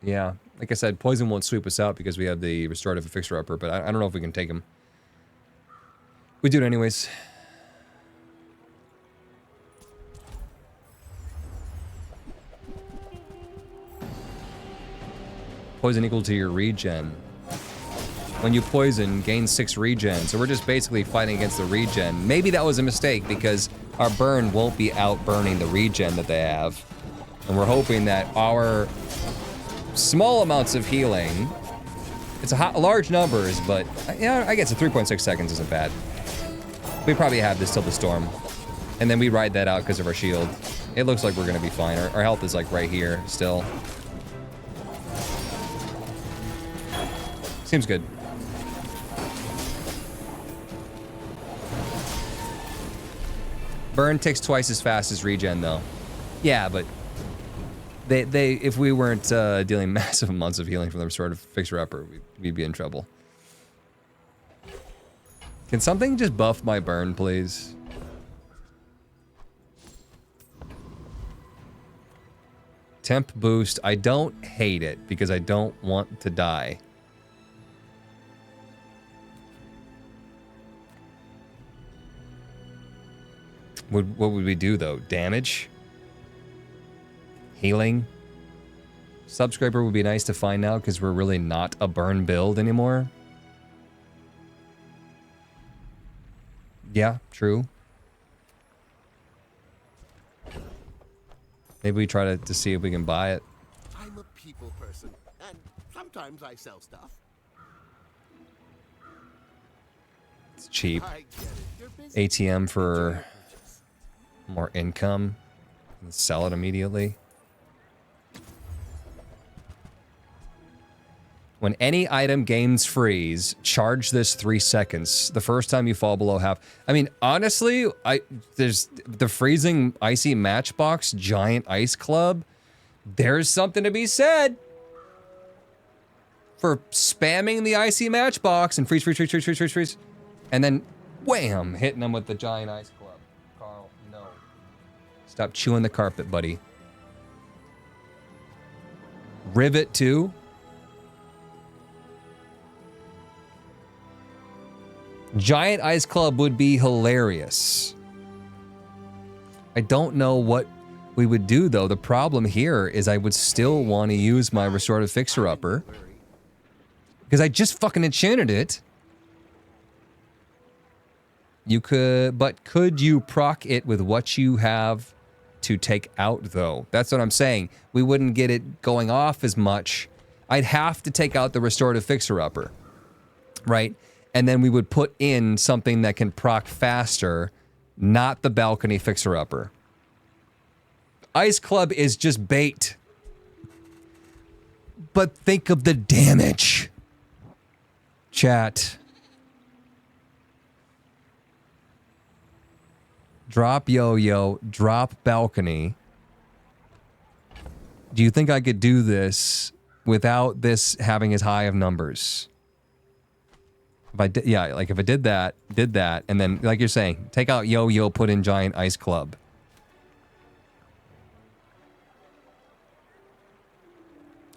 yeah, like I said, poison won't sweep us out because we have the restorative fixer-upper, but I don't know if we can take him. We do it anyways. Poison equal to your regen. When you poison, gain 6 regen. So we're just basically fighting against the regen. Maybe that was a mistake because our burn won't be out burning the regen that they have. And we're hoping that our small amounts of healing, it's large numbers, but yeah, I guess a 3.6 seconds isn't bad. We probably have this till the storm. And then we ride that out because of our shield. It looks like we're gonna be fine. Our health is like right here still. Seems good. Burn takes twice as fast as regen though. Yeah, but they if we weren't dealing massive amounts of healing from the sort of fixer-upper, we'd be in trouble. Can something just buff my burn, please? Temp boost. I don't hate it because I don't want to die. What would we do though? Damage? Healing? Subscriber would be nice to find out because we're really not a burn build anymore. Yeah, true. Maybe we try to see if we can buy it. I'm a people person, and sometimes I sell stuff. It's cheap. I get it. You're busy. ATM for more income. And sell it immediately. When any item gains freeze, charge this 3 seconds. The first time you fall below half. I mean, honestly, there's the freezing icy matchbox giant ice club. There's something to be said for spamming the icy matchbox and freeze. And then, wham, hitting them with the giant ice club. Carl, no. Stop chewing the carpet, buddy. Rivet 2. Giant ice club would be hilarious. I don't know what we would do, though. The problem here is I would still want to use my restorative fixer-upper. Because I just fucking enchanted it. You could, but could you proc it with what you have to take out, though? That's what I'm saying. We wouldn't get it going off as much. I'd have to take out the restorative fixer-upper, right? And then we would put in something that can proc faster, not the balcony fixer-upper. Ice Club is just bait. But think of the damage. Chat. Drop yo-yo, drop balcony. Do you think I could do this without this having as high of numbers? If I did, yeah, like if I did that, and then, like you're saying, take out yo-yo, put in giant ice club.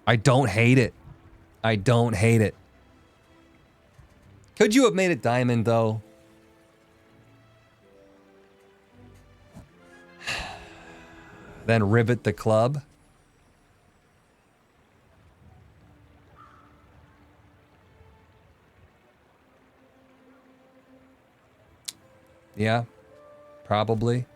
I don't hate it. I don't hate it. Could you have made it diamond, though? Then rivet the club. Yeah, probably.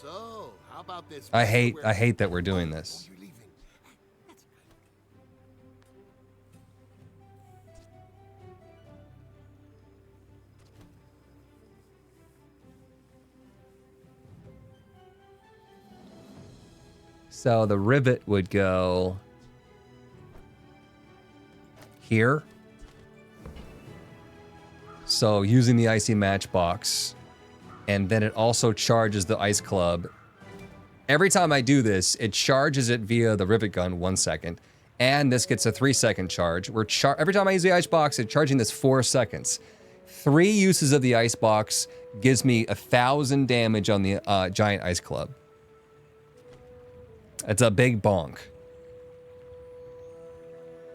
So, how about this? I hate that we're doing this. So the rivet would go here. So using the icy matchbox, and then it also charges the ice club. Every time I do this, it charges it via the rivet gun 1 second, and this gets a 3-second charge. Every time I use the ice box, it's charging this 4 seconds. 3 uses of the ice box gives me 1,000 damage on the giant ice club. It's a big bonk.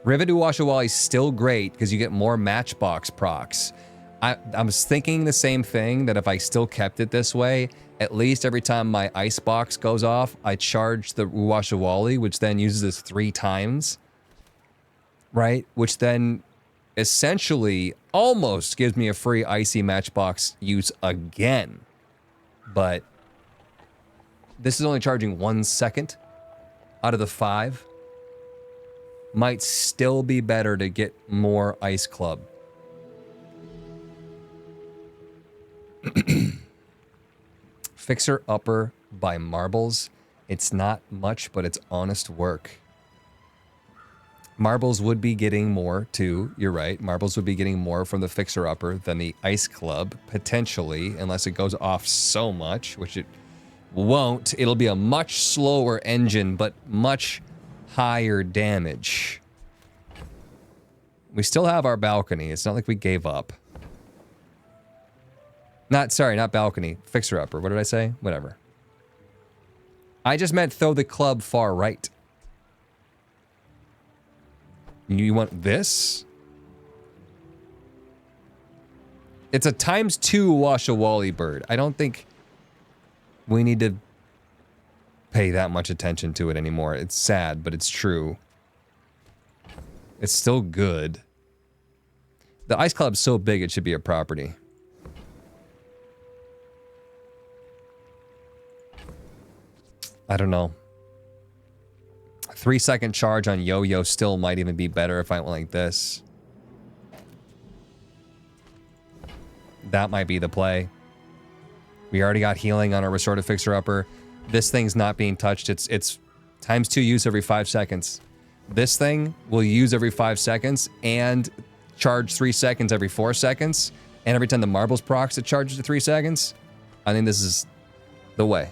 Rivet Uwashawali is still great because you get more matchbox procs. I was thinking the same thing, that if I still kept it this way, at least every time my ice box goes off, I charge the Uwashawali, which then uses this 3 times. Right? Which then essentially almost gives me a free icy matchbox use again. But this is only charging 1 second out of the 5. Might still be better to get more ice club. Fixer upper by marbles. It's not much, but it's honest work. Marbles would be getting more too. You're right. Marbles would be getting more from the fixer upper than the ice club, potentially, unless it goes off so much, which it won't. It'll be a much slower engine, but much higher damage. We still have our balcony. It's not like we gave up. Not balcony. Fixer upper. What did I say? Whatever. I just meant throw the club far right. You want this? It's a ×2 Uwashawali bird. I don't think we need to pay that much attention to it anymore. It's sad, but it's true. It's still good. The ice club's so big it should be a property. I don't know. 3-second charge on yo-yo still might even be better if I went like this. That might be the play. We already got healing on our restorative fixer upper. This thing's not being touched. It's ×2 use every 5 seconds. This thing will use every 5 seconds and charge 3 seconds every 4 seconds. And every time the marbles procs, it charges to 3 seconds. I think this is the way.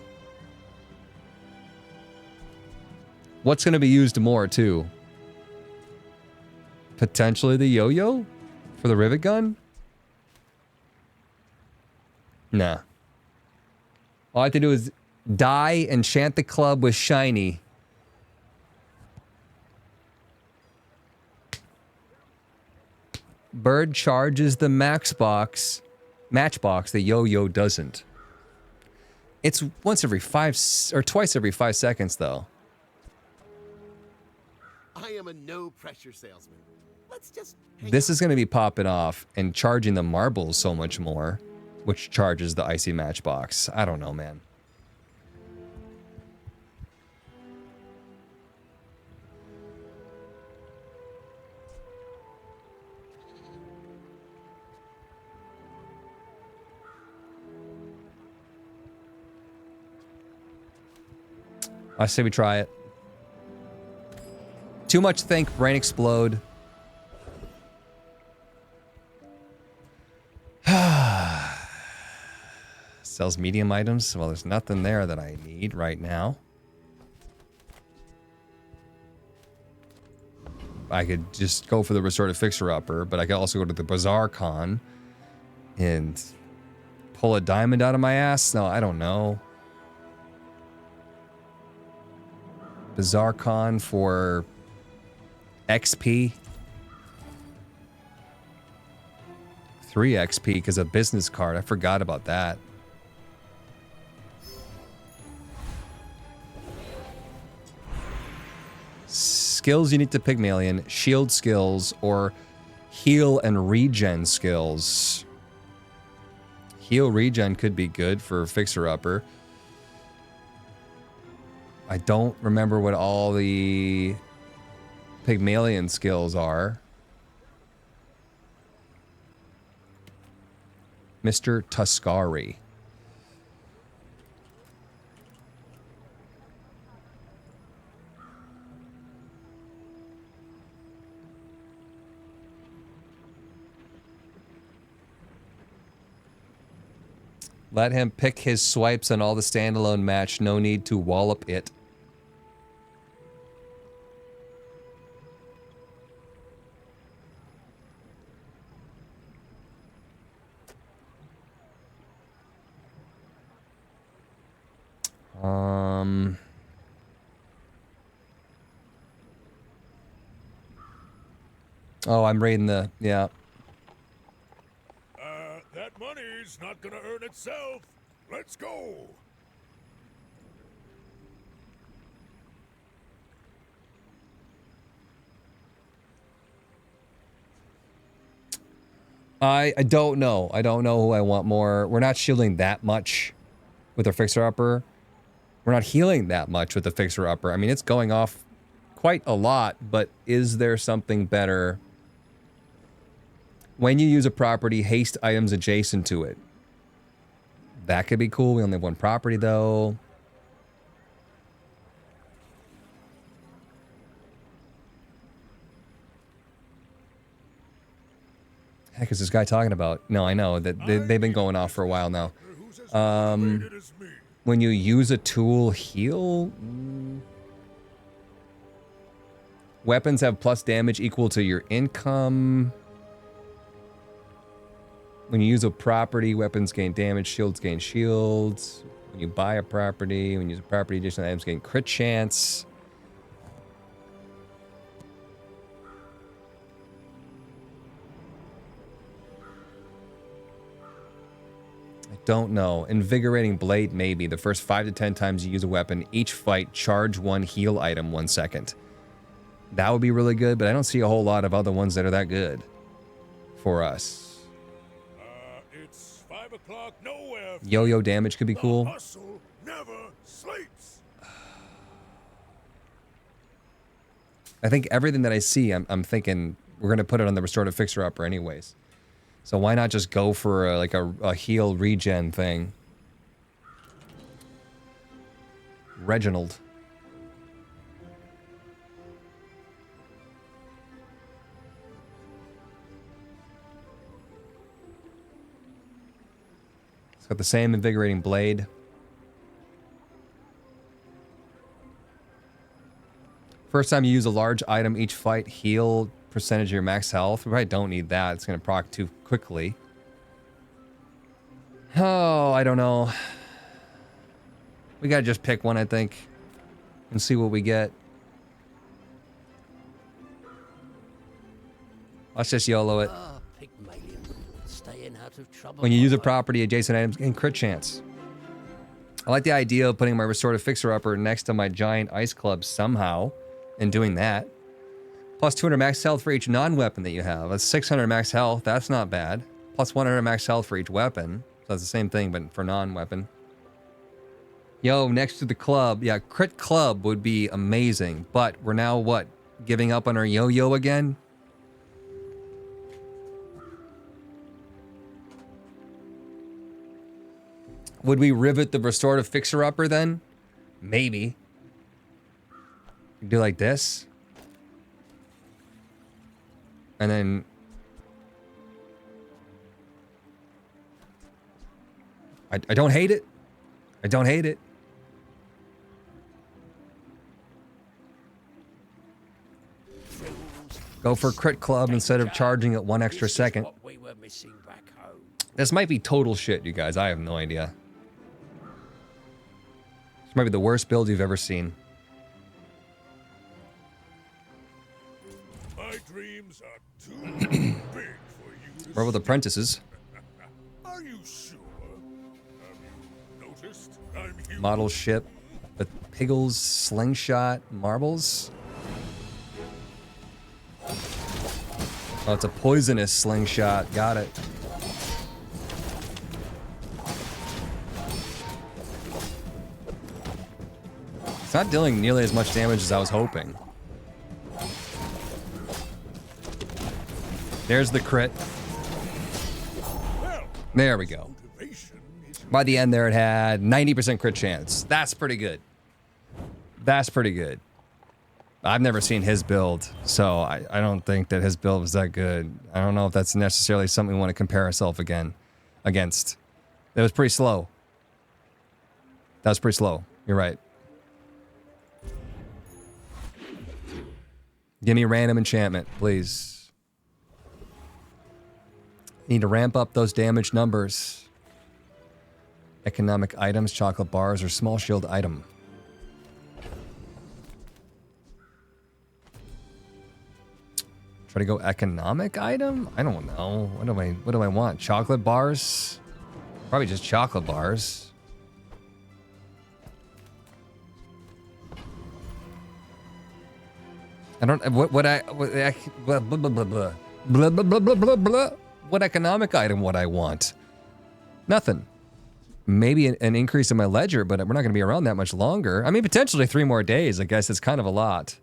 What's going to be used more, too? Potentially the yo-yo? For the rivet gun? Nah. All I have to do is die, enchant the club with shiny. Bird charges the matchbox, the yo-yo doesn't. It's once every twice every 5 seconds, though. I am a no-pressure salesman. Let's just This is going to be popping off and charging the marbles so much more, which charges the icy matchbox. I don't know, man. I say we try it. Too much to think, brain explode. Sells medium items. Well, there's nothing there that I need right now. I could just go for the restorative fixer-upper, but I could also go to the Bazaar con and pull a diamond out of my ass. No, I don't know. Bazaar con for XP. 3 XP because a business card. I forgot about that. Skills unique to Pygmalion, shield skills, or heal and regen skills. Heal regen could be good for fixer-upper. I don't remember what all the Pygmalion skills are. Mr. Tuscari. Let him pick his swipes on all the standalone match. No need to wallop it. Oh, I'm reading the, yeah. That money's not gonna earn itself. Let's go. I don't know. I don't know who I want more. We're not shielding that much with our fixer-upper. We're not healing that much with the fixer-upper. I mean, it's going off quite a lot, but is there something better? When you use a property, haste items adjacent to it. That could be cool. We only have one property, though. Heck is this guy talking about? No, I know that they've been going off for a while now. When you use a tool, heal? Weapons have plus damage equal to your income. When you use a property, weapons gain damage, shields gain shields. When you buy a property, when you use a property, additional items gain crit chance. I don't know. Invigorating Blade, maybe. The first 5 to 10 times you use a weapon, each fight, charge 1 heal item 1 second. That would be really good, but I don't see a whole lot of other ones that are that good for us. It's 5 o'clock nowhere. Yo-yo damage could be cool. Hustle never sleeps. I think everything that I see, I'm thinking we're going to put it on the restorative fixer-upper anyways. So why not just go for a heal regen thing? Reginald. It's got the same invigorating blade. First time you use a large item, each fight heal percentage of your max health. We probably don't need that. It's going to proc too quickly. Oh, I don't know. We got to just pick one, I think, and see what we get. Let's just YOLO it. Staying out of trouble. When you use a property, adjacent items gain crit chance. I like the idea of putting my restorative fixer-upper next to my giant ice club somehow, and doing that. Plus 200 max health for each non-weapon that you have. That's 600 max health. That's not bad. Plus 100 max health for each weapon. So that's the same thing, but for non-weapon. Yo, next to the club. Yeah, crit club would be amazing. But we're now, what? Giving up on our yo-yo again? Would we rivet the restorative fixer-upper then? Maybe. Do like this. And then... I don't hate it. I don't hate it. Go for crit club instead of charging it 1 extra second. This might be total shit, you guys. I have no idea. This might be the worst build you've ever seen. My dreams are too big for you to We're with apprentices. Are you sure? Have you noticed? I'm human. Model ship with piggles, slingshot, marbles. Oh, it's a poisonous slingshot. Got it. It's not dealing nearly as much damage as I was hoping. There's the crit. There we go. By the end there, it had 90% crit chance. That's pretty good. That's pretty good. I've never seen his build, so I don't think that his build was that good. I don't know if that's necessarily something we want to compare ourselves against. It was pretty slow. That was pretty slow. You're right. Give me random enchantment, please. Need to ramp up those damage numbers. Economic items, chocolate bars, or small shield item. Try to go economic item? I don't know. What do I want? Chocolate bars? Probably just chocolate bars. I don't what economic item would I want? Nothing. Maybe an increase in my ledger, but we're not going to be around that much longer. I mean, potentially 3 more days. I guess it's kind of a lot.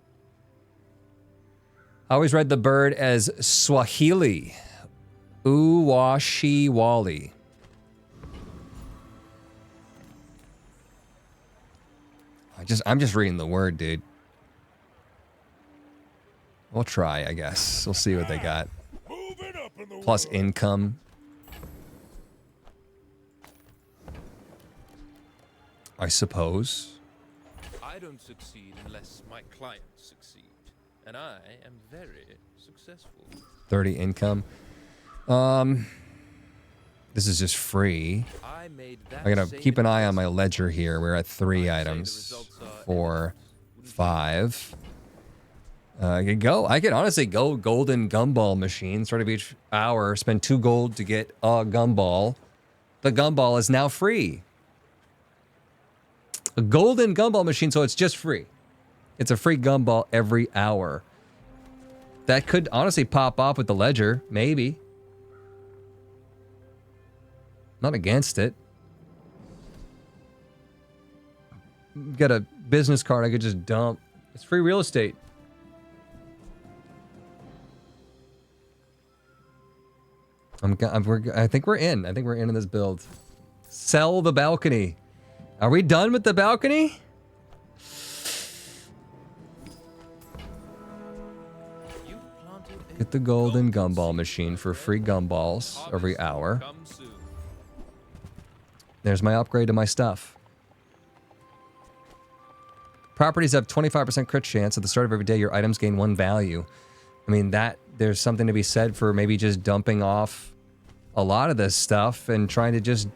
I always read the bird as Swahili. Uwashiwali. I'm just reading the word, dude. We'll try, I guess. We'll see what they got. Plus income. I suppose. I don't succeed unless my clients succeed. And I am very successful. 30 income. This is just free. I gotta keep an eye on my ledger here. We're at 3 items. 4, 5. I could honestly go golden gumball machine. Start of each hour. Spend 2 gold to get a gumball. The gumball is now free. A golden gumball machine, so it's just free. It's a free gumball every hour. That could honestly pop off with the ledger, maybe. Not against it. Got a business card I could just dump. It's free real estate. I think we're in. I think we're in this build. Sell the balcony. Are we done with the balcony? Get the golden gumball machine for free gumballs every hour. There's my upgrade to my stuff. Properties have 25% crit chance. At the start of every day, your items gain 1 value. I mean, there's something to be said for maybe just dumping off a lot of this stuff and trying to just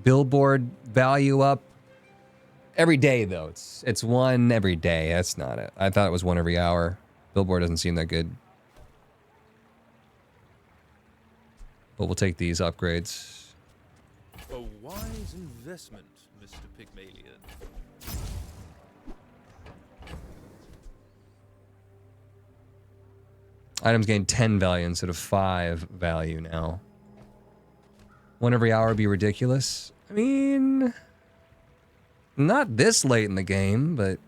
billboard value up every day, though. It's 1 every day. That's not it. I thought it was 1 every hour. Billboard doesn't seem that good. But we'll take these upgrades. A wise investment, Mr. Pygmalion. Items gain 10 value instead of 5 value now. 1 every hour would be ridiculous. I mean, not this late in the game, but...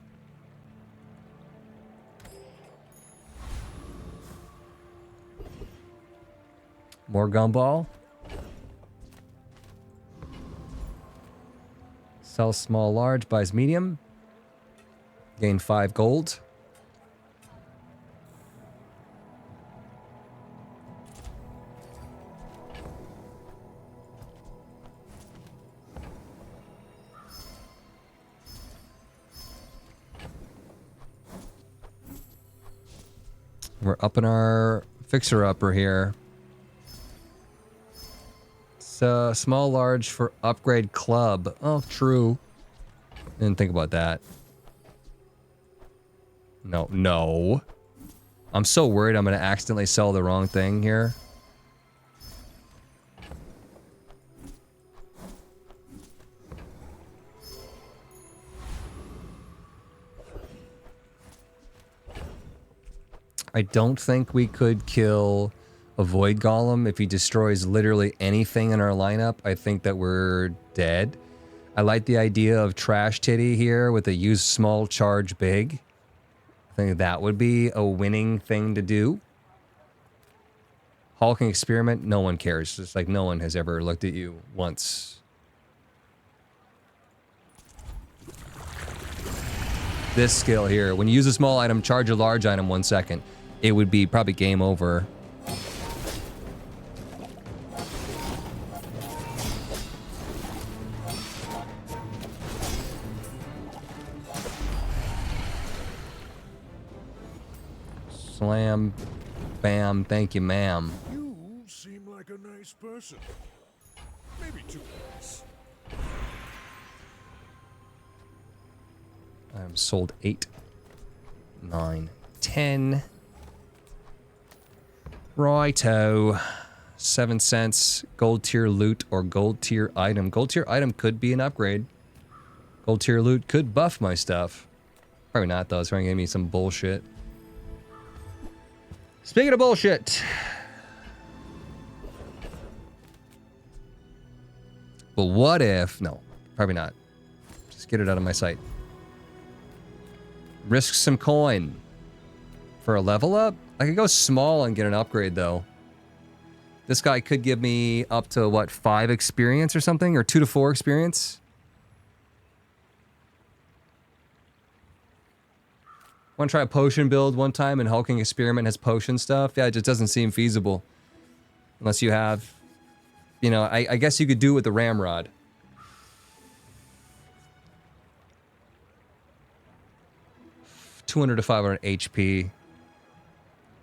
More gumball. Sells small, large, buys medium. Gain 5 gold. We're upping our fixer-upper here. It's small, large for upgrade club. Oh, true. Didn't think about that. No. I'm so worried I'm going to accidentally sell the wrong thing here. I don't think we could kill a Void Golem if he destroys literally anything in our lineup. I think that we're dead. I like the idea of Trash Titty here with a use small, charge big. I think that would be a winning thing to do. Hulking Experiment, no one cares. It's like no one has ever looked at you once. This skill here, when you use a small item, charge a large item 1 second. It would be probably game over. Slam, bam, thank you, ma'am. You seem like a nice person. Maybe too nice. I'm sold 8, 9, 10. Righto. 7 cents. Gold tier loot or gold tier item. Gold tier item could be an upgrade. Gold tier loot could buff my stuff. Probably not, though. It's going to give me some bullshit. Speaking of bullshit. But what if... No, probably not. Just get it out of my sight. Risk some coin. For a level up? I could go small and get an upgrade, though. This guy could give me up to, what, 5 experience or something? Or 2 to 4 experience? Want to try a potion build one time and Hulking Experiment has potion stuff? Yeah, it just doesn't seem feasible. Unless you have... You know, I guess you could do it with the Ramrod. $200 to 500 HP.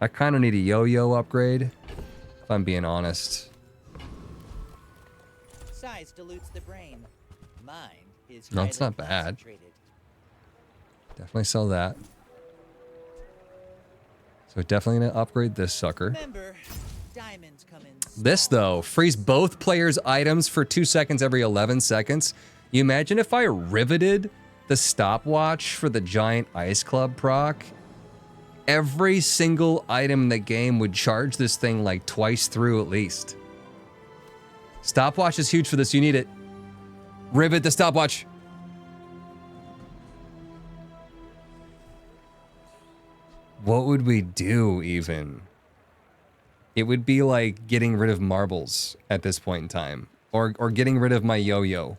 I kind of need a yo-yo upgrade, if I'm being honest. Size dilutes the brain. Mind is No, it's highly not bad. concentrated. Definitely sell that. So definitely gonna upgrade this sucker. Remember, diamonds come in This, though, frees both players' items for 2 seconds every 11 seconds. You imagine if I riveted the stopwatch for the giant ice club proc? Every single item in the game would charge this thing like twice through at least. Stopwatch is huge for this. You need it. Rivet the stopwatch. What would we do even? It would be like getting rid of marbles at this point in time. Or getting rid of my yo-yo.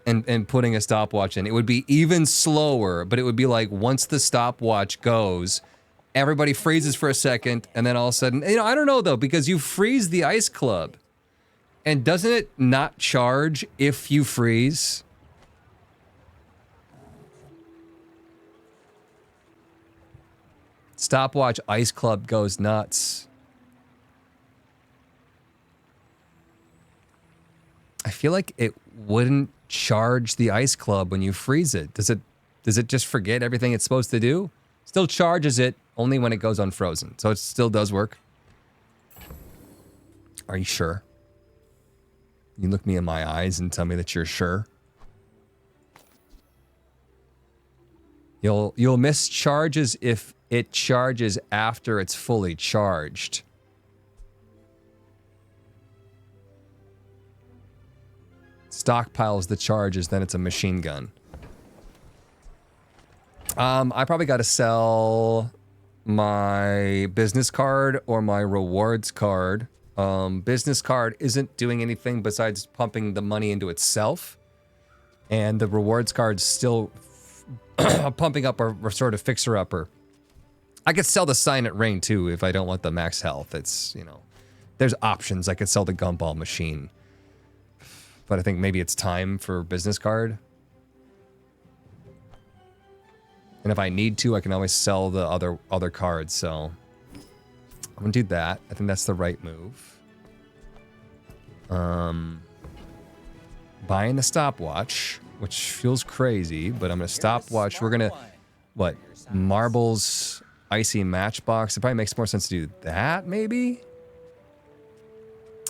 And putting a stopwatch in. It would be even slower, but it would be like once the stopwatch goes, everybody freezes for a second, and then all of a sudden, you know, I don't know though, because you freeze the ice club. And doesn't it not charge if you freeze? Stopwatch Ice Club goes nuts. I feel like it wouldn't charge the Ice Club when you freeze it. Does it just forget everything it's supposed to do? Still charges it only when it goes unfrozen. So it still does work. Are you sure? You look me in my eyes and tell me that you're sure. You'll miss charges if it charges after it's fully charged. Stockpiles the charges, then it's a machine gun. I probably got to sell my business card or my rewards card. Business card isn't doing anything besides pumping the money into itself. And the rewards card's still pumping up a sort of fixer-upper. I could sell the Signet Ring, too, if I don't want the max health. It's, you know, there's options. I could sell the Gumball Machine. But I think maybe it's time for business card. And if I need to, I can always sell the other cards, so I'm gonna do that. I think that's the right move. Buying the stopwatch, which feels crazy, but I'm gonna stopwatch. We're gonna, what, marbles, icy matchbox. It probably makes more sense to do that, maybe?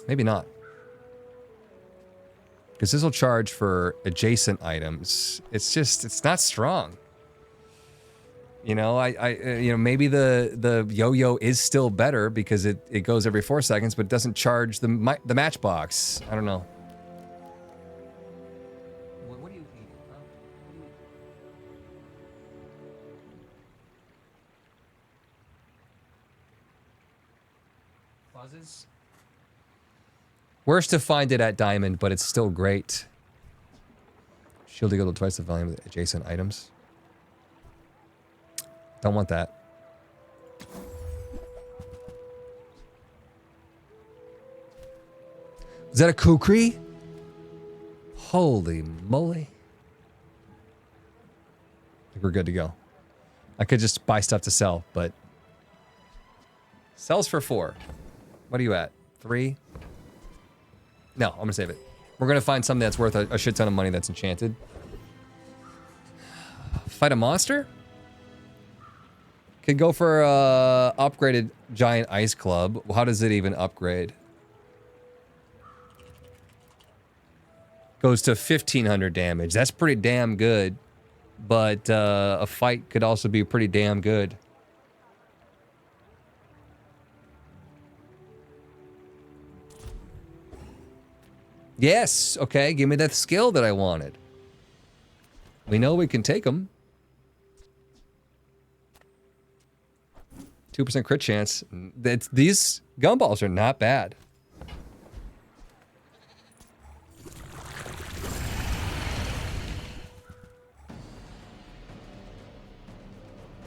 Maybe not. Because this will charge for adjacent items. It's just, it's not strong. You know, you know, maybe the yo-yo is still better because it goes every 4 seconds, but it doesn't charge the matchbox. I don't know. What are you eating? Buzzes? Worse to find it at Diamond, but it's still great. Shield equal to twice the volume of the adjacent items. Don't want that. Is that a kukri? Holy moly. I think we're good to go. I could just buy stuff to sell, but... Sells for 4. What are you at? 3? No, I'm gonna save it. We're gonna find something that's worth a shit ton of money that's enchanted. Fight a monster? Could go for a upgraded giant ice club. How does it even upgrade? Goes to 1500 damage. That's pretty damn good. But a fight could also be pretty damn good. Yes, okay, give me that skill that I wanted. We know we can take them. 2% crit chance. These gumballs are not bad.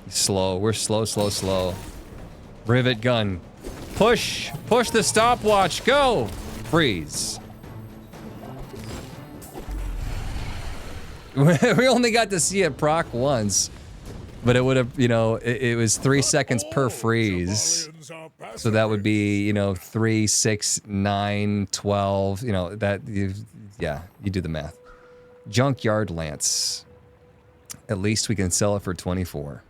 Slow. We're slow, slow, slow. Rivet gun. Push. Push the stopwatch. Go. Freeze. We only got to see it proc once. But it would have, you know, it was 3 seconds per freeze. So that would be, you know, 3, 6, 9, 12, you know, that, yeah, you do the math. Junkyard Lance. At least we can sell it for 24.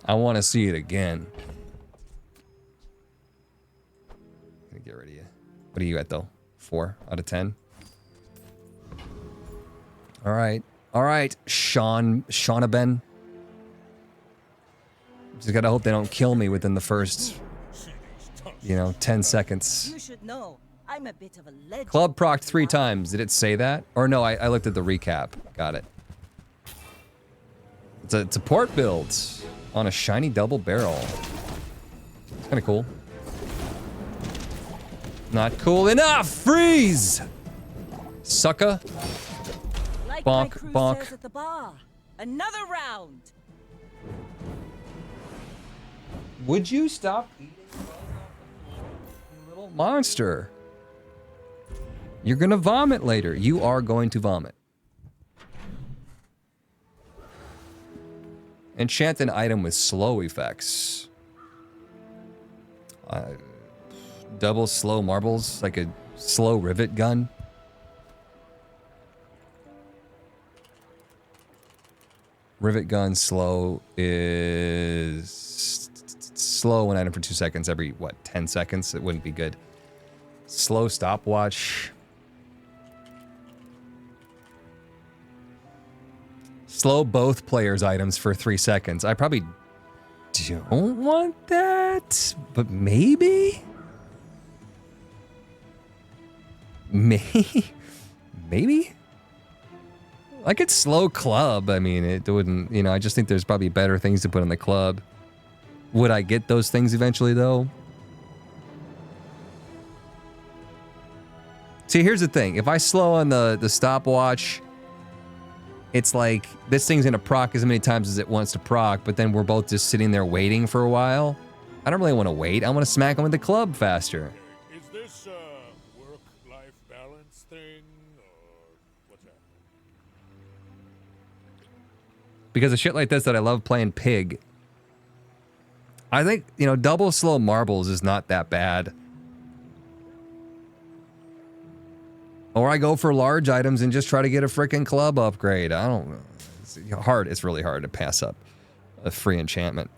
I want to see it again. Let me get rid of you. What are you at, though? 4 out of 10? All right. All right, Shaunaben. Just gotta hope they don't kill me within the first, you know, 10 seconds. You should know, I'm a bit of a legend. Club procced 3 times. Did it say that? Or no, I looked at the recap. Got it. It's a port build on a shiny double barrel. It's kind of cool. Not cool enough. Freeze, sucker. Like bonk, my crew bonk. says at the bar. Another round. Would you stop eating, you little monster? You're gonna vomit later. You are going to vomit. Enchant an item with slow effects. Double slow marbles, like a slow rivet gun. Rivet gun slow is slow one item for 2 seconds every, what, 10 seconds? It wouldn't be good. Slow stopwatch. Slow both players' items for 3 seconds. I probably don't want that, but maybe? Maybe? I could slow club. I mean, it wouldn't, you know, I just think there's probably better things to put on the club. Would I get those things eventually, though? See, here's the thing. If I slow on the stopwatch, it's like this thing's gonna proc as many times as it wants to proc, but then we're both just sitting there waiting for a while. I don't really want to wait. I want to smack them with the club faster. Is this a work-life balance thing, or what's that? Because of shit like this that I love playing Pig. I think, you know, double slow marbles is not that bad. Or I go for large items and just try to get a freaking club upgrade. I don't know. It's hard. It's really hard to pass up a free enchantment.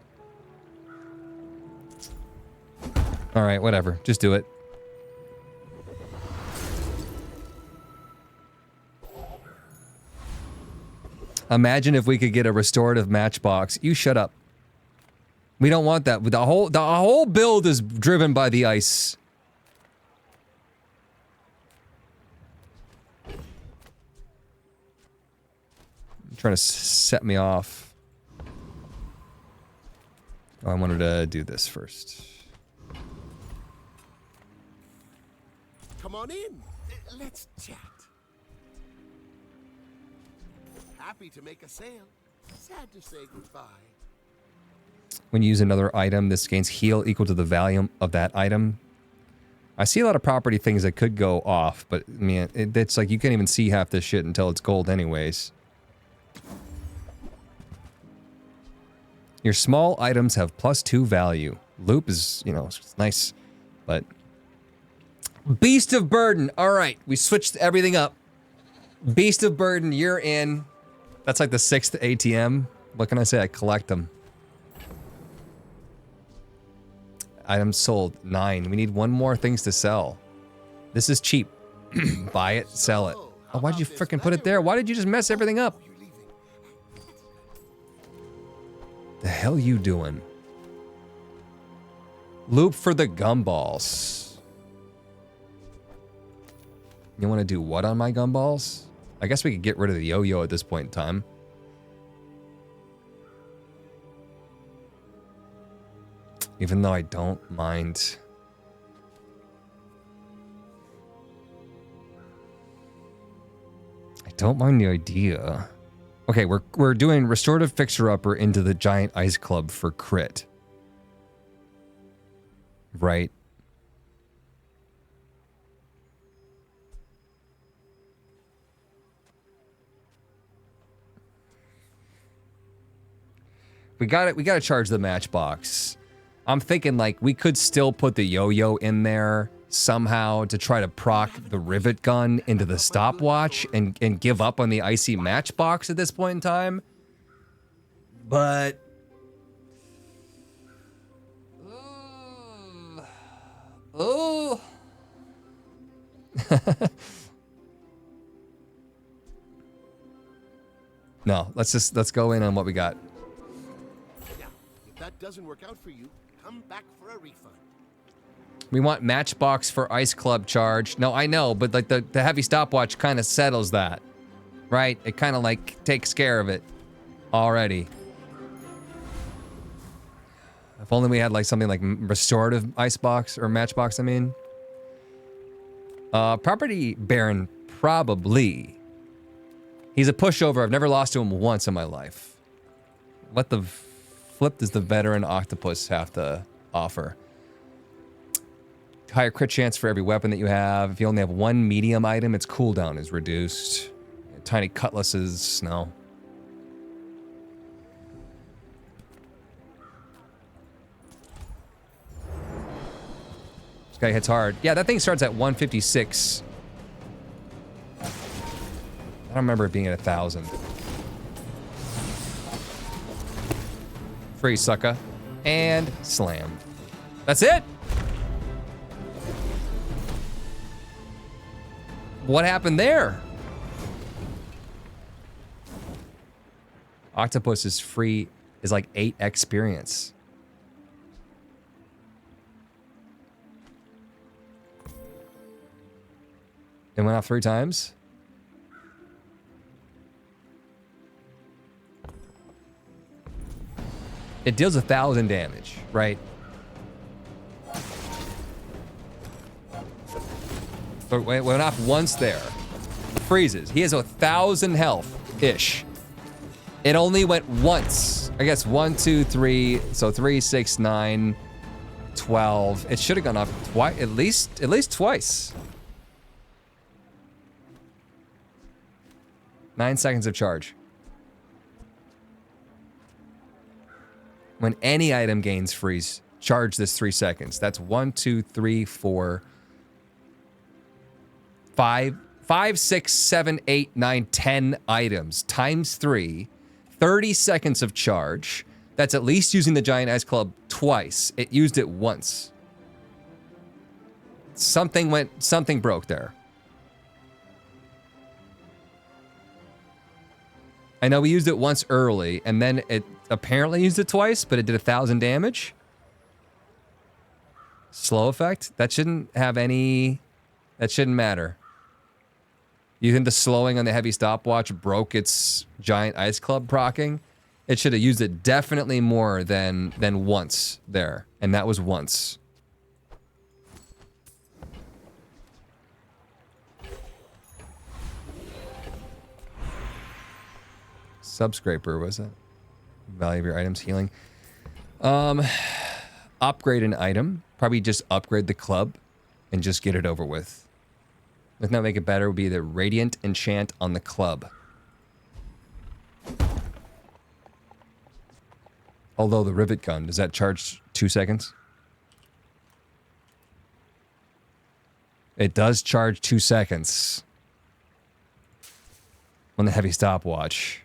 All right, whatever. Just do it. Imagine if we could get a restorative matchbox. You shut up. We don't want that. The whole build is driven by the ice. Trying to set me off. Oh, I wanted to do this first. Come on in. Let's chat. Happy to make a sale. Sad to say goodbye. When you use another item, this gains heal equal to the value of that item. I see a lot of property things that could go off, but I mean, it's like you can't even see half this shit until it's gold anyways. Your small items have +2 value. Loop is, you know, it's nice, but... Beast of Burden. All right, we switched everything up. Beast of Burden, you're in. That's like the 6th ATM. What can I say? I collect them. Items sold, 9. We need 1 more things to sell. This is cheap. Buy it, sell it. Oh, why'd you frickin' put it there? Why did you just mess everything up? The hell you doing? Loop for the gumballs. You want to do what on my gumballs? I guess we could get rid of the yo-yo at this point in time. Even though I don't mind. I don't mind the idea. Okay, we're doing restorative fixer-upper into the giant ice club for crit. Right. We gotta charge the matchbox. I'm thinking like we could still put the yo-yo in there somehow to try to proc the rivet gun into the stopwatch and give up on the icy matchbox at this point in time. But... Oh. No, let's go in on what we got. Now, if that doesn't work out for you, come back for a refund. We want matchbox for ice club charge. No, I know, but like the heavy stopwatch kind of settles that, right? It kind of like takes care of it already. If only we had like something like restorative icebox or matchbox, I mean. Property Baron, probably. He's a pushover. I've never lost to him once in my life. What the flip does the veteran octopus have to offer? Higher crit chance for every weapon that you have. If you only have 1 medium item, its cooldown is reduced. Tiny cutlasses, no. Guy hits hard. Yeah, that thing starts at 156. I don't remember it being at 1,000. Free sucker. And slam. That's it? What happened there? Octopus is free, is like 8 experience. It went off 3 times. It deals 1,000 damage, right? So it went off once there. Freezes. He has 1,000 health-ish. It only went once. I guess 1, 2, 3. So 3, 6, 9, 12. It should have gone off twice, at least twice. 9 seconds of charge. When any item gains freeze, charge this 3 seconds. That's 1, 2, 3, 4, 5, 6, 7, 8, 9, 10 items times 3. 30 seconds of charge. That's at least using the Giant Ice Club twice. It used it once. Something broke there. I know we used it once early, and then it apparently used it twice, but it did 1,000 damage. Slow effect? That shouldn't have any... That shouldn't matter. You think the slowing on the heavy stopwatch broke its Giant Ice Club proccing? It should have used it definitely more than once there, and that was once. Subscraper, was it? Value of your items, healing. Upgrade an item. Probably just upgrade the club and just get it over with. If not make it better, would be the Radiant Enchant on the club. Although the Rivet Gun, does that charge 2 seconds? It does charge 2 seconds. On the heavy stopwatch.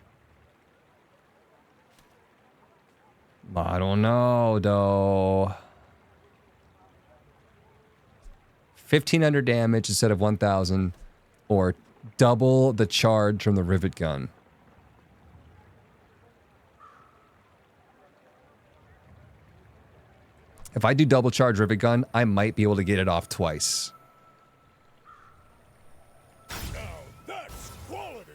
I don't know, though. 1,500 damage instead of 1,000, or double the charge from the Rivet Gun. If I do double charge Rivet Gun, I might be able to get it off twice. Now that's quality.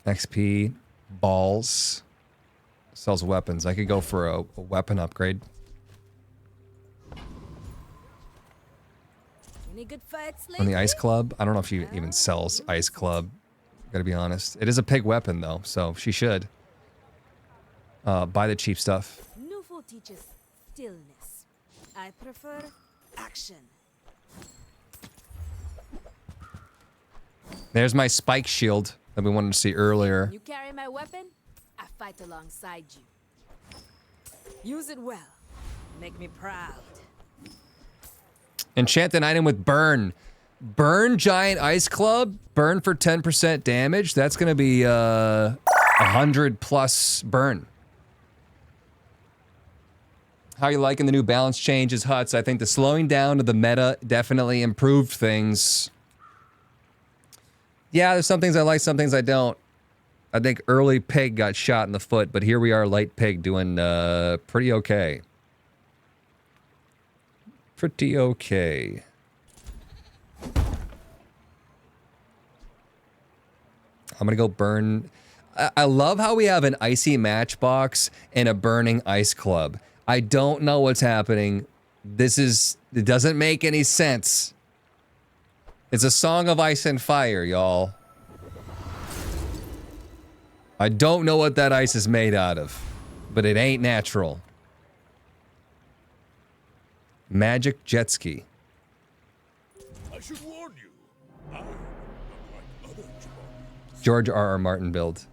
XP, balls, sells weapons. I could go for a weapon upgrade. Any good fights On the lately? Ice Club, I don't know if she even sells Ice Club. Gotta be honest. It is a pig weapon though, so she should. Buy the cheap stuff. Nufo teaches stillness. I prefer action. There's my spike shield that we wanted to see earlier. You carry my weapon, I fight alongside you. Use it well. Make me proud. Enchant an item with burn. Burn Giant Ice Club. Burn for 10% damage. That's gonna be 100 plus burn. How you liking the new balance changes, Huts? I think the slowing down of the meta definitely improved things. Yeah, there's some things I like, some things I don't. I think early Pig got shot in the foot, but here we are, late Pig, doing pretty okay. Pretty okay. I'm gonna go burn. I love how we have an icy matchbox and a burning ice club. I don't know what's happening. It doesn't make any sense. It's a song of ice and fire, y'all. I don't know what that ice is made out of, but it ain't natural. Magic jet ski. I should warn you. I am like other Jabari. George R.R. Martin build.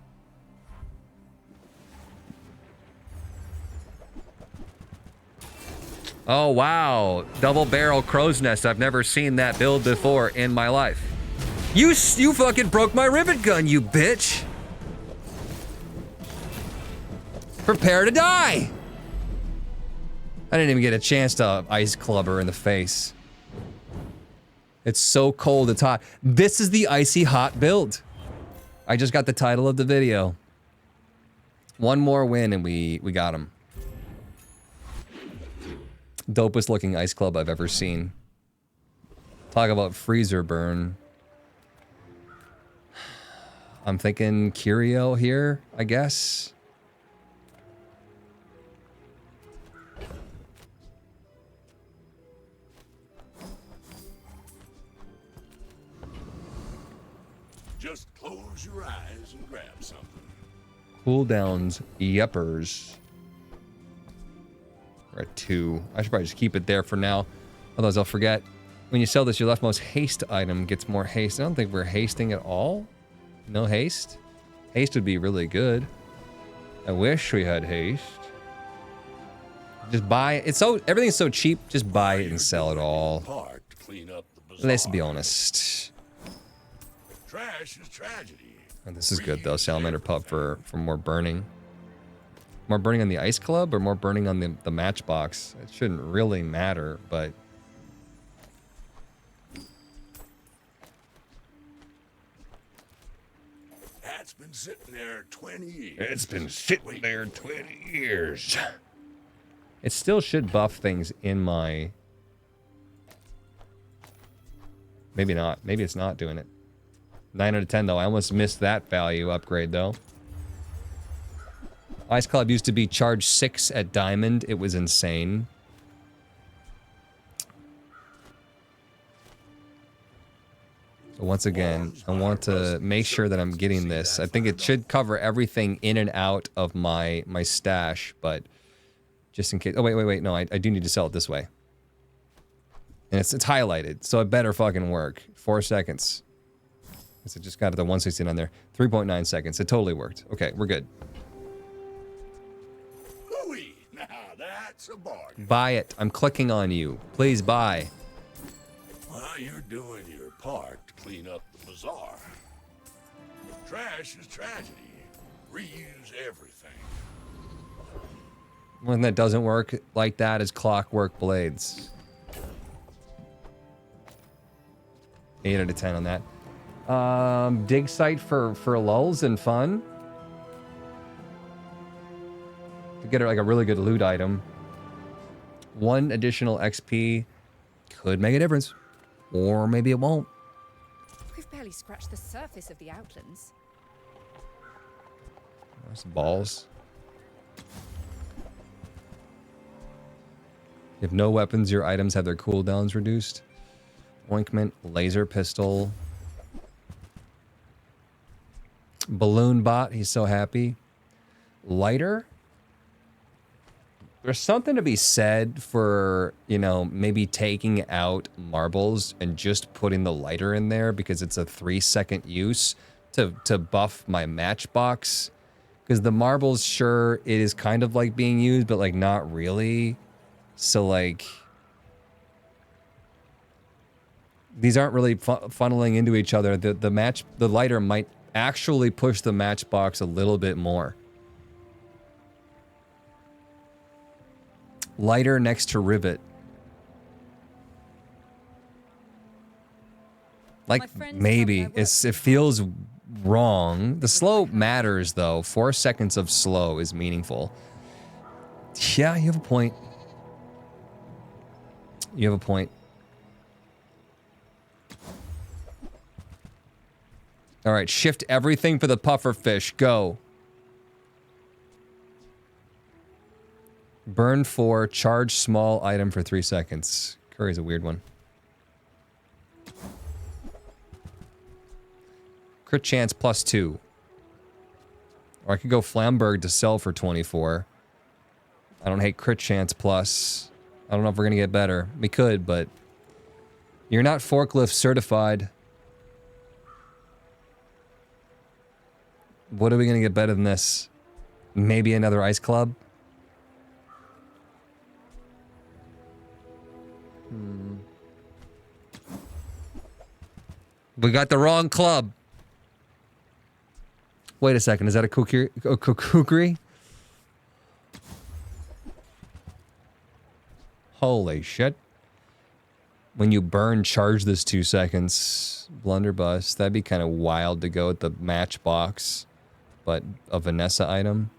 Oh, wow. Double barrel crow's nest. I've never seen that build before in my life. You fucking broke my rivet gun, you bitch. Prepare to die. I didn't even get a chance to ice club her in the face. It's so cold, it's hot. This is the icy hot build. I just got the title of the video. One more win and we got him. Dopest looking ice club I've ever seen. Talk about freezer burn. I'm thinking Curio here, I guess. Just close your eyes and grab something. Cooldowns, yeppers. We're at 2. I should probably just keep it there for now. Otherwise I'll forget. When you sell this, your leftmost haste item gets more haste. I don't think we're hasting at all. No haste? Haste would be really good. I wish we had haste. Just buy it. It's so, everything's so cheap. Just buy it and sell it all. Part to clean up the bazaar. Let's be honest. Trash is tragedy. And this is good though. Salamander pup for more burning. More burning on the ice club or more burning on the matchbox? It shouldn't really matter, but That's been sitting there 20 years. it's been sitting there 20 years. It still should buff things in my... Maybe not. Maybe it's not doing it. 9 out of 10 though. I almost missed that value upgrade though. Ice Club used to be charge 6 at Diamond. It was insane. So once again, I want to make sure that I'm getting this. I think it should cover everything in and out of my stash, but just in case. Oh, wait. No, I do need to sell it this way. And it's highlighted, so it better fucking work. 4 seconds. So just got the 116 on there. 3.9 seconds. It totally worked. Okay, we're good. Louis, now that's a bargain. Buy it. I'm clicking on you. Please buy. While you're doing your part to clean up the bazaar. Trash is tragedy. Reuse everything. One that doesn't work like that is clockwork blades. 8 out of 10 on that. Dig site for lulls and fun. To get like a really good loot item. 1 additional XP could make a difference. Or maybe it won't. We've barely scratched the surface of the outlands. There's balls. If no weapons, your items have their cooldowns reduced. Ointment, laser pistol. Balloon bot, he's so happy. Lighter. There's something to be said for, you know, maybe taking out marbles and just putting the lighter in there because it's a 3-second use to buff my matchbox. Because the marbles, sure, it is kind of like being used, but like not really. So like, these aren't really funneling into each other. The lighter might actually push the matchbox a little bit more. Lighter next to rivet. Like maybe it feels wrong. The slow matters though. 4 seconds of slow is meaningful. Yeah, you have a point. You have a point. All right, shift everything for the puffer fish. Go. Burn 4, charge small item for 3 seconds. Curry's a weird one. Crit chance +2. Or I could go Flamberg to sell for 24. I don't hate crit chance plus. I don't know if we're gonna get better. We could, but you're not forklift certified. What are we gonna get better than this? Maybe another ice club? We got the wrong club. Wait a second. Is that a kukri? Holy shit. When you burn, charge this 2 seconds. Blunderbuss. That'd be kind of wild to go with the matchbox. But a Vanessa item.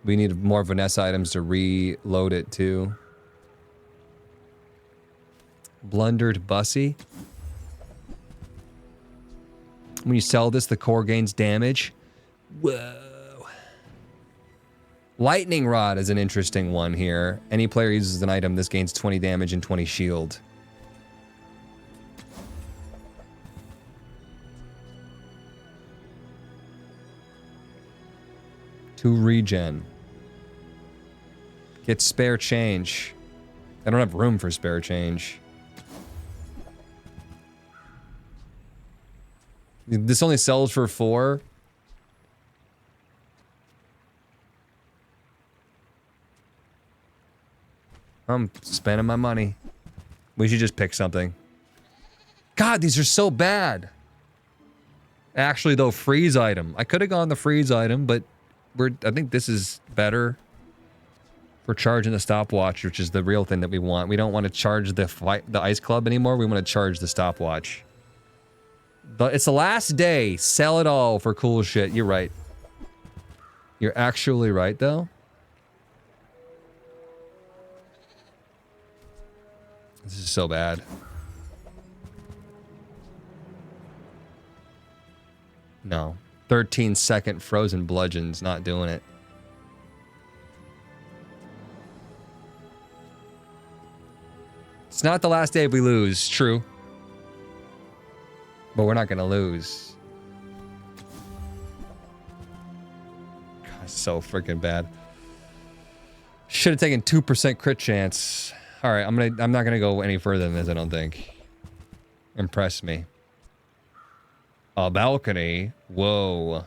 We need more Vanessa items to reload it too. Blundered Bussy. When you sell this, the core gains damage. Whoa. Lightning Rod is an interesting one here. Any player uses an item, this gains 20 damage and 20 shield. To regen. Get spare change. I don't have room for spare change. This only sells for 4. I'm spending my money. We should just pick something. God, these are so bad. Actually, though, freeze item. I could have gone the freeze item, but I think this is better for charging the stopwatch, which is the real thing that we want. We don't want to charge the ice club anymore. We want to charge the stopwatch. It's the last day. Sell it all for cool shit. You're right. You're actually right, though. This is so bad. No. 13-second frozen bludgeons. Not doing it. It's not the last day if we lose. True. But we're not going to lose. God, it's so freaking bad. Should have taken 2% crit chance. All right, I'm not going to go any further than this, I don't think. Impress me. A balcony. Whoa.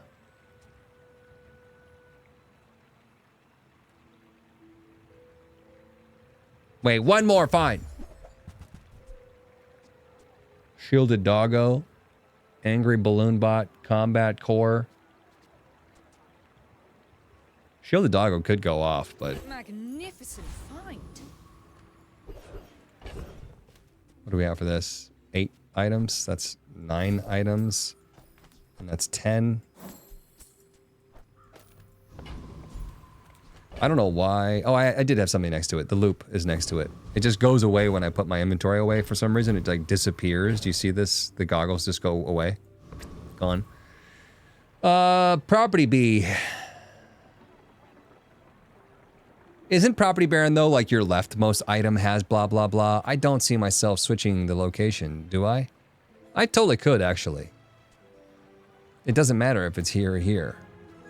Wait, one more, fine. Shielded Doggo. Angry Balloon Bot. Combat Core. Shielded Doggo could go off, but... Magnificent find. What do we have for this? 8 items. That's 9 items. And that's 10. I don't know why. Oh, I did have something next to it. The loop is next to it. It just goes away when I put my inventory away for some reason. It like disappears. Do you see this? The goggles just go away. Gone. Property B. Isn't Property Baron, though, like your leftmost item has blah, blah, blah? I don't see myself switching the location, do I? I totally could, actually. It doesn't matter if it's here or here,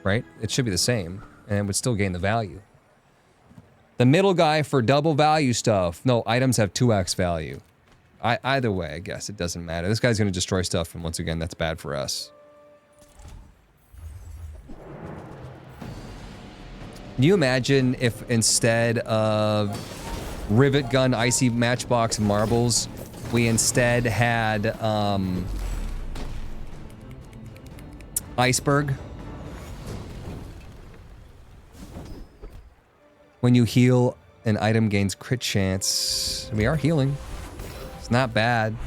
right? It should be the same, and it would still gain the value. The middle guy for double value stuff. No, items have 2x value. Either way, I guess, it doesn't matter. This guy's going to destroy stuff, and once again, that's bad for us. Can you imagine if instead of rivet gun, icy matchbox, marbles, we instead had iceberg? When you heal, an item gains crit chance. We are healing. It's not bad.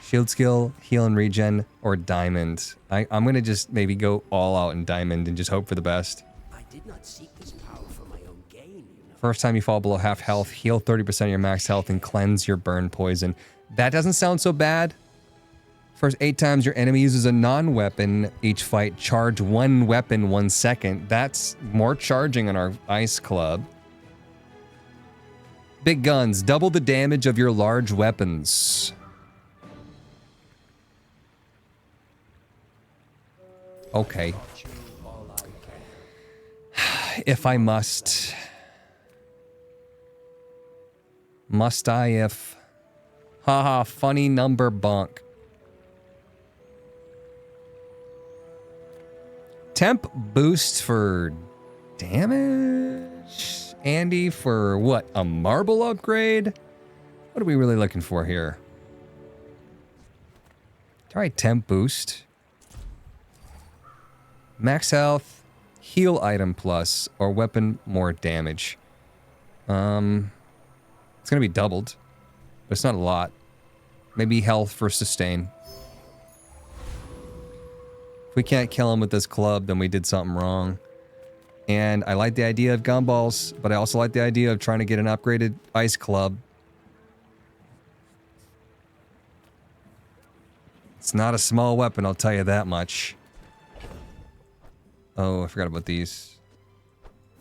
Shield skill, heal and regen, or diamond. I'm gonna just maybe go all out in diamond and just hope for the best. I did not seek this power for my own gain, you know. First time you fall below half health, heal 30% of your max health and cleanse your burn poison. That doesn't sound so bad. First 8 times your enemy uses a non-weapon each fight, charge 1 weapon 1 second. That's more charging on our ice club. Big guns, double the damage of your large weapons. Okay. If I must. Must I if? Haha, funny number bonk. Temp boost for damage? Andy for what? A marble upgrade? What are we really looking for here? All right, temp boost. Max health, heal item plus, or weapon more damage. It's gonna be doubled, but it's not a lot. Maybe health for sustain. If we can't kill him with this club, then we did something wrong. And I like the idea of gumballs, but I also like the idea of trying to get an upgraded ice club. It's not a small weapon, I'll tell you that much. Oh, I forgot about these.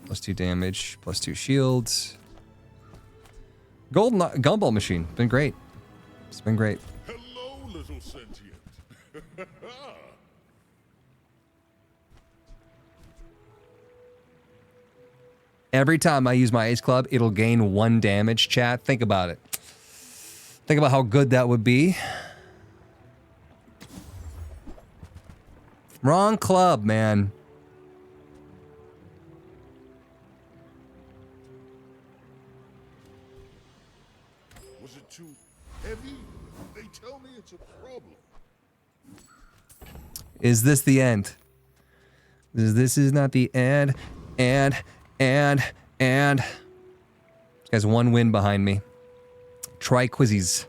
+2 damage, +2 shields. Golden gumball machine. Been great. It's been great. Hello, little sentient. Every time I use my Ace Club, it'll gain 1 damage, chat. Think about it. Think about how good that would be. Wrong club, man. Was it too heavy? They tell me it's a problem. Is this the end? This is not the end. And. This guy's 1 win behind me. Try Quizzies.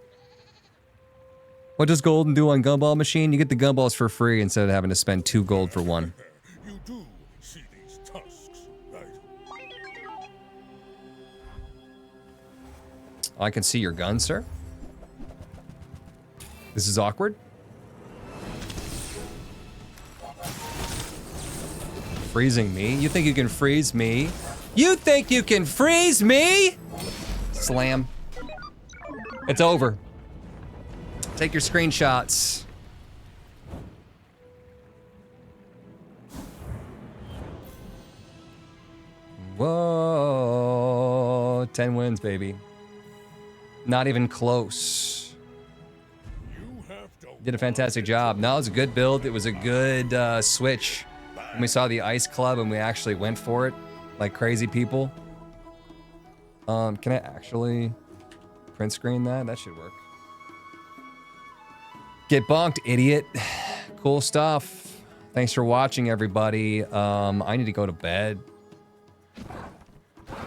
What does Golden do on Gumball Machine? You get the gumballs for free instead of having to spend 2 gold for 1. You do see these tusks, right? I can see your gun, sir. This is awkward. Freezing me? You think you can freeze me? You think you can freeze me? Slam. It's over. Take your screenshots. Whoa. 10 wins, baby. Not even close. Did a fantastic job. No, it was a good build. It was a good switch. When we saw the ice club and we actually went for it like crazy people. Can I actually print screen that? That should work. Get bonked, idiot. Cool stuff. Thanks for watching, everybody. I need to go to bed.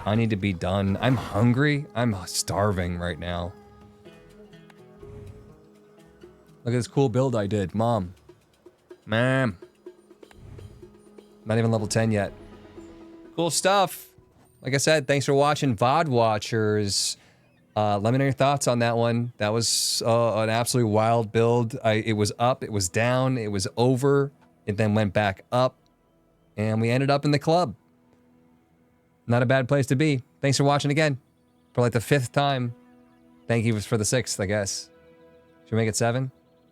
I need to be done. I'm hungry. I'm starving right now. Look at this cool build I did. Mom. Ma'am. Not even level 10 yet. Cool stuff. Like I said, thanks for watching, VOD watchers. Let me know your thoughts on that one. That was an absolutely wild build. It was up, it was down, it was over. It then went back up. And we ended up in the club. Not a bad place to be. Thanks for watching again. For like the 5th time. Thank you for the 6th, I guess. Should we make it 7?